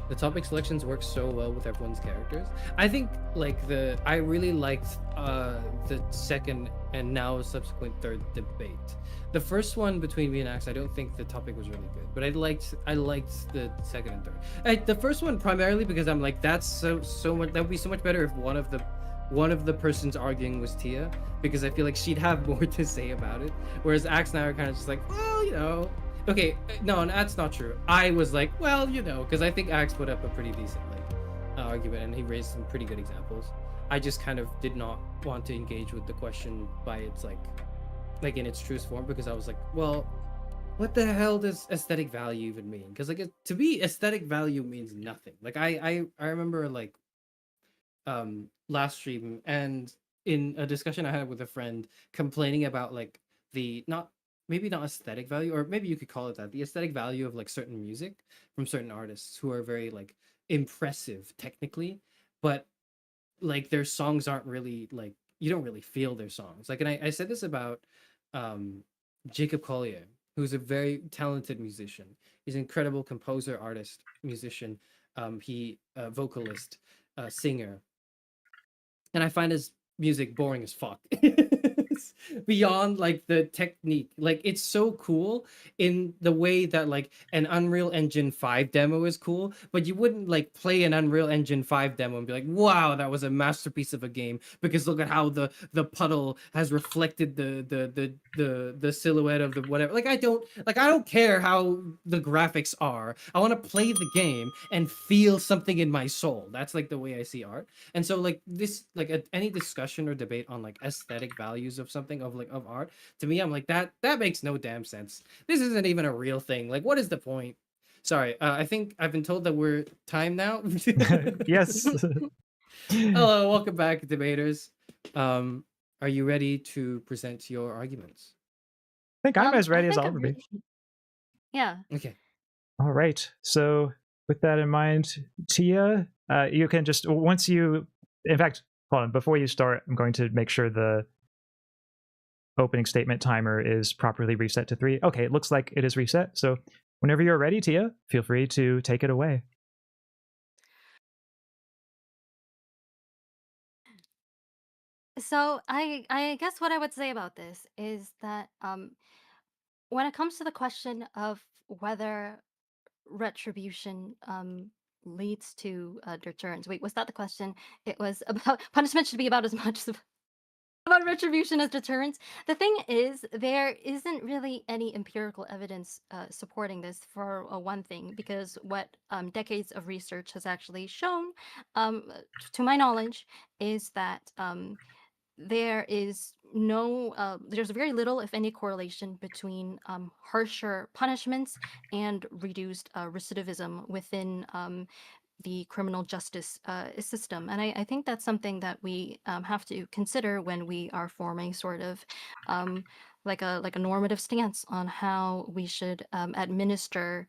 The topic selections work so well with everyone's characters. I think like I really liked the second and now subsequent third debate. The first one between me and Axe, I don't think the topic was really good, but I liked the second and third. The first one primarily because I'm like, that's so much, that would be so much better if one of the persons arguing was Tia, because I feel like she'd have more to say about it. Whereas Axe and I are kind of just like, well, you know. Okay, no, that's not true. I was like, well, you know, because I think Axe put up a pretty decent argument, and he raised some pretty good examples. I just kind of did not want to engage with the question by its like in its truest form, because I was like, well, what the hell does aesthetic value even mean? Because like to me, aesthetic value means nothing. Like I remember like last stream and in a discussion I had with a friend complaining about like the not maybe not aesthetic value, or maybe you could call it that, the aesthetic value of like certain music from certain artists who are very like impressive technically, but like their songs aren't really like, you don't really feel their songs. Like, and I said this about um Jacob Collier, who's a very talented musician. He's an incredible composer, artist, musician. He vocalist, singer, and I find his music boring as fuck. Beyond like the technique, like it's so cool in the way that like an Unreal Engine 5 demo is cool, but you wouldn't like play an Unreal Engine 5 demo and be like, wow, that was a masterpiece of a game, because look at how the puddle has reflected the silhouette of the whatever. Like I don't care how the graphics are. I want to play the game and feel something in my soul. That's like the way I see art. And so like this, like any discussion or debate on like aesthetic values of something, of art, to me, I'm like, that makes no damn sense. This isn't even a real thing. Like, what is the point? Sorry, I think I've been told that we're time now. Yes. Hello, welcome back, debaters. Are you ready to present your arguments? I think I'm as ready as think I'll I'm ever be. ready. Yeah. Okay. All right. So with that in mind, Tia, you can just, once you, in fact, hold on, before you start, I'm going to make sure the opening statement timer is properly reset to 3. Okay, it looks like it is reset. So whenever you're ready, Tia, feel free to take it away. So I guess what I would say about this is that when it comes to the question of whether retribution leads to deterrence. Wait, was that the question? It was about punishment should be about as much about retribution as deterrence. The thing is, there isn't really any empirical evidence supporting this, for one thing, because what decades of research has actually shown, to my knowledge, is that there is there's very little, if any, correlation between harsher punishments and reduced recidivism within the criminal justice system. And I think that's something that we have to consider when we are forming sort of like a normative stance on how we should administer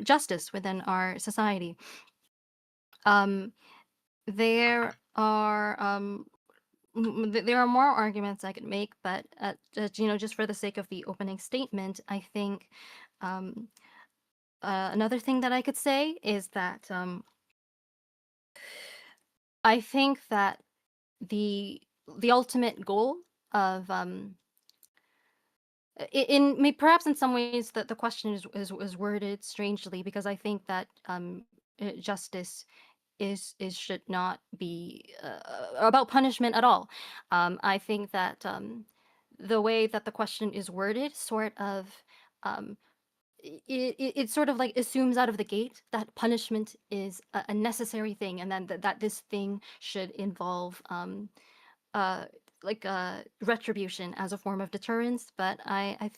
justice within our society. There are there are more arguments I could make, but just for the sake of the opening statement, I think another thing that I could say is that I think that the ultimate goal of perhaps in some ways that the question is worded strangely, because I think that justice should not be about punishment at all. I think that the way that the question is worded sort of it sort of like assumes out of the gate that punishment is a necessary thing, and then that this thing should involve uh retribution as a form of deterrence. But I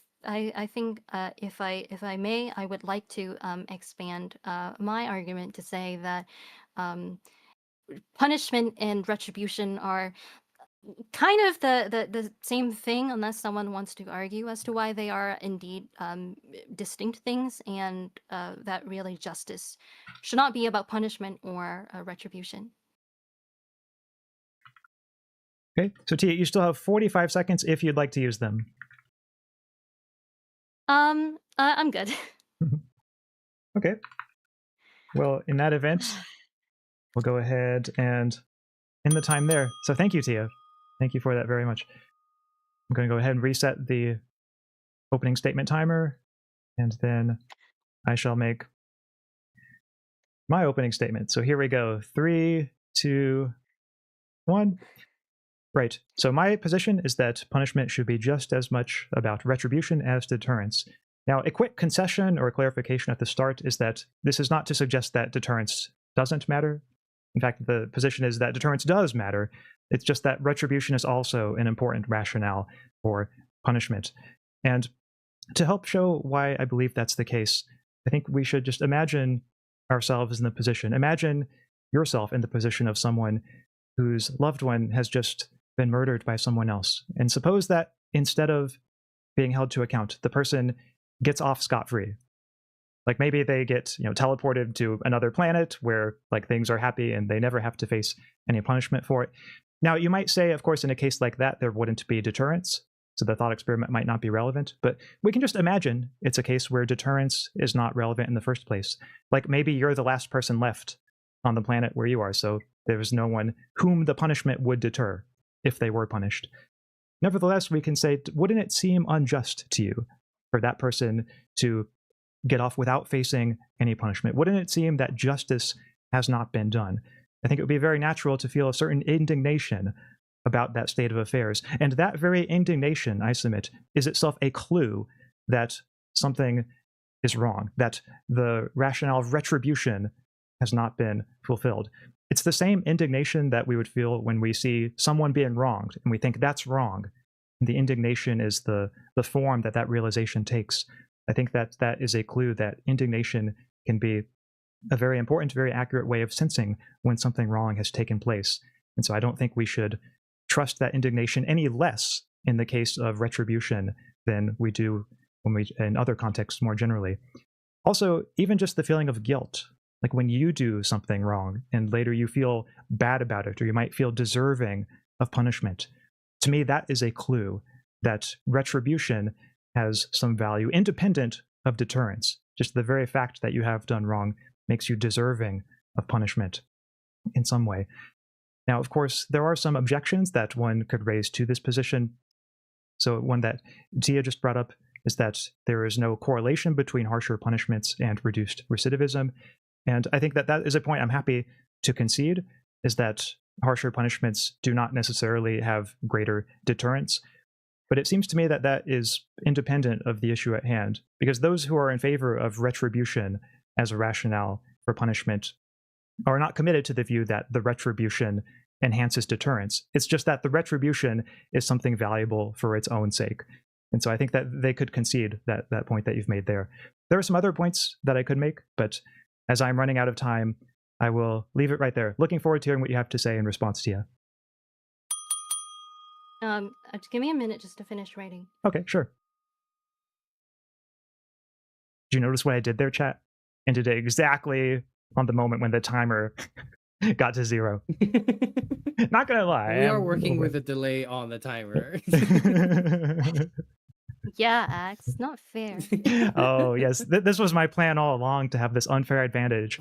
think if I may, I would like to expand my argument to say that punishment and retribution are kind of the same thing, unless someone wants to argue as to why they are indeed distinct things, and that really justice should not be about punishment or retribution. Okay, so Tia, you still have 45 seconds if you'd like to use them. I'm good. Okay. Well, in that event, we'll go ahead and end the time there. So thank you, Tia. Thank you for that very much. I'm going to go ahead and reset the opening statement timer, and then I shall make my opening statement. So here we go. 3, 2, 1. Right. So my position is that punishment should be just as much about retribution as deterrence. Now, a quick concession or clarification at the start is that this is not to suggest that deterrence doesn't matter. In fact, the position is that deterrence does matter. It's just that retribution is also an important rationale for punishment. And to help show why I believe that's the case, I think we should just imagine ourselves in the position. Imagine yourself in the position of someone whose loved one has just been murdered by someone else. And suppose that instead of being held to account, the person gets off scot-free. Like maybe they get, teleported to another planet where like things are happy and they never have to face any punishment for it. Now, you might say, of course, in a case like that, there wouldn't be deterrence, so the thought experiment might not be relevant, but we can just imagine it's a case where deterrence is not relevant in the first place. Like maybe you're the last person left on the planet where you are, so there's no one whom the punishment would deter if they were punished. Nevertheless, we can say, wouldn't it seem unjust to you for that person to get off without facing any punishment? Wouldn't it seem that justice has not been done? I think it would be very natural to feel a certain indignation about that state of affairs. And that very indignation, I submit, is itself a clue that something is wrong, that the rationale of retribution has not been fulfilled. It's the same indignation that we would feel when we see someone being wronged and we think that's wrong. And the indignation is the form that realization takes. I think that is a clue that indignation can be a very important, very accurate way of sensing when something wrong has taken place. And so I don't think we should trust that indignation any less in the case of retribution than we do when we in other contexts more generally. Also, even just the feeling of guilt, like when you do something wrong and later you feel bad about it, or you might feel deserving of punishment. To me, that is a clue that retribution has some value independent of deterrence. Just the very fact that you have done wrong makes you deserving of punishment in some way. Now, of course, there are some objections that one could raise to this position. So one that Tia just brought up is that there is no correlation between harsher punishments and reduced recidivism. And I think that is a point I'm happy to concede, is that harsher punishments do not necessarily have greater deterrence. But it seems to me that is independent of the issue at hand, because those who are in favor of retribution as a rationale for punishment are not committed to the view that the retribution enhances deterrence. It's just that the retribution is something valuable for its own sake. And so I think that they could concede that point that you've made there. There are some other points that I could make, but as I'm running out of time, I will leave it right there. Looking forward to hearing what you have to say in response, Tia. Give me a minute just to finish writing. Okay, sure. Did you notice what I did there, chat? Ended it exactly on the moment when the timer got to 0. Not gonna lie. We are working with a delay on the timer. Yeah, Axe, not fair. Oh, yes. This was my plan all along, to have this unfair advantage.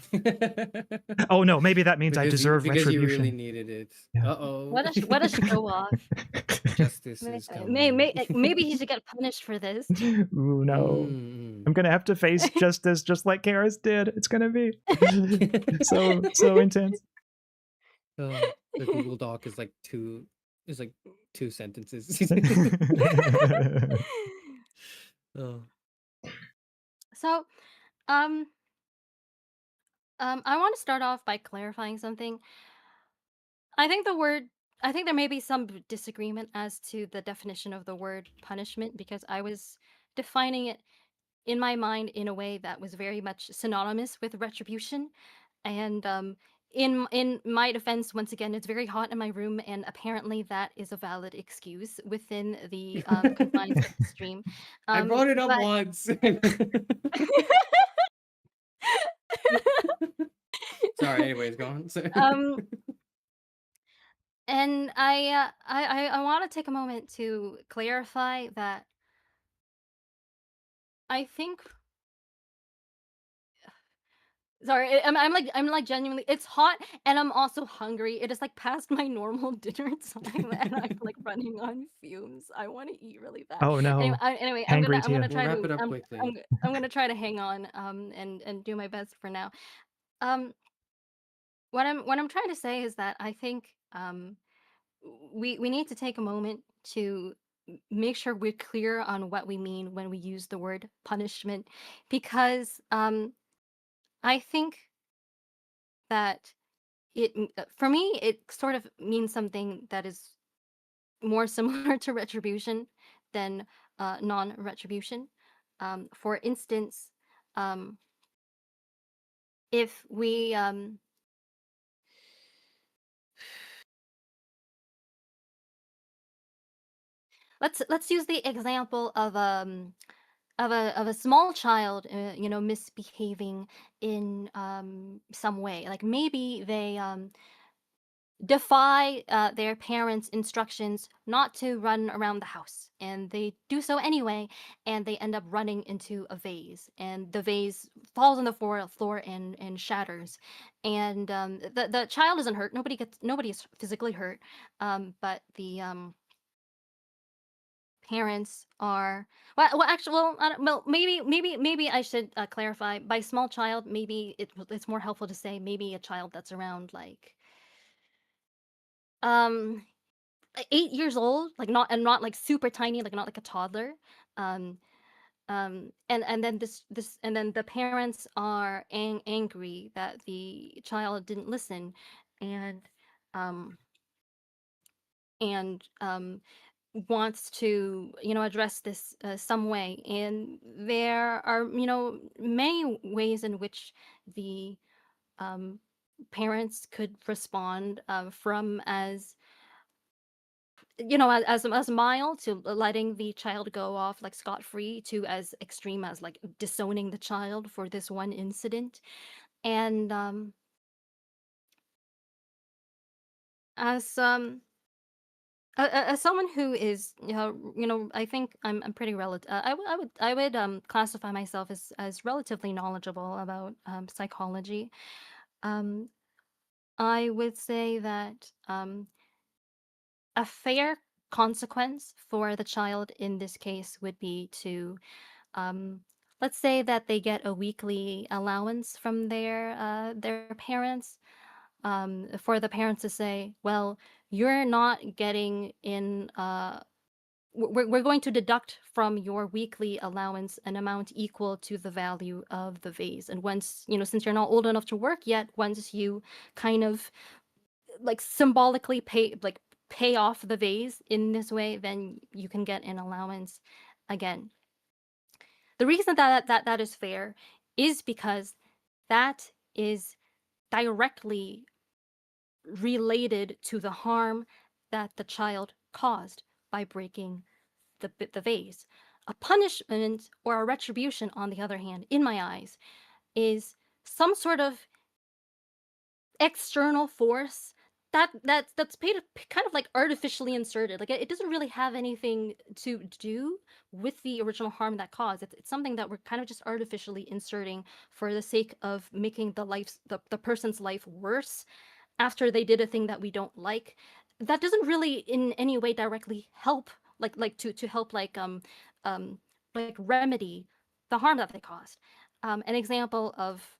Oh, no, maybe that means I deserve because retribution. You really needed it. Yeah. Uh-oh. What a show off. Justice is coming. Maybe he should get punished for this. Ooh, no. I'm going to have to face justice just like Charis did. It's going to be so intense. The Google Doc is like 2 sentences. Oh. So, I want to start off by clarifying something. I think there may be some disagreement as to the definition of the word punishment, because I was defining it in my mind in a way that was very much synonymous with retribution. And in my defense, once again, it's very hot in my room, and apparently that is a valid excuse within the confines of the stream. I brought it up once. Sorry, anyways, go on. And I want to take a moment to clarify that I think. Sorry, I'm like genuinely. It's hot, and I'm also hungry. It is like past my normal dinner time, and I'm like running on fumes. I want to eat really bad. Oh no. Anyway, I'm Hangry gonna Tia. try We'll wrap to it up quickly. I'm gonna try to hang on and do my best for now. What I'm trying to say is that I think we need to take a moment to make sure we're clear on what we mean when we use the word punishment, because I think that for me, it sort of means something that is more similar to retribution than non-retribution. For instance, if we let's use the example of a small child, misbehaving in some way. Like maybe they defy their parents' instructions not to run around the house, and they do so anyway, and they end up running into a vase, and the vase falls on the floor and shatters, and the child isn't hurt. Nobody is physically hurt, but the parents are actually, I don't, well, maybe I should clarify. By small child, maybe it's more helpful to say maybe a child that's around like um 8 years old, like not like super tiny, like not like a toddler. Um, and then and then the parents are angry that the child didn't listen, and um and wants to address this some way. And there are many ways in which the um parents could respond, from as as mild to letting the child go off like scot free, to as extreme as like disowning the child for this one incident. And as as someone who is I think I'm pretty relative. I would classify myself as relatively knowledgeable about psychology. Um, I would say that a fair consequence for the child in this case would be to, um, let's say that they get a weekly allowance from their parents, for the parents to say, well, you're not getting in we're going to deduct from your weekly allowance an amount equal to the value of the vase. And once, since you're not old enough to work yet, once you kind of like symbolically pay off the vase in this way, then you can get an allowance again. The reason that is fair is because that is directly related to the harm that the child caused by breaking the vase. A punishment or a retribution, on the other hand, in my eyes, is some sort of external force that's paid kind of like artificially inserted. Like it doesn't really have anything to do with the original harm that caused. It's something that we're kind of just artificially inserting for the sake of making the person's life worse after they did a thing that we don't like. That doesn't really in any way directly help, to help like remedy the harm that they caused. An example of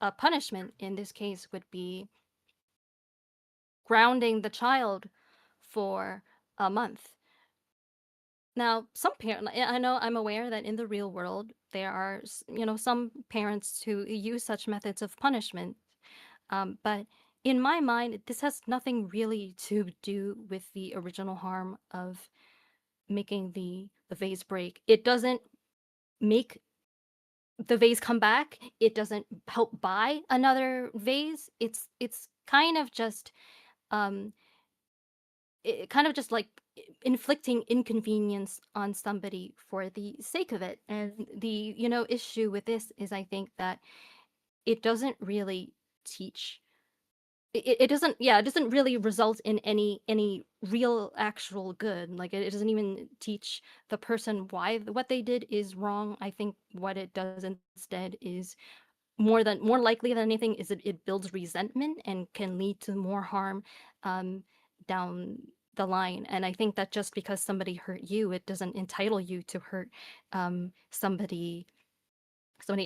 a punishment in this case would be grounding the child for a month. Now, some parent, I know, I'm aware that in the real world there are some parents who use such methods of punishment. But in my mind, this has nothing really to do with the original harm of making the vase break. It doesn't make the vase come back. It doesn't help buy another vase. It's kind of just um like inflicting inconvenience on somebody for the sake of it. And the issue with this is, I think that it doesn't really teach it doesn't, yeah, it doesn't really result in any real actual good. Like it doesn't even teach the person why what they did is wrong. I think what it does instead is more likely than anything is it builds resentment and can lead to more harm um down the line. And I think that just because somebody hurt you, it doesn't entitle you to hurt somebody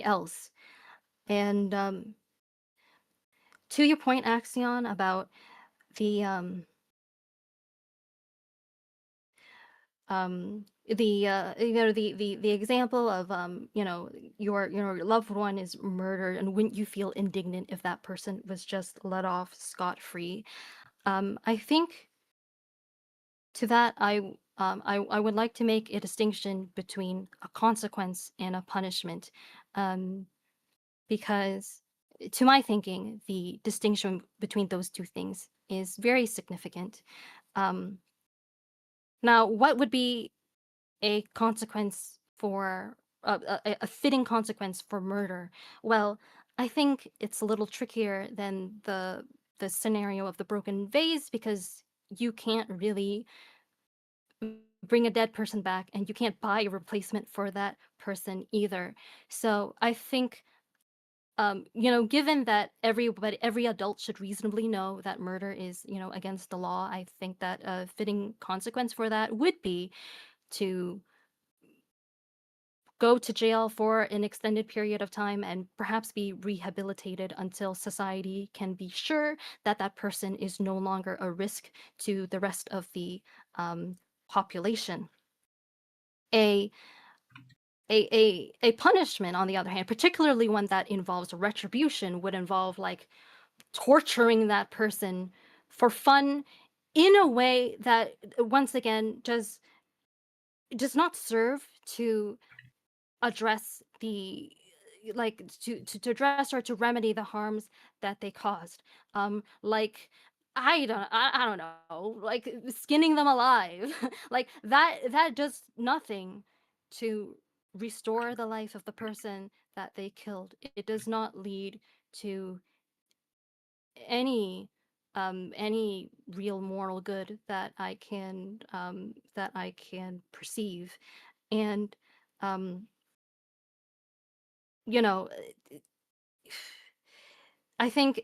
else. And to your point, Axion, about the the example of your loved one is murdered, and wouldn't you feel indignant if that person was just let off scot free? I think to that I would like to make a distinction between a consequence and a punishment, because to my thinking, the distinction between those two things is very significant. Um, Now, what would be a consequence for a fitting consequence for murder? Well, I think it's a little trickier than the scenario of the broken vase, because you can't really bring a dead person back, and you can't buy a replacement for that person either. So I think, given that every adult should reasonably know that murder is, against the law, I think that a fitting consequence for that would be to go to jail for an extended period of time and perhaps be rehabilitated until society can be sure that that person is no longer a risk to the rest of the population. A a punishment, on the other hand, particularly one that involves retribution, would involve like torturing that person for fun in a way that, once again, does not serve to address the to address or to remedy the harms that they caused. Like, I don't know, like skinning them alive. Like that does nothing to restore the life of the person that they killed. It does not lead to any real moral good that I can perceive. And um you know I think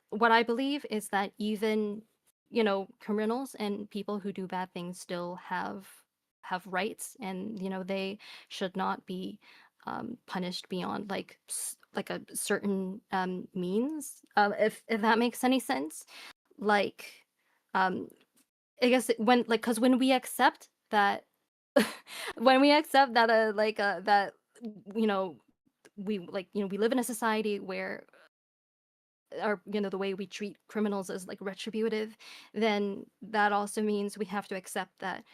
what I believe is that even, criminals and people who do bad things still have rights, and they should not be punished beyond like a certain means. If that makes any sense. Like, um I guess because when we accept that when we accept that that you know we live in a society where the way we treat criminals is like retributive, then that also means we have to accept that,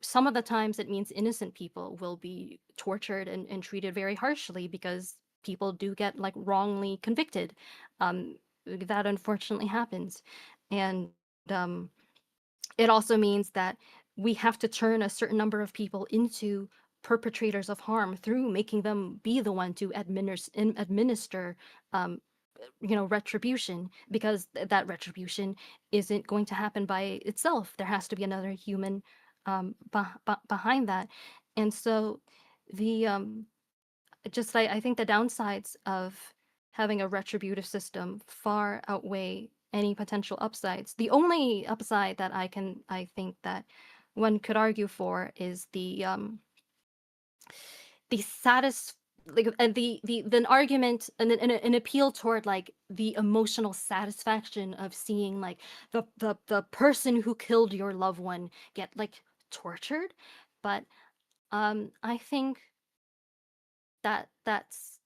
some of the times it means innocent people will be tortured and treated very harshly, because people do get like wrongly convicted. That unfortunately happens. And um it also means that we have to turn a certain number of people into perpetrators of harm through making them be the one to administer um, retribution, because that retribution isn't going to happen by itself. There has to be another human behind that. And so the I think the downsides of having a retributive system far outweigh any potential upsides. The only upside that I think that one could argue for is the satis like and the an argument, an appeal toward like the emotional satisfaction of seeing like the person who killed your loved one get like tortured. But I think that that's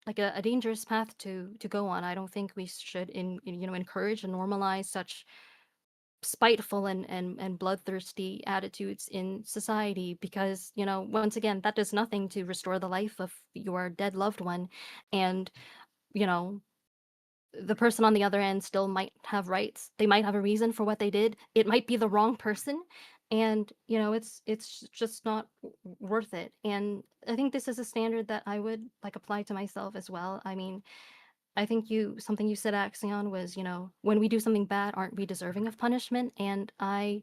like a dangerous path to go on. I don't think we should encourage and normalize such spiteful and bloodthirsty attitudes in society, because once again, that does nothing to restore the life of your dead loved one. And you know the person on the other end still might have rights. They might have a reason for what they did. It might be the wrong person, and it's just not worth it. And I think this is a standard that I would like apply to myself as well. I mean, I think something you said, Axion, was, when we do something bad, aren't we deserving of punishment? And I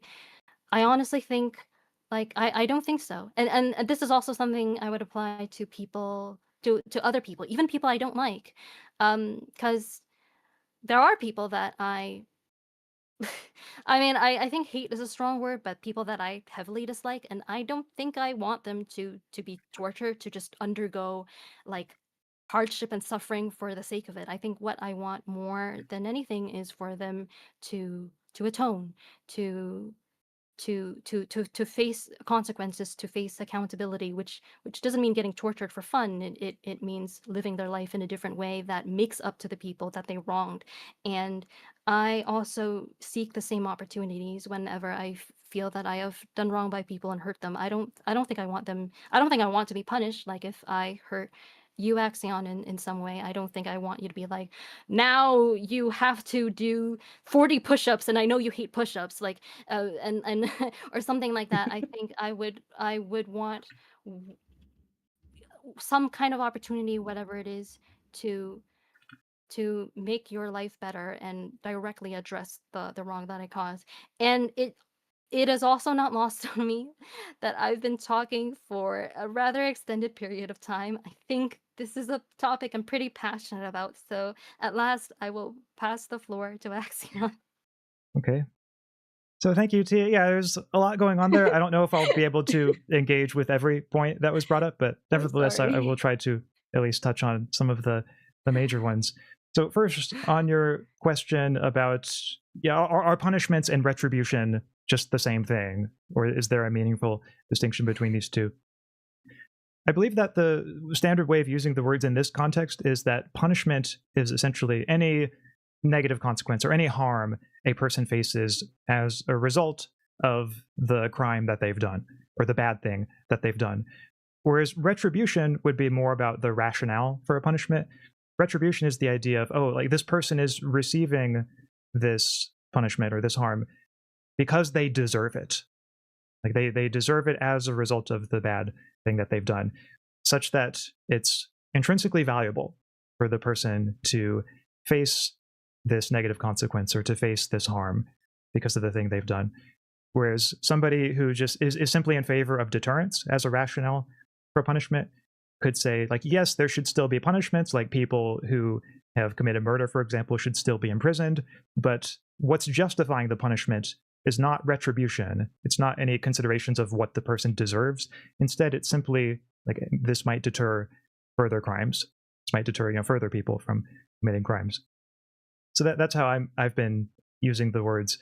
honestly think, like, I don't think so. And this is also something I would apply to people, to other people, even people I don't like. Because there are people that I mean, I think hate is a strong word, but people that I heavily dislike, and I don't think I want them to be tortured, to just undergo like hardship and suffering for the sake of it. I think what I want more than anything is for them to atone, to to face consequences, to face accountability, which doesn't mean getting tortured for fun. It means living their life in a different way that makes up to the people that they wronged. And I also seek the same opportunities whenever I feel that I have done wrong by people and hurt them. I don't think I want them. I don't think I want to be punished. Like if I hurt you, Axaeon, in some way, I don't think I want you to be like, now you have to do 40 push-ups, and I know you hate push-ups, like, and or something like that. I think I would want some kind of opportunity, whatever it is, to make your life better and directly address the wrong that I caused. And it is also not lost on me that I've been talking for a rather extended period of time. I think this is a topic I'm pretty passionate about. So at last, I will pass the floor to Axaeon. Okay. So thank you, Tia. Yeah, there's a lot going on there. I don't know if I'll be able to engage with every point that was brought up, but nevertheless, I will try to at least touch on some of the major ones. So first, on your question about, are punishments and retribution just the same thing, or is there a meaningful distinction between these two? I believe that the standard way of using the words in this context is that punishment is essentially any negative consequence or any harm a person faces as a result of the crime that they've done or the bad thing that they've done. Whereas retribution would be more about the rationale for a punishment. Retribution is the idea of, oh, like this person is receiving this punishment or this harm because they deserve it. Like they deserve it as a result of the bad thing that they've done, such that it's intrinsically valuable for the person to face this negative consequence or to face this harm because of the thing they've done. Whereas somebody who just is simply in favor of deterrence as a rationale for punishment could say, like, yes, there should still be punishments, like people who have committed murder, for example, should still be imprisoned, but what's justifying the punishment is not retribution. It's not any considerations of what the person deserves. Instead, it's simply like this might deter further crimes. This might deter, further people from committing crimes. So that's how I've been using the words.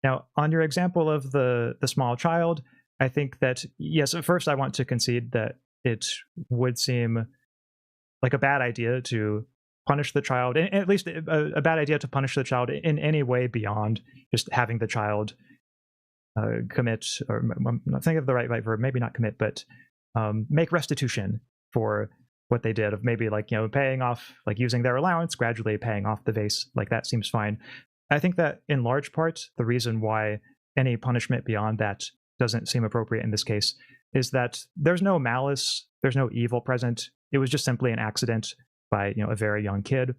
Now, on your example of the small child, I think that, yes, at first I want to concede that it would seem like a bad idea to punish the child, at least a bad idea to punish the child in any way beyond just having the child commit, or I'm not thinking of the right verb, maybe not commit, but make restitution for what they did, of maybe like, paying off, like using their allowance, gradually paying off the vase, like that seems fine. I think that in large part, the reason why any punishment beyond that doesn't seem appropriate in this case is that there's no malice, there's no evil present. It was just simply an accident by, a very young kid.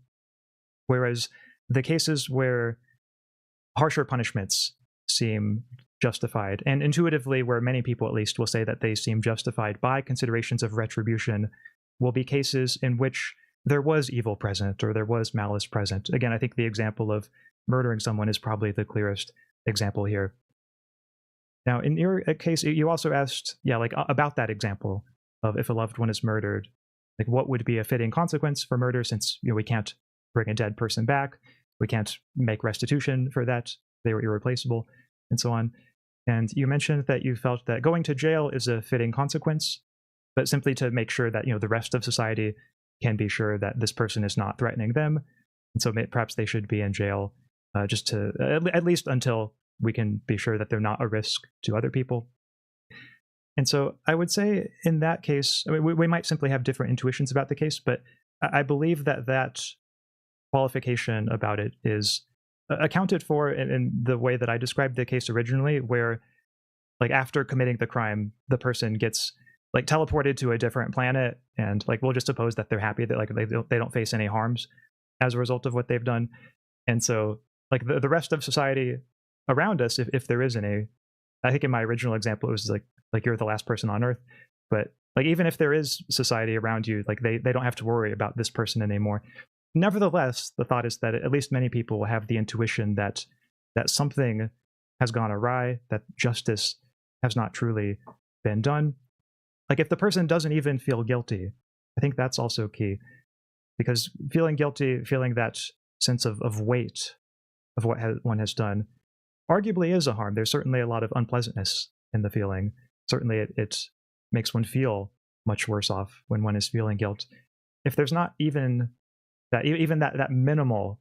Whereas the cases where harsher punishments seem justified, and intuitively where many people at least will say that they seem justified by considerations of retribution, will be cases in which there was evil present or there was malice present. Again, I think the example of murdering someone is probably the clearest example here. Now, in your case, you also asked, like about that example of if a loved one is murdered, like what would be a fitting consequence for murder, since we can't bring a dead person back, we can't make restitution for that, they were irreplaceable, and so on. And you mentioned that you felt that going to jail is a fitting consequence, but simply to make sure that the rest of society can be sure that this person is not threatening them, and so perhaps they should be in jail just to at least until we can be sure that they're not a risk to other people. And so I would say in that case, I mean, we might simply have different intuitions about the case, but I believe that qualification about it is accounted for in the way that I described the case originally, where like after committing the crime, the person gets like teleported to a different planet, and like we'll just suppose that they're happy that like they don't face any harms as a result of what they've done. And so like the rest of society around us, if there is any, I think in my original example it was like you're the last person on Earth, but like even if there is society around you, like they don't have to worry about this person anymore. Nevertheless, the thought is that at least many people will have the intuition that something has gone awry, that justice has not truly been done. Like if the person doesn't even feel guilty, I think that's also key, because feeling guilty, feeling that sense of weight of what one has done, arguably is a harm. There's certainly a lot of unpleasantness in the feeling. Certainly it makes one feel much worse off when one is feeling guilt. If there's not even that minimal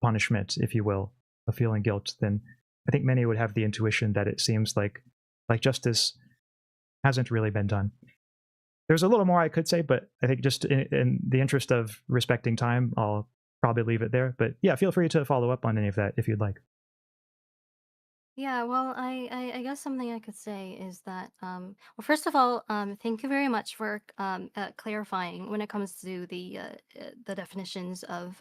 punishment, if you will, of feeling guilt, then I think many would have the intuition that it seems like justice hasn't really been done. There's a little more I could say, but I think just in the interest of respecting time, I'll probably leave it there. But yeah, feel free to follow up on any of that if you'd like. Yeah, well, I guess something I could say is that, well, first of all, thank you very much for clarifying when it comes to the definitions of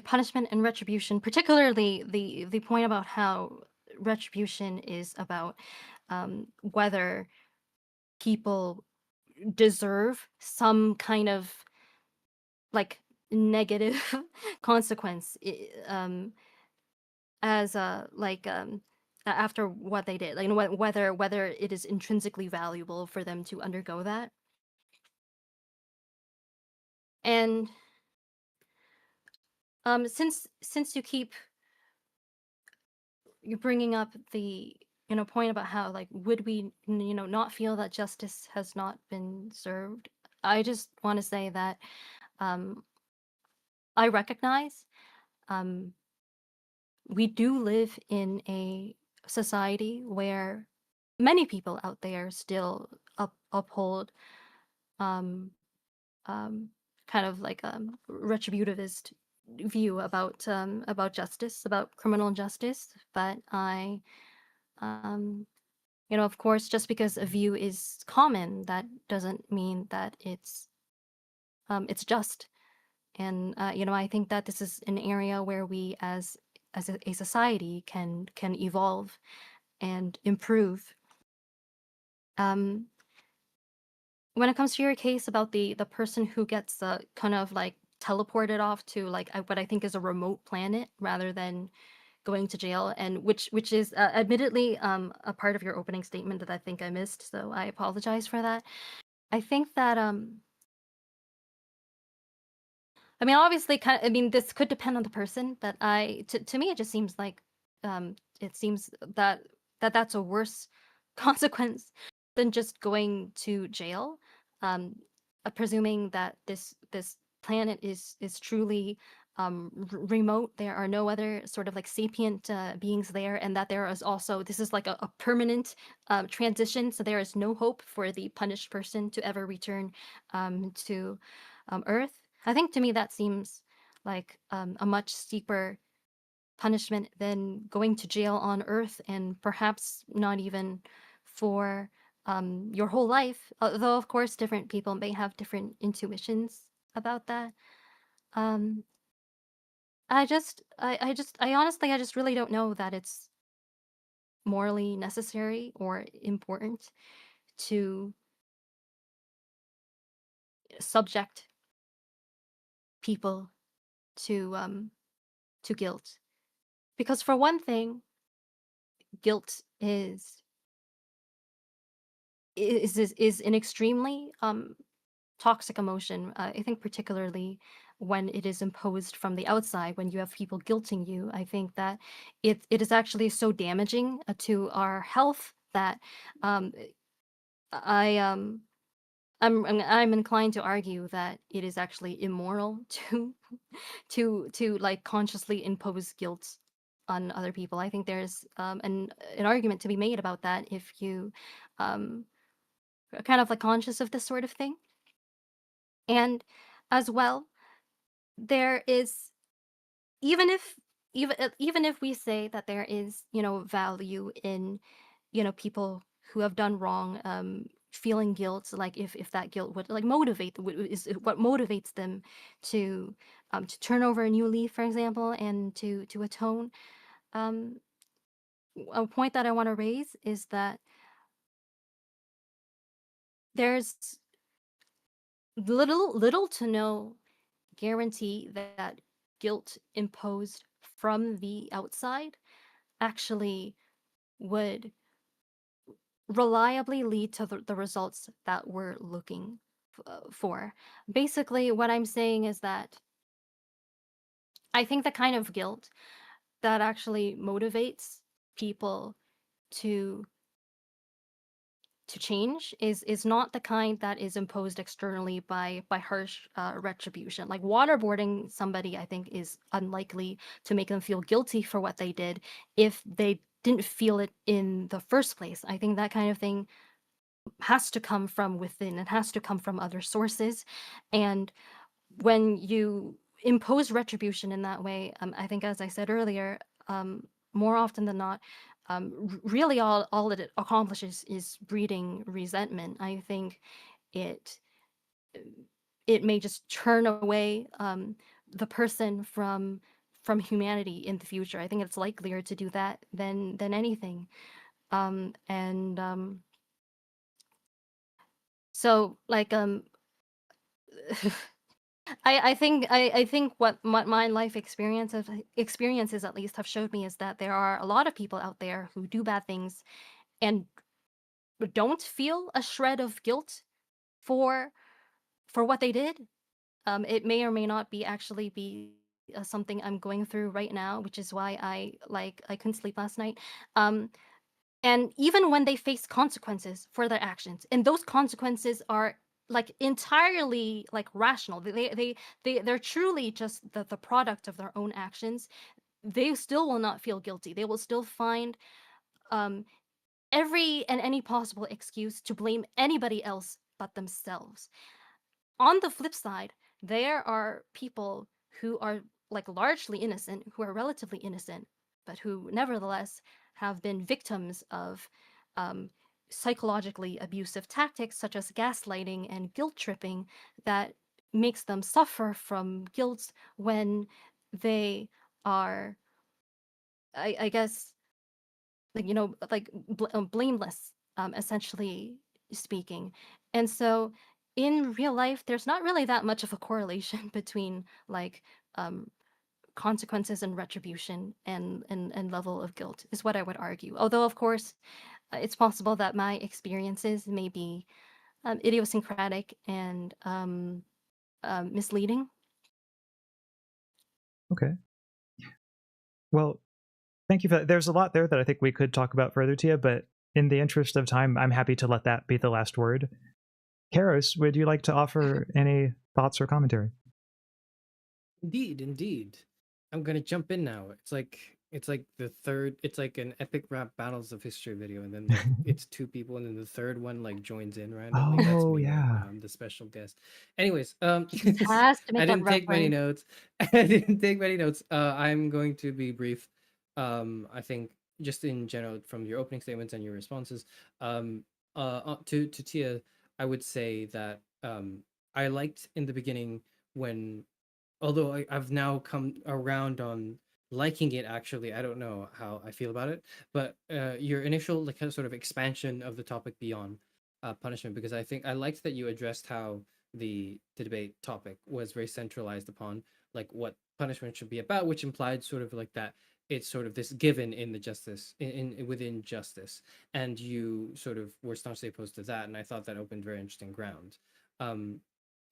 punishment and retribution, particularly the point about how retribution is about whether people deserve some kind of like negative consequence as after what they did, like, you know, whether it is intrinsically valuable for them to undergo that. And since you're bringing up the point about how, like, would we not feel that justice has not been served, I just want to say that um I recognize um we do live in a society where many people out there still uphold um um kind of like retributivist view about justice, about criminal justice. But I um of course, just because a view is common, that doesn't mean that it's just. And I think that this is an area where we as a society can evolve and improve. um when it comes to your case about the person who gets kind of like teleported off to like what I think is a remote planet rather than going to jail, and which is admittedly a part of your opening statement that I think I missed, so I apologize for that. I think that I mean, obviously, I mean, this could depend on the person, but to me, it just seems like, it seems that's a worse consequence than just going to jail. Um, Presuming that this planet is truly remote, there are no other sort of like sapient beings there, and that there is also, this is like a permanent transition, so there is no hope for the punished person to ever return to Earth. I think to me that seems like a much steeper punishment than going to jail on Earth, and perhaps not even for your whole life. Although, of course, different people may have different intuitions about that. Um, I honestly, I just really don't know that it's morally necessary or important to subject people to guilt. Because for one thing, guilt is an extremely toxic emotion. I think particularly when it is imposed from the outside, when you have people guilting you, I think that it is actually so damaging to our health that um, I I'm inclined to argue that it is actually immoral to to like consciously impose guilt on other people. I think there's an argument to be made about that if you um are kind of like conscious of this sort of thing. And as well, there is, even if even if we say that there is, value in, people who have done wrong feeling guilt, like if that guilt would like motivate is what motivates them to turn over a new leaf, for example, and to atone. um a point that I want to raise is that there's little to no guarantee that guilt imposed from the outside actually would reliably lead to the results that we're looking for. Basically, what I'm saying is that I think the kind of guilt that actually motivates people to change is not the kind that is imposed externally by harsh retribution. Like waterboarding somebody, I think, is unlikely to make them feel guilty for what they did if they didn't feel it in the first place. I think that kind of thing has to come from within. It has to come from other sources. And when you impose retribution in that way, I think, as I said earlier, more often than not, really all it accomplishes is breeding resentment. I think it it may just turn away the person from humanity in the future. I think it's likelier to do that than anything. And so like I think what my life experiences at least have showed me is that there are a lot of people out there who do bad things and don't feel a shred of guilt for what they did. It may or may not be actually be something I'm going through right now, which is why I couldn't sleep last night. And even when they face consequences for their actions, and those consequences are like entirely like rational, they're truly just the product of their own actions, they still will not feel guilty. They will still find um every and any possible excuse to blame anybody else but themselves. On the flip side, there are people who are like largely innocent, who are relatively innocent, but who nevertheless have been victims of um, psychologically abusive tactics such as gaslighting and guilt tripping that makes them suffer from guilt when they are, I guess, like, like blameless, essentially speaking. And so in real life, there's not really that much of a correlation between like um, consequences and retribution and level of guilt, is what I would argue. Although, of course, it's possible that my experiences may be idiosyncratic and misleading. Okay. Well, thank you for that. There's a lot there that I think we could talk about further, Tia, but in the interest of time, I'm happy to let that be the last word. Charis, would you like to offer any thoughts or commentary? Indeed. I'm gonna jump in now. It's like the third. It's like an epic rap battles of history video, and then like, it's two people, and then the third one like joins in randomly. That's Oh, me right yeah. now. I'm the special guest. Anyways, Has to make I that didn't take many reference. notes. I didn't take many notes. I'm going to be brief. I think just in general from your opening statements and your responses. To Tia, I would say that I liked in the beginning when, although I've now come around on liking it. Actually, I don't know how I feel about it, but your initial like kind of sort of expansion of the topic beyond punishment, because I think I liked that you addressed how the debate topic was very centralized upon like what punishment should be about, which implied sort of like that it's sort of this given in the justice in within justice, and you sort of were staunchly opposed to that, and I thought that opened very interesting ground. And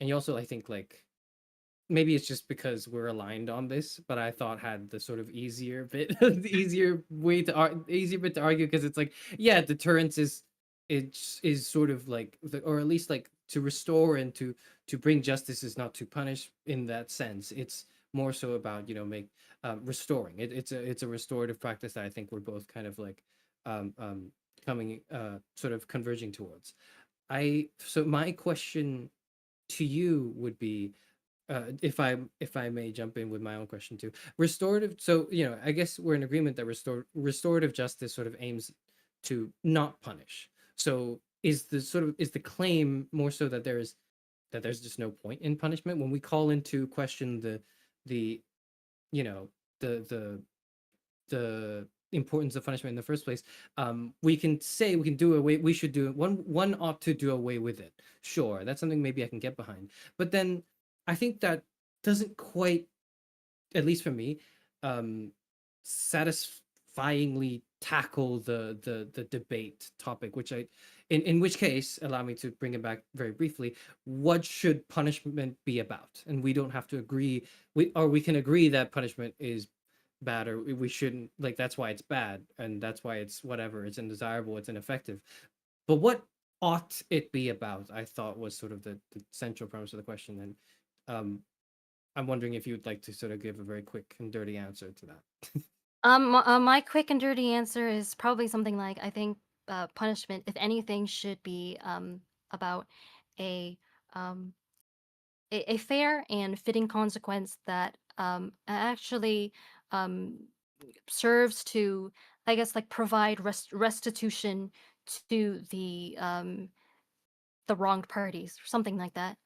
you also, I think, like, maybe it's just because we're aligned on this, but I thought had the sort of easier bit, the easier bit to argue, because it's like, yeah, deterrence is sort of like or at least like to restore and to bring justice is not to punish in that sense. It's more so about make restoring. It's a restorative practice that I think we're both kind of like coming sort of converging towards. So my question to you would be, if I may jump in with my own question too. Restorative, so I guess we're in agreement that restorative justice sort of aims to not punish. So is the claim more so that there's just no point in punishment when we call into question the you know the importance of punishment in the first place? We can say we can do away, we should do it, one ought to do away with it. Sure, that's something maybe I can get behind. But then I think that doesn't quite, at least for me, satisfyingly tackle the debate topic, which in which case, allow me to bring it back very briefly. What should punishment be about? And we don't have to agree, we can agree that punishment is bad, or we shouldn't, like, that's why it's bad, and that's why it's whatever, it's undesirable, it's ineffective. But what ought it be about, I thought, was sort of the central premise of the question. And I'm wondering if you'd like to sort of give a very quick and dirty answer to that. My quick and dirty answer is probably something like, I think punishment, if anything, should be about a um a fair and fitting consequence that actually um serves to, I guess, like provide restitution to the wronged parties or something like that.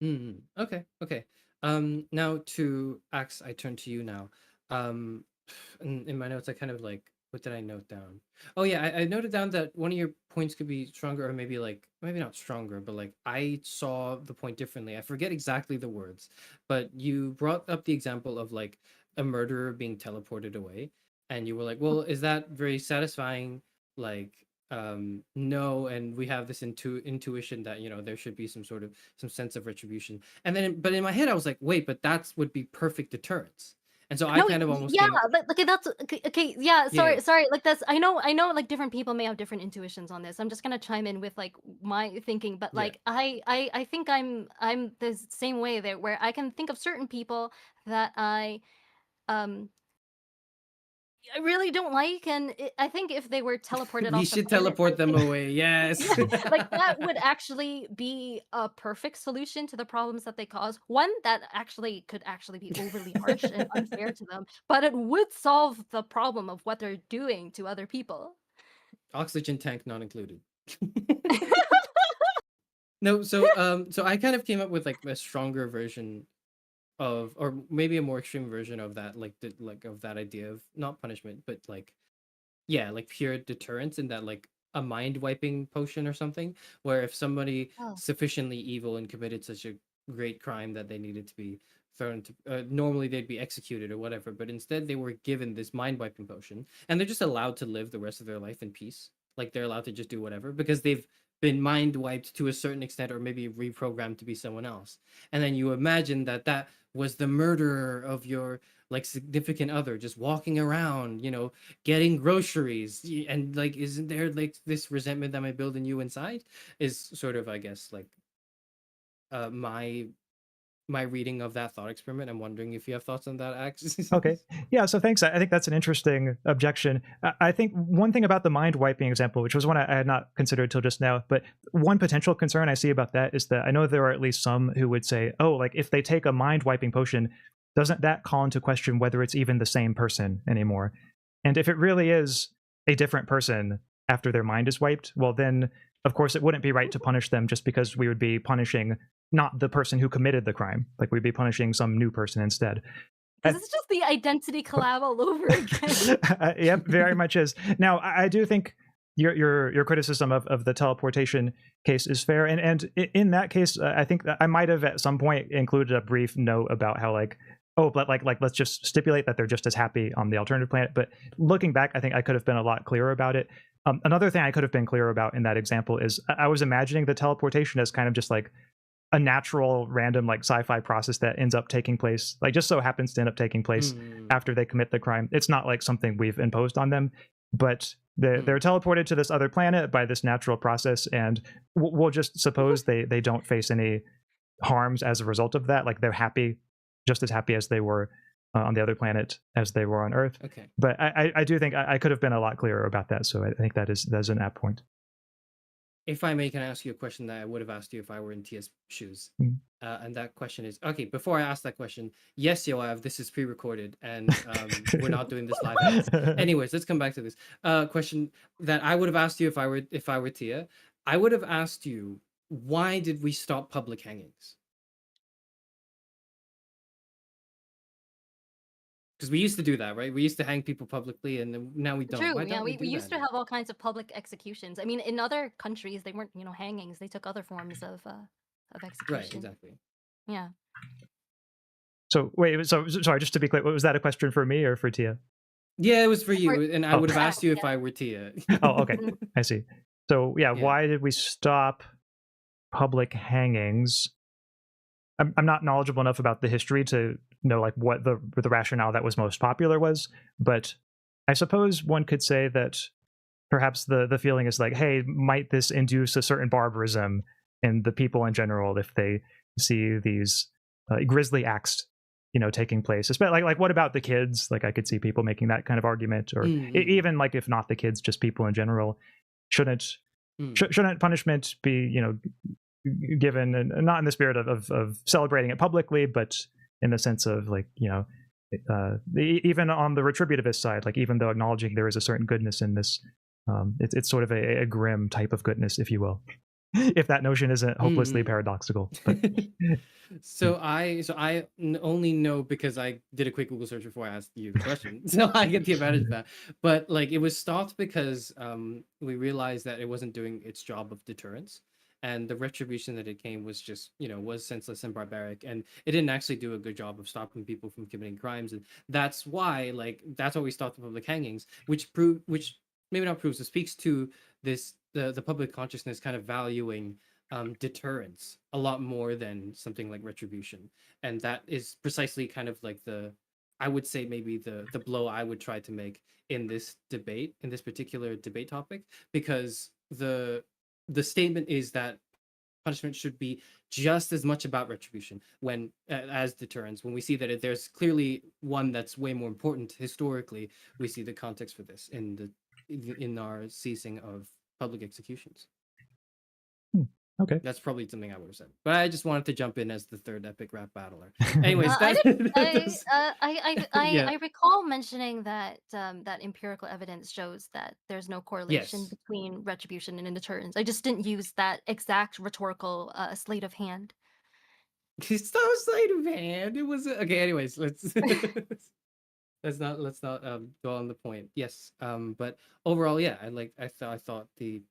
Okay, okay. Now to Axe, I turn to you now. Um, in my notes, I kind of like, what did I note down? Oh yeah, I noted down that one of your points could be stronger, or maybe like, maybe not stronger, but like I saw the point differently. I forget exactly the words, but you brought up the example of like a murderer being teleported away, and you were like, well, is that very satisfying? Like, no, and we have this intuition that, you know, there should be some sort of some sense of retribution. And then, but in my head, I was like, wait, but that's would be perfect deterrence. And so I No, kind of almost yeah, came, like, okay, that's okay, okay, yeah, yeah, sorry, like, that's, I know, like, different people may have different intuitions on this. I'm just gonna chime in with, like, my thinking, but, yeah. like, I think I'm the same way there, where I can think of certain people that um I really don't like, and I think if they were teleported We off the should planet, teleport them away. yeah, Yes. like, that would actually be a perfect solution to the problems that they cause. One that actually could actually be overly harsh and unfair to them, but it would solve the problem of what they're doing to other people. Oxygen tank not included. No, so I kind of came up with like a stronger version of, or maybe a more extreme version of that, like the like of that idea of not punishment, but like, yeah, like pure deterrence, in that like a mind wiping potion or something, where if somebody Oh. sufficiently evil and committed such a great crime that they needed to be thrown to, normally they'd be executed or whatever, but instead they were given this mind wiping potion, and they're just allowed to live the rest of their life in peace. Like they're allowed to just do whatever because they've been mind wiped to a certain extent, or maybe reprogrammed to be someone else. And then you imagine that that was the murderer of your like significant other, just walking around, you know, getting groceries. And like, isn't there like this resentment that might build in you inside? Is sort of, I guess, like my reading of that thought experiment. I'm wondering if you have thoughts on that, Ax. Okay. Yeah, so thanks. I think that's an interesting objection. I think one thing about the mind wiping example, which was one I had not considered till just now, but one potential concern I see about that is that I know there are at least some who would say, oh, like if they take a mind wiping potion, doesn't that call into question whether it's even the same person anymore? And if it really is a different person after their mind is wiped, well, then of course it wouldn't be right to punish them just because we would be punishing not the person who committed the crime. Like we'd be punishing some new person instead. This is just the identity collab all over again. Yep, very much is. Now, I do think your criticism of the teleportation case is fair, and in that case, I think that I might have at some point included a brief note about how like, oh, but like let's just stipulate that they're just as happy on the alternative planet. But looking back, I think I could have been a lot clearer about it. Another thing I could have been clearer about in that example is I was imagining the teleportation as kind of just like a natural random like sci-fi process that ends up taking place, like just so happens to end up taking place after they commit the crime. It's not like something we've imposed on them, but they're teleported to this other planet by this natural process, and we'll just suppose they don't face any harms as a result of that. Like they're happy, just as happy as they were on the other planet as they were on Earth. Okay. But I do think I could have been a lot clearer about that, so I think that's an apt point. If I may, can I ask you a question that I would have asked you if I were in Tia's shoes? And that question is, okay, before I ask that question, yes, Yoav, this is pre-recorded, and we're not doing this live. Anyways, let's come back to this question that I would have asked you if I were Tia. I would have asked you, why did we stop public hangings? Because we used to do that, right? We used to hang people publicly, and then now we don't. True, Why yeah, don't we do used that to have all kinds of public executions. I mean, in other countries, they weren't, hangings. They took other forms of execution. Right, exactly. Yeah. So wait, so sorry, just to be clear, was that a question for me or for Tia? Yeah, it was for you, and I would have asked you if yeah. I were Tia. Oh, okay, I see. So yeah, why did we stop public hangings? I'm not knowledgeable enough about the history to know like what the rationale that was most popular was, but I suppose one could say that perhaps the feeling is like, hey, might this induce a certain barbarism in the people in general if they see these grisly acts, taking place? Especially like what about the kids? Like I could see people making that kind of argument, or even like if not the kids, just people in general. Shouldn't punishment be given, and not in the spirit of celebrating it publicly, but in the sense of like even on the retributivist side, like even though acknowledging there is a certain goodness in this, it's sort of a grim type of goodness, if you will, if that notion isn't hopelessly paradoxical. But So I only know because I did a quick Google search before I asked you the question, so I get the advantage of that. But like it was stopped because we realized that it wasn't doing its job of deterrence, and the retribution that it came was just was senseless and barbaric, and it didn't actually do a good job of stopping people from committing crimes, and that's why we stopped the public hangings, which maybe not proves, it speaks to this the public consciousness kind of valuing deterrence a lot more than something like retribution, and that is precisely kind of like I would say maybe the blow I would try to make in this particular debate topic, because the statement is that punishment should be just as much about retribution as deterrence, when we see that there's clearly one that's way more important historically. We see the context for this in our ceasing of public executions. Okay. That's probably something I would have said, but I just wanted to jump in as the third epic rap battler. Anyways, I recall mentioning that that empirical evidence shows that there's no correlation between retribution and deterrence. I just didn't use that exact rhetorical sleight of hand. It's no sleight of hand. It was okay. Anyways, let's not dwell on the point. Yes, but overall, yeah, I thought the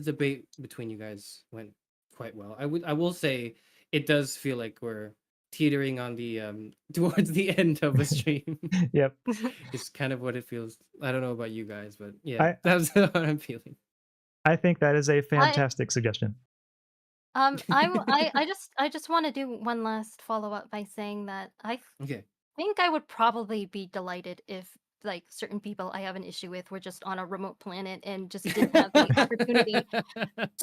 debate between you guys went quite well. I will say it does feel like we're teetering on the towards the end of a stream. Yep. It's kind of what it feels. I don't know about you guys, but yeah, that's what I'm feeling. I think that is a fantastic suggestion. I just want to do one last follow-up by saying that I think I would probably be delighted if like certain people I have an issue with were just on a remote planet and just didn't have the opportunity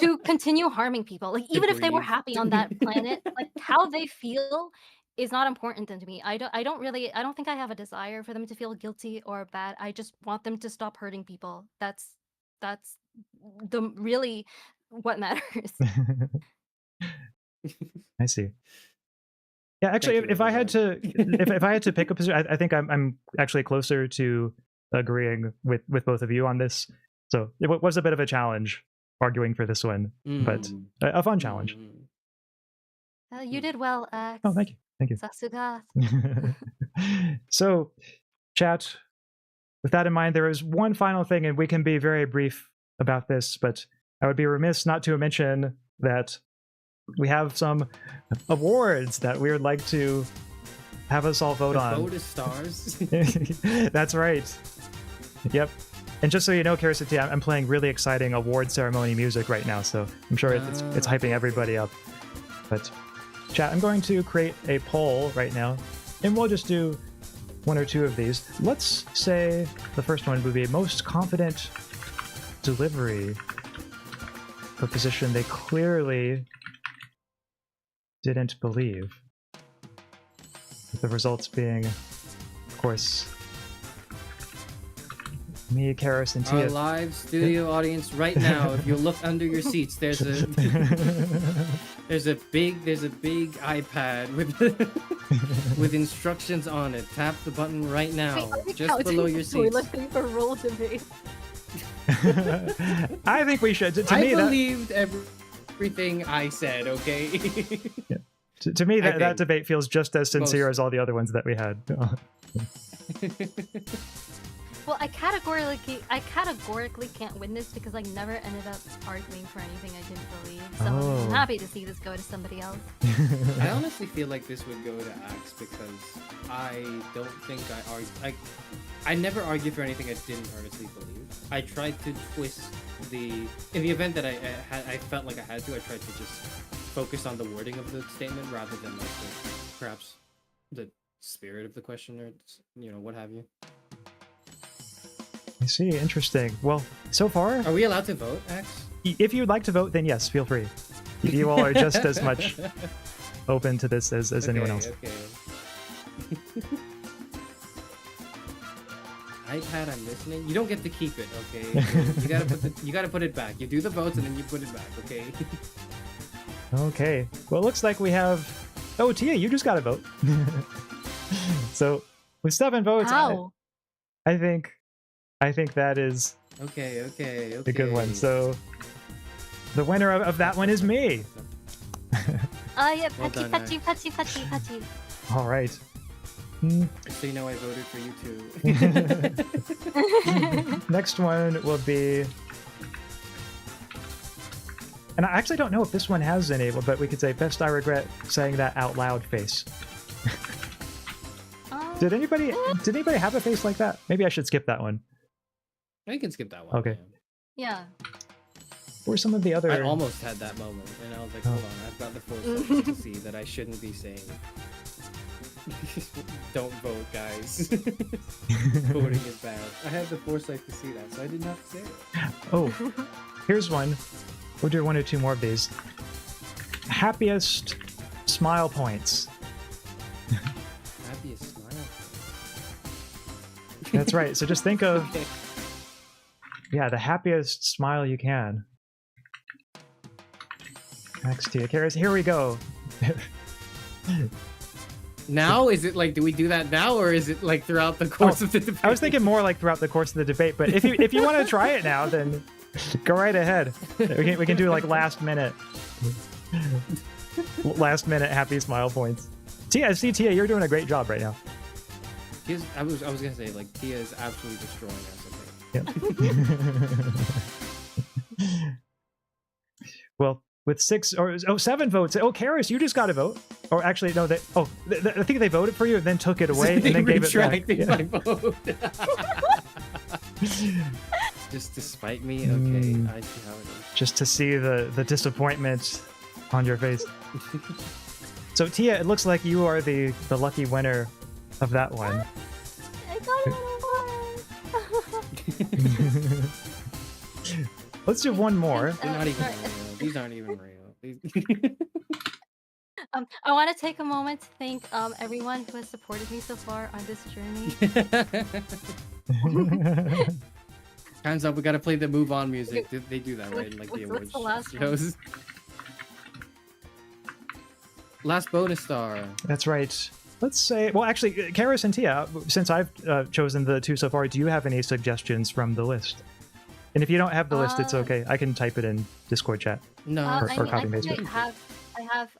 to continue harming people. Like even if they were happy on that planet, like how they feel is not important to me. I don't think I have a desire for them to feel guilty or bad. I just want them to stop hurting people. That's the really what matters. I see. Yeah, actually, if I had to pick a position, I think I'm actually closer to agreeing with both of you on this. So it was a bit of a challenge arguing for this one, but a fun challenge. You did well, Ax. Oh, thank you. Sasuga. So, chat, with that in mind, there is one final thing, and we can be very brief about this, but I would be remiss not to mention that we have some awards that we would like to have us all vote on. Vote as stars. That's right. Yep. And just so you know, Charis Axaeon, I'm playing really exciting award ceremony music right now, so I'm sure it's hyping everybody up. But chat, I'm going to create a poll right now, and we'll just do one or two of these. Let's say the first one would be most confident delivery for position they clearly didn't believe. With the results being, of course, me, Charis, and Tia. Our live studio audience right now, if you look under your seats, there's a big iPad with instructions on it. Tap the button right now, just below your seats. We're looking for role debate. I think we should. I believed everything I said, okay? Yeah. To me, that debate feels just as sincere as all the other ones that we had. Well, I categorically can't win this because I never ended up arguing for anything I didn't believe. So I'm happy to see this go to somebody else. I honestly feel like this would go to Axe because I don't think I never argued for anything I didn't earnestly believe. I tried to twist in the event that I felt like I had to, I tried to just focus on the wording of the statement rather than like perhaps the spirit of the question, or what have you. I see. Interesting. Well, so far, Are we allowed to vote, Ax? if you'd like to vote, then yes, feel free. You all are just as much open to this as anyone else. Okay. iPad, I'm listening. You don't get to keep it, okay? You gotta put it back. You do the votes and then you put it back, okay? Okay. Well, it looks like we have. Oh, Tia, you just got a vote. So with 7 votes, Ow. I think that is Okay. a good one. So the winner of that one is me. Yeah, Well patchy, done, patchy, patchy, patchy, patchy. All right. Just so you know, I voted for you too. Next one will be. And I actually don't know if this one has any, but we could say best I regret saying that out loud face. Did anybody have a face like that? Maybe I should skip that one. You can skip that one. Okay. Yeah. Or some of the other. I almost had that moment, and I was like, hold on, I've got the foresight to see that I shouldn't be saying. Don't vote, guys. Voting is bad. I had the foresight to see that, so I didn't have to say it. Oh, here's one. We'll do 1 or 2 more of these. Happiest smile points. Happiest smile. That's right. So just think of Okay. the happiest smile you can. Next to you, Charis. Here we go. Now, is it like, do we do that now, or is it like throughout the course of the debate? I was thinking more like throughout the course of the debate, but if you want to try it now, then go right ahead. We can do like last minute happy smile points. Tia, you're doing a great job right now. I was gonna say, like, Tia is absolutely destroying us, I think. Yep. Well, with 7 votes. Oh, Charis, you just got a vote. Or actually, no, I think they voted for you and then took it away and then gave it back. My vote. Just to spite me? Okay, I see how it is. Just to see the disappointment on your face. So, Tia, it looks like you are the lucky winner of that one. I got it. Let's do one more. They're not even sorry. real. These aren't even real. I want to take a moment to thank everyone who has supported me so far on this journey. Time's up. We gotta play the move on music. They do that, right? In, like, the What's awards the last one? shows. Last bonus star. That's right. Let's say, well, actually, Charis and Tia, since I've chosen the 2 so far, do you have any suggestions from the list? And if you don't have the list, it's okay. I can type it in Discord chat. No. Or I copy paste it.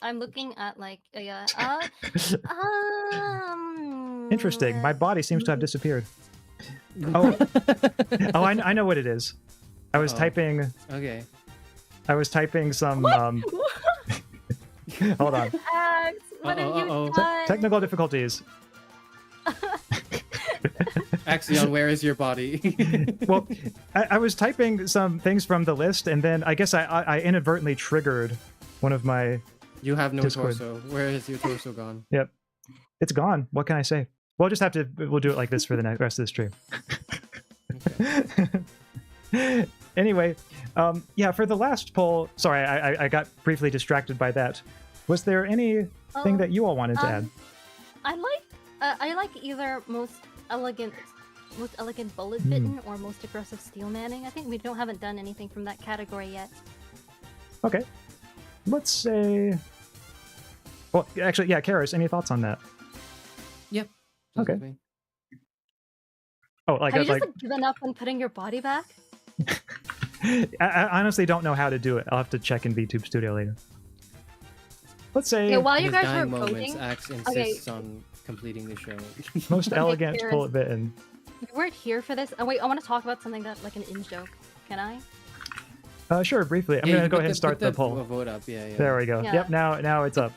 I'm looking at like Interesting. My body seems to have disappeared. Oh, I know what it is. I was typing. Okay. I was typing some. Hold on. Ax, what have you done? Technical difficulties. Axaeon, where is your body? Well, I was typing some things from the list, and then I guess I inadvertently triggered one of my. You have no Discord. torso. Where is your torso gone? Yep, it's gone. What can I say? We'll just have to. We'll do it like this for the rest of the stream. Okay. Anyway, yeah. For the last poll, sorry, I got briefly distracted by that. Was there anything that you all wanted to add? I like either most elegant bullet bitten or most aggressive steel manning. I think we haven't done anything from that category yet. Okay, let's say. Well, actually, yeah, Charis, any thoughts on that? Yep. Okay. Okay. Oh, like Have you just like given up on putting your body back? I honestly don't know how to do it. I'll have to check in VTube Studio later. Let's say Okay, while you His guys dying were moments, voting, Axe insists on completing the show. most elegant Charis. bullet bitten. you weren't here for this. Oh wait, I want to talk about something that like an in joke. Can I? Sure, briefly. I'm Yeah, gonna you go put ahead and start the poll. Vote up. Yeah. There we go. Yeah. Yep, now it's up.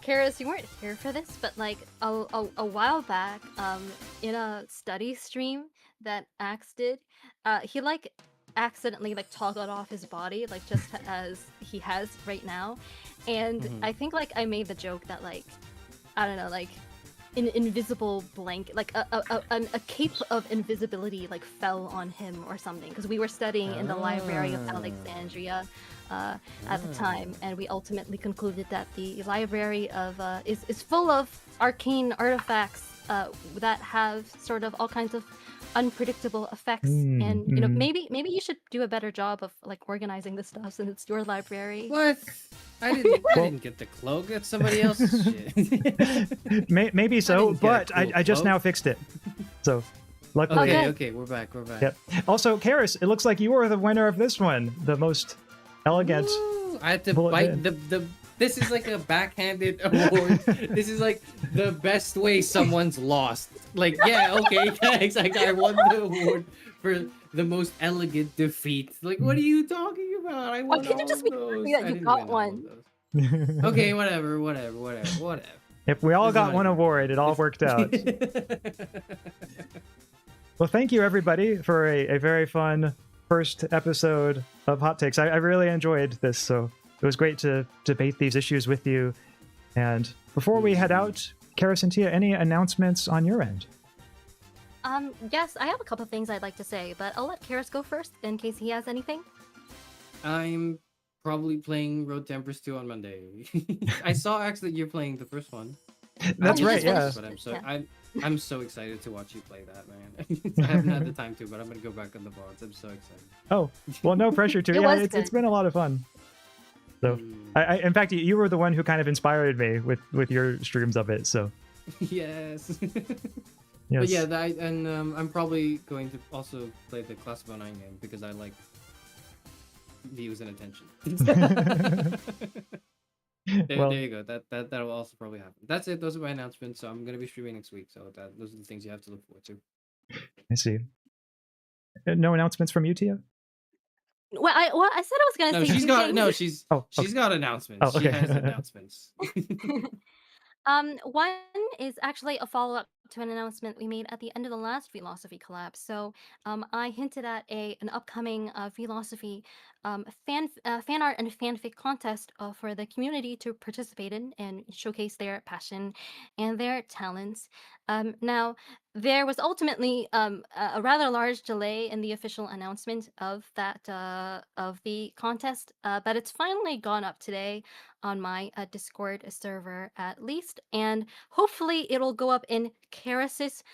Charis, you weren't here for this, but like a while back, in a study stream that Axe did, he like accidentally like toggled off his body, like just as he has right now, and Mhm. I think like I made the joke that like I don't know, like an invisible blanket, like a cape of invisibility, like fell on him or something. Because we were studying in the Library of Alexandria at the time, and we ultimately concluded that the library of is full of arcane artifacts that have sort of all kinds of unpredictable effects. And you know, maybe you should do a better job of like organizing this stuff since it's your library. What? I didn't get the cloak. That's somebody else's shit. Maybe so, but I just now fixed it. So, luckily. Okay, we're back. Yep. Also, Charis, it looks like you are the winner of this one, the most elegant. Ooh, I had to bite the. This is like a backhanded award. This is like the best way someone's lost. Like, yeah, okay, thanks. I won the award for the most elegant defeat. Like, what are you talking about? I won all just of those. that you got one. Okay, whatever. If we all got one award, it all worked out. Well, thank you everybody for a very fun first episode of Hot Takes. I really enjoyed this, so it was great to debate these issues with you. And before we head out, Charis and Tia, any announcements on your end? Yes, I have a couple of things I'd like to say, but I'll let Charis go first in case he has anything. I'm probably playing Road to Empress 2 on Monday. I saw actually you're playing the first one. That's right, yeah. But I'm so excited to watch you play that, man. I haven't had the time to, but I'm gonna go back on the VODs. I'm so excited. Oh, well, no pressure to. It's been a lot of fun. So, in fact, you were the one who kind of inspired me with your streams of it. So, yes. Yes. But yeah, I'm probably going to also play the Class of 09 game because I like views and attention. There you go. That will also probably happen. That's it. Those are my announcements. So I'm gonna be streaming next week. So those are the things you have to look forward to. I see. No announcements from you, Tia? Well, I said I was gonna say. She's got announcements. Oh, okay. She has announcements. One is actually a follow-up to an announcement we made at the end of the last Vlosophy collab. So, I hinted at an upcoming Vlosophy fan art and fanfic contest for the community to participate in and showcase their passion and their talents. Now, there was ultimately a rather large delay in the official announcement of that of the contest, but it's finally gone up today on my Discord server at least, and hopefully it'll go up in Charis's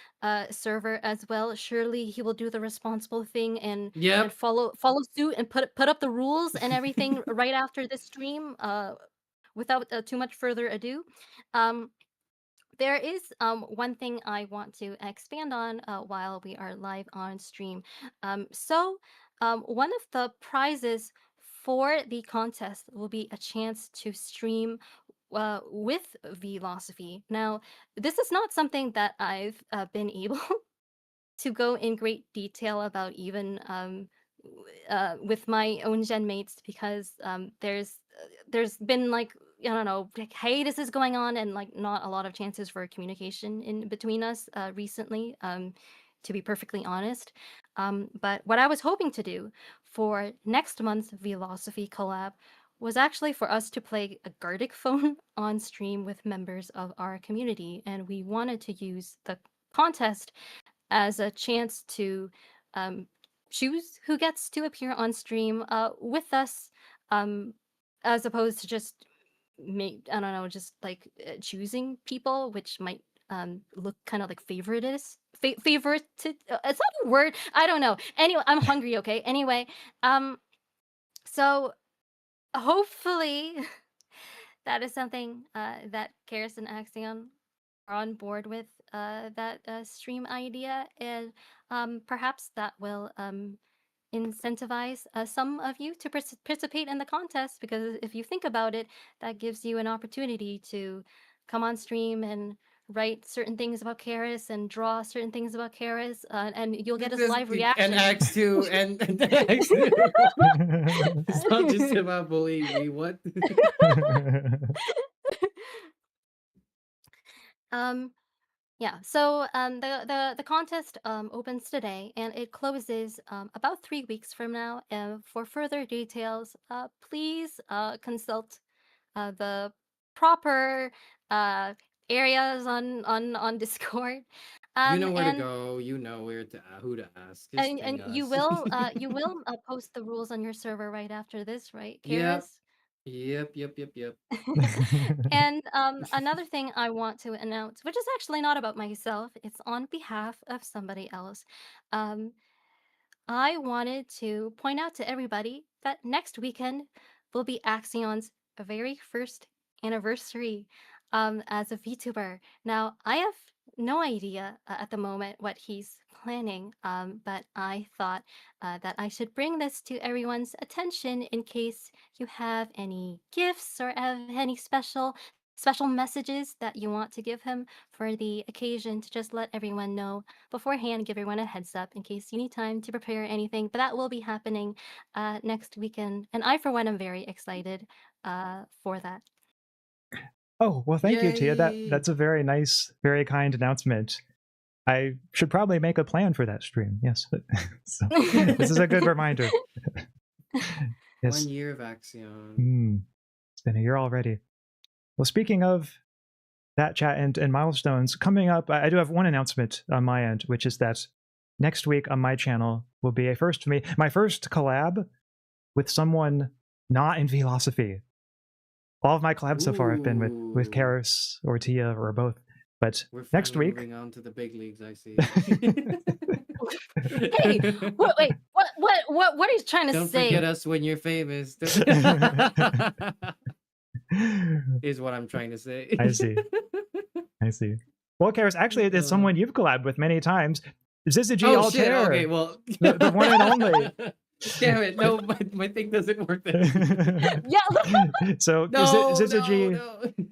server as well. Surely he will do the responsible thing and follow suit and put up the rules and everything right after this stream without too much further ado. There is one thing I want to expand on while we are live on stream. One of the prizes for the contest will be a chance to stream with Vlosophy. Now, this is not something that I've been able to go in great detail about even with my own gen mates because there's been like I don't know like hiatuses going on and like not a lot of chances for communication in between us recently to be perfectly honest. But what I was hoping to do for next month's Vlosophy collab was actually for us to play a Gardic phone on stream with members of our community, and we wanted to use the contest as a chance to choose who gets to appear on stream with us, as opposed to just I don't know, just like choosing people, which might look kind of like favorite. It's not a word. I don't know. Anyway, I'm hungry. Okay. Anyway, so hopefully that is something that Charis and Axaeon are on board with that stream idea, and perhaps that will incentivize some of you to participate in the contest, because if you think about it, that gives you an opportunity to come on stream and write certain things about Charis and draw certain things about Charis, and you'll get his live reaction. And X2 and X2. It's not just about bullying me. What? Yeah, so the contest opens today and it closes about 3 weeks from now. For further details, please consult the proper areas on Discord. You know where to And go. You know who to ask. Just and ping you us. will post the rules on your server right after this, right, Yep. Karis? Yep. And another thing I want to announce, which is actually not about myself, it's on behalf of somebody else. Um, I wanted to point out to everybody that next weekend will be Axaeon's very first anniversary as a VTuber. Now, I have no idea at the moment what he's planning, but I thought that I should bring this to everyone's attention in case you have any gifts or have any special messages that you want to give him for the occasion, to just let everyone know beforehand, give everyone a heads up in case you need time to prepare anything. But that will be happening next weekend, and I, for one, am very excited for that. Oh, well, thank you, Tia. Yay. That's a very nice, very kind announcement. I should probably make a plan for that stream. Yes, but so, this is a good reminder. Yes. 1 year of Axaeon. It's been a year already. Well, speaking of that chat and milestones coming up, I do have one announcement on my end, which is that next week on my channel will be a first for me, my first collab with someone not in Vlosophy. All of my collabs so far have been with Charis or Tia or both. But We're next week, moving on to the big leagues, I see. Hey, wait, what are you trying to Don't say? forget us when you're famous. Is what I'm trying to say. I see. Well, Charis, actually, it's someone you've collabed with many times. Zizaji Oh shit! Altair, Okay, well, the one and only. Damn it! No, my thing doesn't work. Then. Yeah. So Zizaji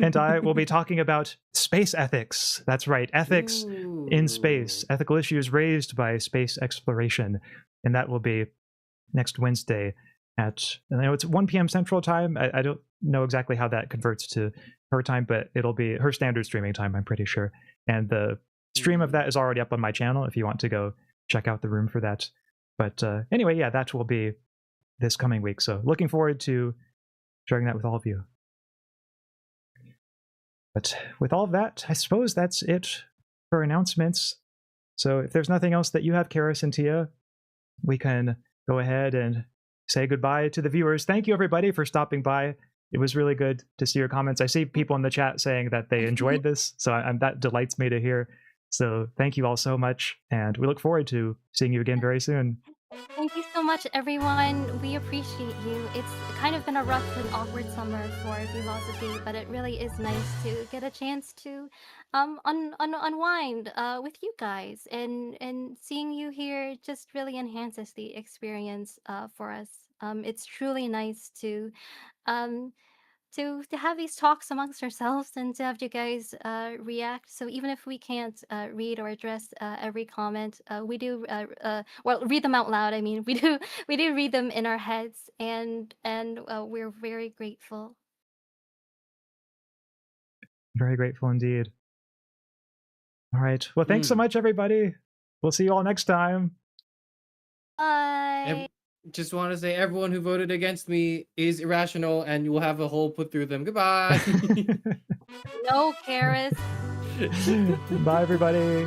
and I will be talking about space ethics. That's right, ethics in space, ethical issues raised by space exploration, and that will be next Wednesday at, I know it's 1 p.m. Central Time. I don't know exactly how that converts to her time, but it'll be her standard streaming time, I'm pretty sure. And the stream of that is already up on my channel if you want to go check out the room for that. But anyway, yeah, that will be this coming week. So looking forward to sharing that with all of you. But with all of that, I suppose that's it for announcements. So if there's nothing else that you have, Charis and Tia, we can go ahead and say goodbye to the viewers. Thank you, everybody, for stopping by. It was really good to see your comments. I see people in the chat saying that they enjoyed this, so that delights me to hear. So thank you all so much, and we look forward to seeing you again very soon. Thank you so much, everyone. We appreciate you. It's kind of been a rough and awkward summer for Vlosophy, but it really is nice to get a chance to unwind with you guys, and seeing you here just really enhances the experience for us. It's truly nice to have these talks amongst ourselves and to have you guys react. So even if we can't read or address every comment, we do well, read them out loud. I mean, we do read them in our heads, and we're very grateful. Very grateful indeed. All right. Well, thanks so much, everybody. We'll see you all next time. Bye. Just want to say, everyone who voted against me is irrational, and you will have a hole put through them. Goodbye. No, Charis. Bye, everybody.